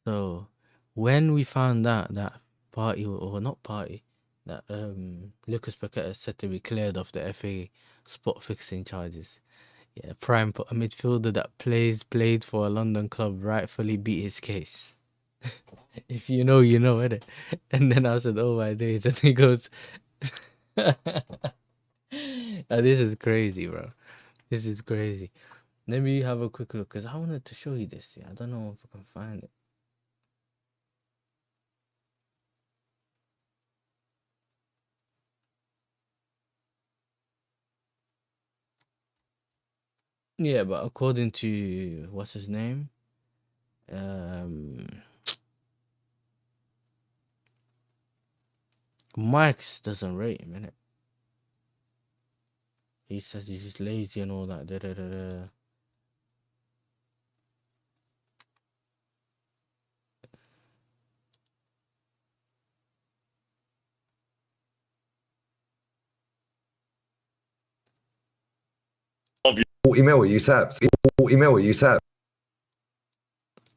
So, when we found out that party or not party, that Lucas Paqueta said to be cleared of the FA spot fixing charges. Yeah, Prime put a midfielder that played for a London club rightfully beat his case. If you know, you know, innit? And then I said, "Oh my days!" And he goes, "Now this is crazy, bro. This is crazy." Let me have a quick look, because I wanted to show you this. Yeah, I don't know if I can find it. Yeah, but according to what's his name, Mike's doesn't rate him, innit? He says he's just lazy and all that. Da, da, da, da. Email you Sabs. Email you Sabs.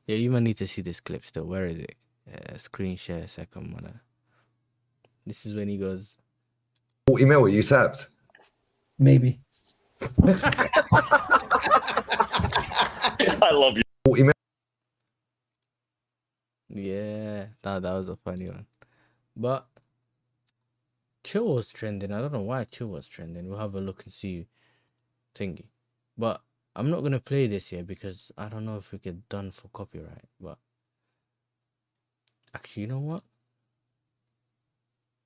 Yeah, you might need to see this clip still. Where is it? Screen share second one. This is when he goes, Email you Sabs. Maybe. I love you. Email. yeah, that was a funny one. But Chill was trending. I don't know why Chill was trending. We'll have a look and see thingy. But I'm not gonna play this here because I don't know if we get done for copyright. But Actually, you know what?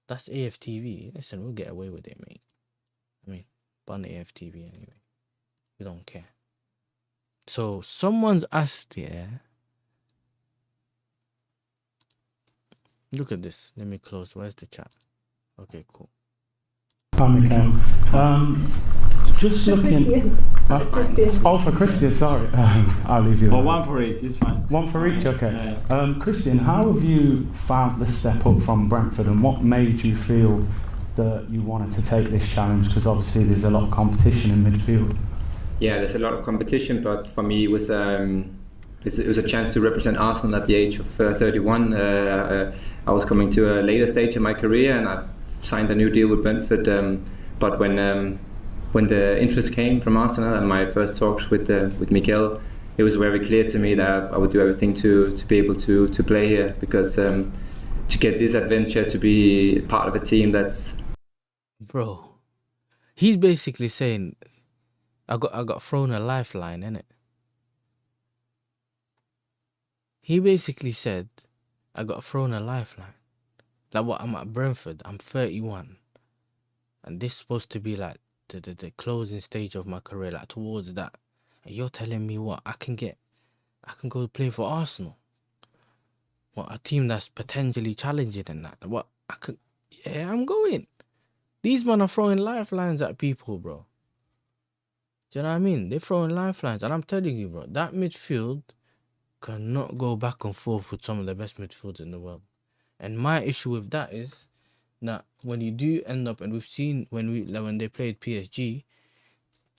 That's AFTV. Listen, we'll get away with it, mate. I mean, ban AFTV anyway. We don't care. So someone's asked, yeah. Look at this. Let me close. Where's the chat? Okay, cool. Just looking. Christian. Oh, for Christian, sorry. I'll leave you. Well, one for each, it's fine. One for each, okay. Yeah. Christian, how have you found the step up from Brentford, and what made you feel that you wanted to take this challenge? Because obviously there's a lot of competition in midfield. Yeah, there's a lot of competition, but for me it was a chance to represent Arsenal at the age of 31. I was coming to a later stage in my career, and I signed a new deal with Brentford. But when the interest came from Arsenal and my first talks with Miguel, it was very clear to me that I would do everything to be able to play here, because to get this adventure, to be part of a team that's... Bro, he's basically saying, I got thrown a lifeline, innit? He basically said, I got thrown a lifeline. Like what, I'm at Brentford, I'm 31. And this is supposed to be like the closing stage of my career, like towards that. And you're telling me what, I can go play for Arsenal. What, a team that's potentially challenging and that. What, yeah, I'm going. These men are throwing lifelines at people, bro. Do you know what I mean? They're throwing lifelines. And I'm telling you, bro, that midfield cannot go back and forth with some of the best midfields in the world. And my issue with that is that when you do end up, and we've seen when they played PSG,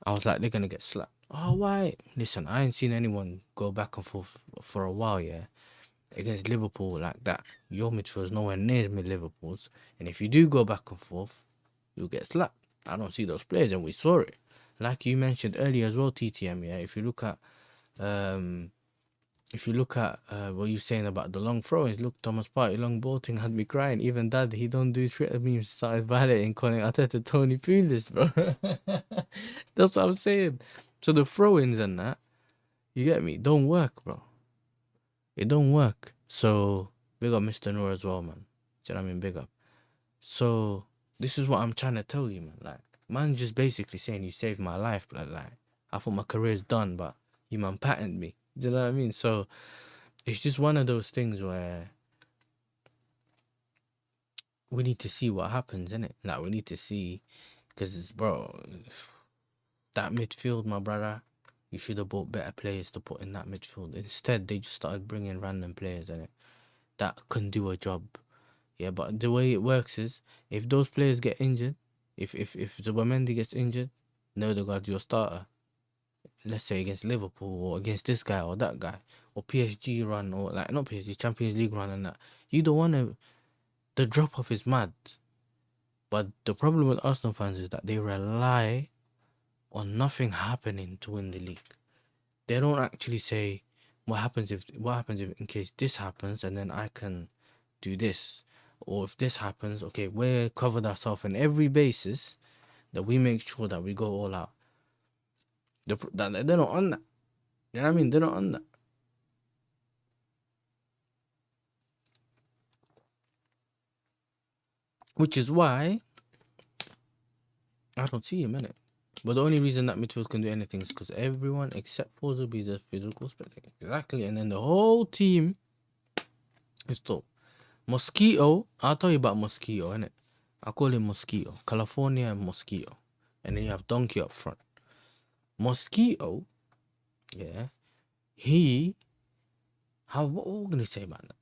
I was like, they're going to get slapped. Oh, why? Listen, I ain't seen anyone go back and forth for a while, yeah, against Liverpool like that. Your midfield's nowhere near Liverpool's. And if you do go back and forth, you'll get slapped. I don't see those players, and we saw it. Like you mentioned earlier as well, TTM, yeah, if you look at what you're saying about the long throw-ins, look, Thomas Partey, long ball thing had me crying. Even Dad, he don't do Twitter memes, started violating, calling Arteta Tony Pulis, bro. That's what I'm saying. So the throw-ins and that, you get me, don't work, bro. It don't work. So big up Mr. Noor as well, man. Do you know what I mean? Big up. So this is what I'm trying to tell you, man. Like, man's just basically saying you saved my life, but like, I thought my career's done, but you man patented me. Do you know what I mean? So it's just one of those things where we need to see what happens, innit? Like, we need to see, because it's, bro, that midfield, my brother, you should have bought better players to put in that midfield. Instead, they just started bringing random players in it that can do a job. Yeah, but the way it works is, if those players get injured, if Zubamendi gets injured, Nodegaard's your starter. Let's say against Liverpool or against this guy or that guy or PSG run, or like not PSG, Champions League run and that. You don't want to. The drop off is mad. But the problem with Arsenal fans is that they rely on nothing happening to win the league. They don't actually say what happens if in case this happens, and then I can do this, or if this happens, okay, we're covered ourselves in every basis that we make sure that we go all out. They're not on that. You know what I mean? They're not on that. Which is why I don't see him in it. But the only reason that midfield can do anything is because everyone except for Zubi is a physical spectacle. Exactly. And then the whole team is dope. Mosquito, I'll tell you about Mosquito, innit? I call him Mosquito. California and Mosquito. And then you have Donkey up front. Mosquito, yeah, what are we going to say about that?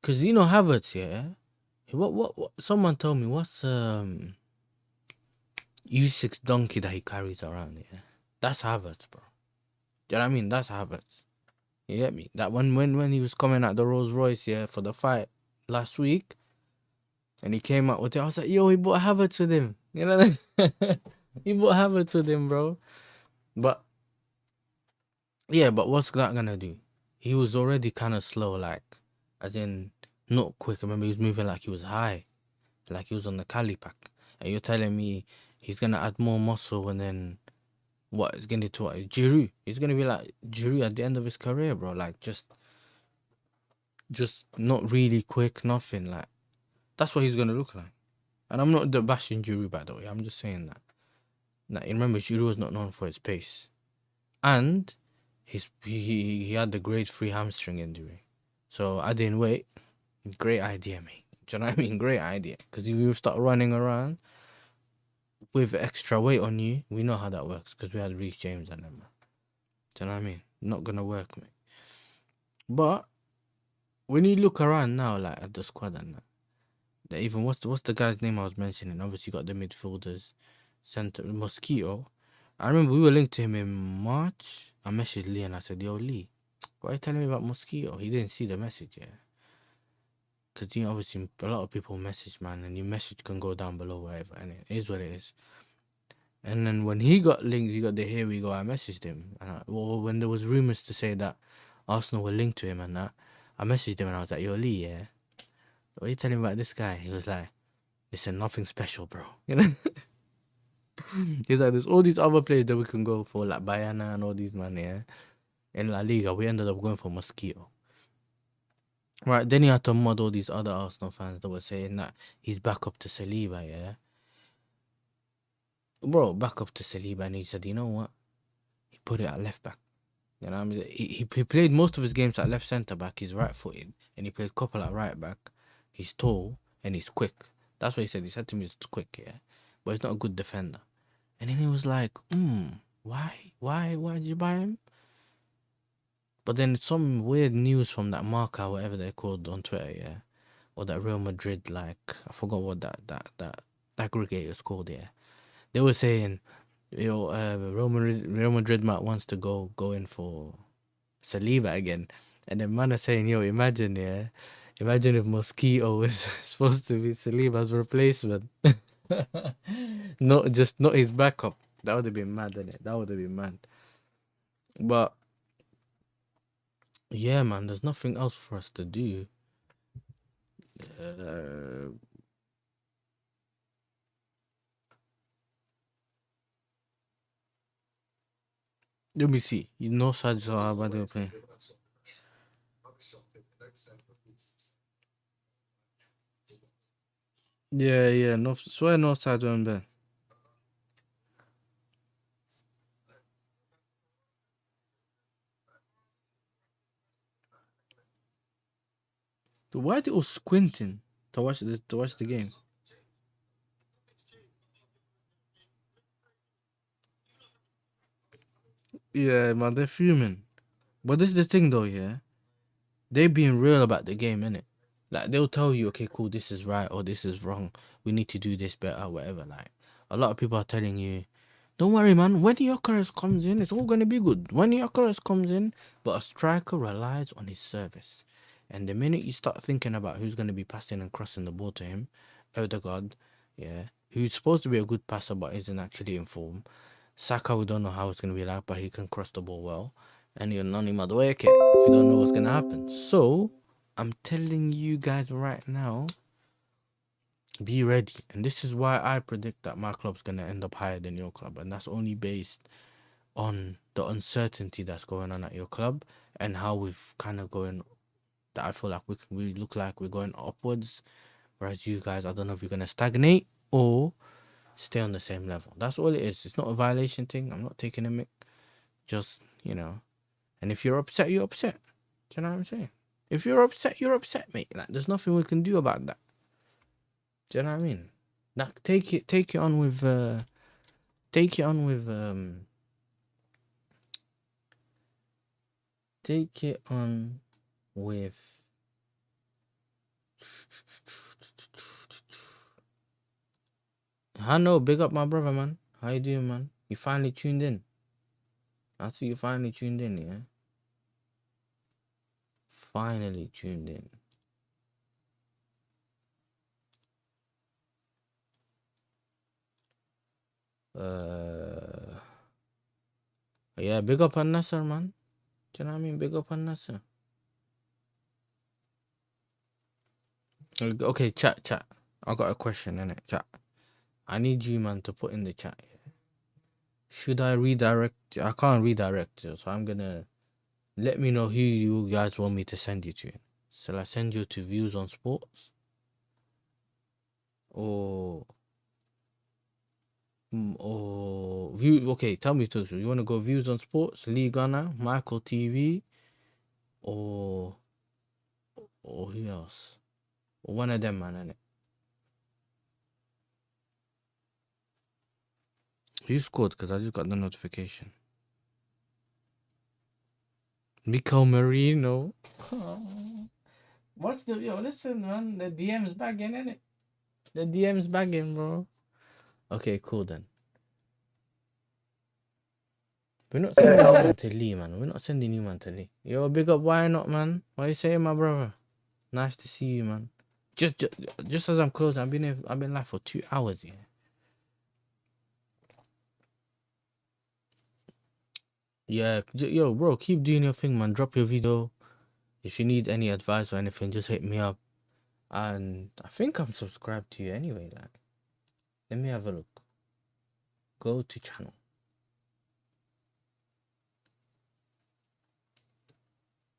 Because, you know, Havertz, yeah, what, someone told me, what's, U6 donkey that he carries around, yeah? That's Havertz, bro. Do you know what I mean? That's Havertz. You get me? That when he was coming at the Rolls Royce, yeah, for the fight last week, and he came out with it, I was like, yo, he bought Havertz with him. You know that? He bought Havertz with him, bro. But yeah, but what's that gonna do? He was already kind of slow, like, as in not quick. I remember he was moving like he was high, like he was on the Cali pack. And you're telling me he's gonna add more muscle, and then what? It's gonna do what? Giroud. He's gonna be like Giroud at the end of his career, bro. Like, just just not really quick, nothing. Like, that's what he's gonna look like. And I'm not bashing Giroud, by the way. I'm just saying that. Now, remember, Giroud was not known for his pace, and he had the grade 3 hamstring injury. So I didn't wait. Great idea, mate. Do you know what I mean? Great idea. Because if you start running around with extra weight on you, we know how that works. Because we had Reece James and them. Do you know what I mean? Not gonna work, mate. But when you look around now, like at the squad and that even what's the guy's name I was mentioning? Obviously, you got the midfielders, center Mosquito. I remember we were linked to him in March. I messaged Lee and I said, "Yo, Lee, why are you telling me about Mosquito?" He didn't see the message, yeah. Because, you know, obviously a lot of people message, man, and your message can go down below, whatever, and it is what it is. And then when he got linked, he got the "here we go," I messaged him. And when there was rumors to say that Arsenal were linked to him and that, I messaged him and I was like, "Yo, Lee, yeah, what are you telling me about this guy?" He was like, "Listen, nothing special, bro." You know? He was like, "There's all these other players that we can go for, like Bayana and all these, man, yeah. In La Liga, we ended up going for Mosquito." Right, then he had to mod all these other Arsenal fans that were saying that he's back up to Saliba, yeah. Bro, back up to Saliba, and he said, "You know what? He put it at left back." You know what I mean? He played most of his games at left centre back. He's right footed, and he played a couple at right back. He's tall and he's quick. That's what he said. He said to me, he's quick, yeah, but he's not a good defender. And then he was like, why did you buy him?" But then some weird news from that Marca, whatever they're called on Twitter, yeah, or that Real Madrid, like, I forgot what that aggregator is called, yeah. They were saying, Real Madrid might wants to go in for Saliba again, and then man are saying, imagine if Mosquito was supposed to be Saliba's replacement, not his backup. That would have been mad, innit? That would have been mad. But yeah, man, there's nothing else for us to do. Let me see. North side is how bad they were playing. Yeah. North side weren't bad. Why are they all squinting to watch the game? Yeah, man, they're fuming. But this is the thing, though, yeah. They being real about the game, innit? Like, they'll tell you, okay, cool, this is right or this is wrong. We need to do this better, whatever. Like, a lot of people are telling you, don't worry, man. When Gyökeres comes in, it's all gonna be good. When Gyökeres comes in, but a striker relies on his service. And the minute you start thinking about who's gonna be passing and crossing the ball to him, Odegaard, yeah, who's supposed to be a good passer but isn't actually in form. Saka, we don't know how it's gonna be like, but he can cross the ball well. And you're Nani Madueke, we don't know what's gonna happen. So I'm telling you guys right now, be ready. And this is why I predict that my club's gonna end up higher than your club, and that's only based on the uncertainty that's going on at your club and how we've kind of going. That I feel like we look like we're going upwards, whereas you guys, I don't know if you're gonna stagnate or stay on the same level. That's all it is. It's not a violation thing. I'm not taking a mic. Just, and if you're upset, you're upset. Do you know what I'm saying? If you're upset, mate. Like, there's nothing we can do about that. Do you know what I mean? Like, take it on with take it on with I know, big up my brother, man. How you doing, man? You finally tuned in. I see you finally tuned in, yeah? Finally tuned in. Yeah, big up on Nasser, man. Do you know what I mean? Big up on Nasser. Okay, chat. I got a question, innit? Chat. I need you, man, to put in the chat. Should I redirect? I can't redirect you, so I'm gonna let me know who you guys want me to send you to. Shall I send you to views on sports? Or view? Okay, tell me too. So you want to go views on sports, League Ghana, Michael TV, or who else? Or one of them, man, innit? Who scored? Because I just got the notification. Mikel Merino. What's the listen, man? The DM's bagging, innit? The DM's bagging, bro. Okay, cool then. We're not sending you man to Lee, man. We're not sending you man to Lee. Yo, big up, why not, man? What you saying, my brother? Nice to see you, man. Just as I'm closing, I've been live for 2 hours, yeah. Yeah, yo, bro, keep doing your thing, man. Drop your video. If you need any advice or anything, just hit me up. And I think I'm subscribed to you anyway. Like, let me have a look. Go to channel.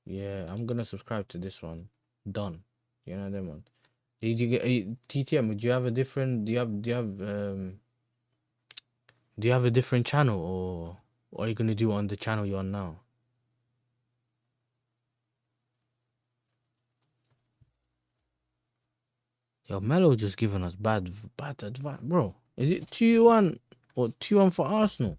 Yeah, I'm gonna subscribe to this one. Done. You know that one. Did you get TTM? Do you have a different? Do you have a different channel, or what are you gonna do on the channel you're on now? Yo, Melo just giving us bad advice, bro. Is it 2-1 or 2-1 for Arsenal?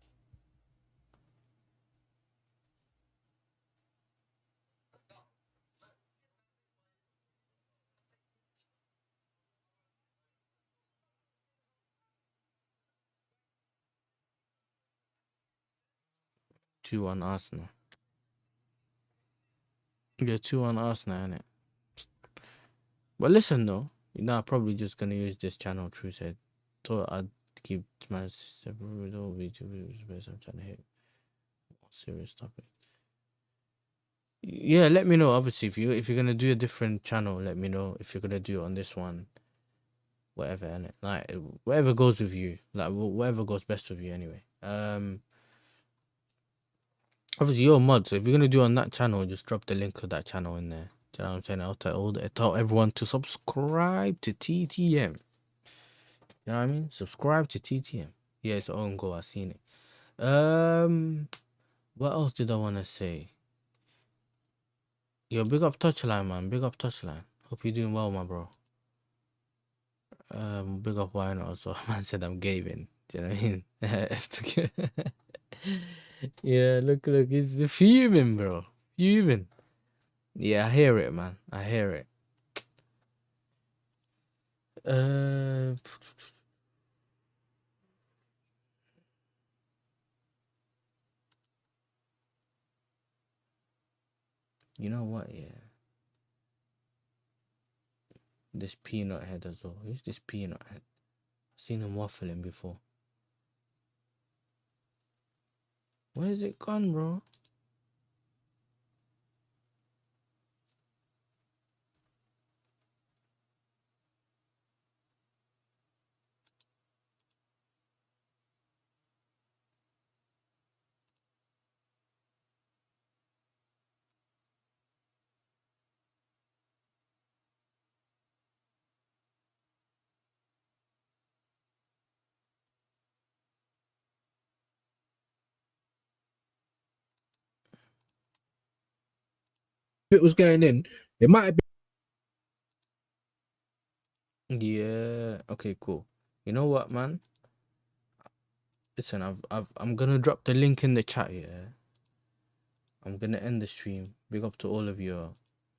Two on Arsenal. Yeah, 2-1 Arsenal, innit? But listen though, I'm probably just gonna use this channel. True said. Thought I'd keep my separate videos based on trying to hit serious topic. Yeah, let me know. Obviously, if you're gonna do a different channel, let me know. If you're gonna do it on this one, whatever, innit? Like whatever goes with you, like whatever goes best with you, anyway. Obviously you're a mod, so if you're gonna do it on that channel, just drop the link of that channel in there. Do you know what I'm saying? I'll tell everyone to subscribe to TTM. You know what I mean? Subscribe to TTM. Yeah, it's own goal. I seen it. What else did I want to say? Yo, big up Touchline, man. Big up Touchline. Hope you're doing well, my bro. Big up Why Not also. Man said I'm gaving. Do you know what I mean? Yeah, look, he's fuming, bro. Fuming. Yeah, I hear it, man. I hear it. You know what? Yeah. This peanut head as well. Who's this peanut head? I've seen him waffling before. Where's it gone, bro? If it was going in, it might have been. Yeah. Okay, cool. You know what, man? Listen, I'm gonna drop the link in the chat, yeah. I'm gonna end the stream. Big up to all of you.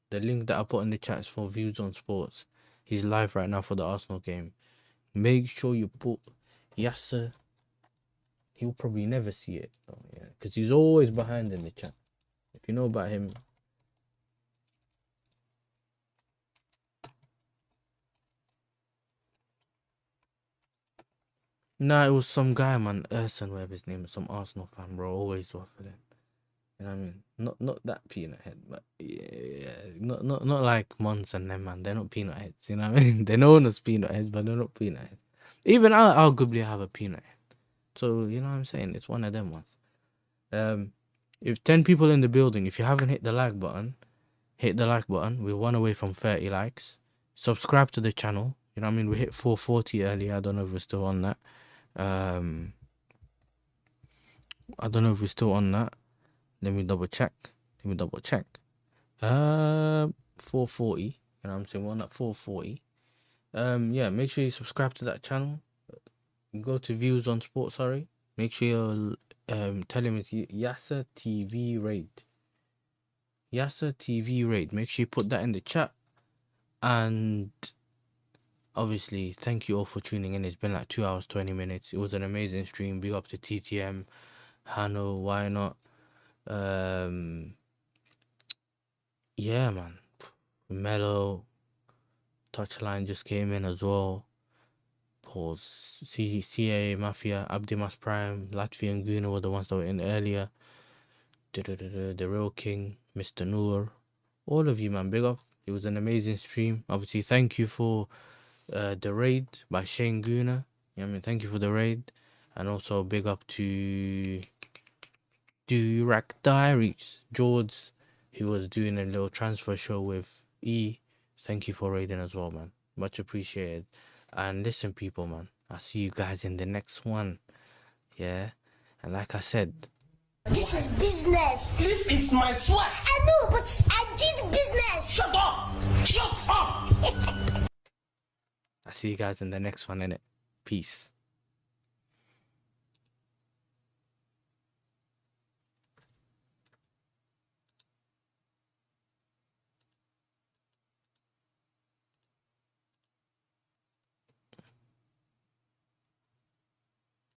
The link that I put in the chat is for Views on Sports. He's live right now for the Arsenal game. Make sure you put Yasser. He'll probably never see it, though, yeah, because he's always behind in the chat. If you know about him. Nah, it was some guy, man. Erson, whatever his name is, some Arsenal fan, bro. Always waffling. You know what I mean? Not that peanut head, but yeah, not like Mons and them, man. They're not peanut heads. You know what I mean? They're known as peanut heads, but they're not peanut heads. Even I'll arguably have a peanut head. So you know what I'm saying? It's one of them ones. If 10 people in the building, if you haven't hit the like button, hit the like button. We're one away from 30 likes. Subscribe to the channel. You know what I mean? We hit 440 earlier. I don't know if we're still on that. I don't know if we're still on that. Let me double check. 440. You know what I'm saying? We're on at 440. Yeah, make sure you subscribe to that channel. Go to views on sport, sorry. Make sure you're tell him it's YASSERTV raid. YASSERTV raid. Make sure you put that in the chat. And obviously, thank you all for tuning in. It's been like 2 hours, 20 minutes. It was an amazing stream. Big up to TTM, Hano, why not? Yeah, man. Mellow. Touchline just came in as well. Pause. CA Mafia, Abdimas Prime, Latvian Guna were the ones that were in earlier. The Real King, Mr. Noor. All of you, man. Big up. It was an amazing stream. Obviously, thank you for the raid by Shane Guna. You know what I mean? Thank you for the raid. And also big up to Durak Diaries, George, who was doing a little transfer show with E. Thank you for raiding as well, man. Much appreciated. And listen, people, man, I'll see you guys in the next one. Yeah? And like I said, This is business. This is my sweat. I know, but I did business. Shut up. Shut up. I'll see you guys in the next one, innit? Peace.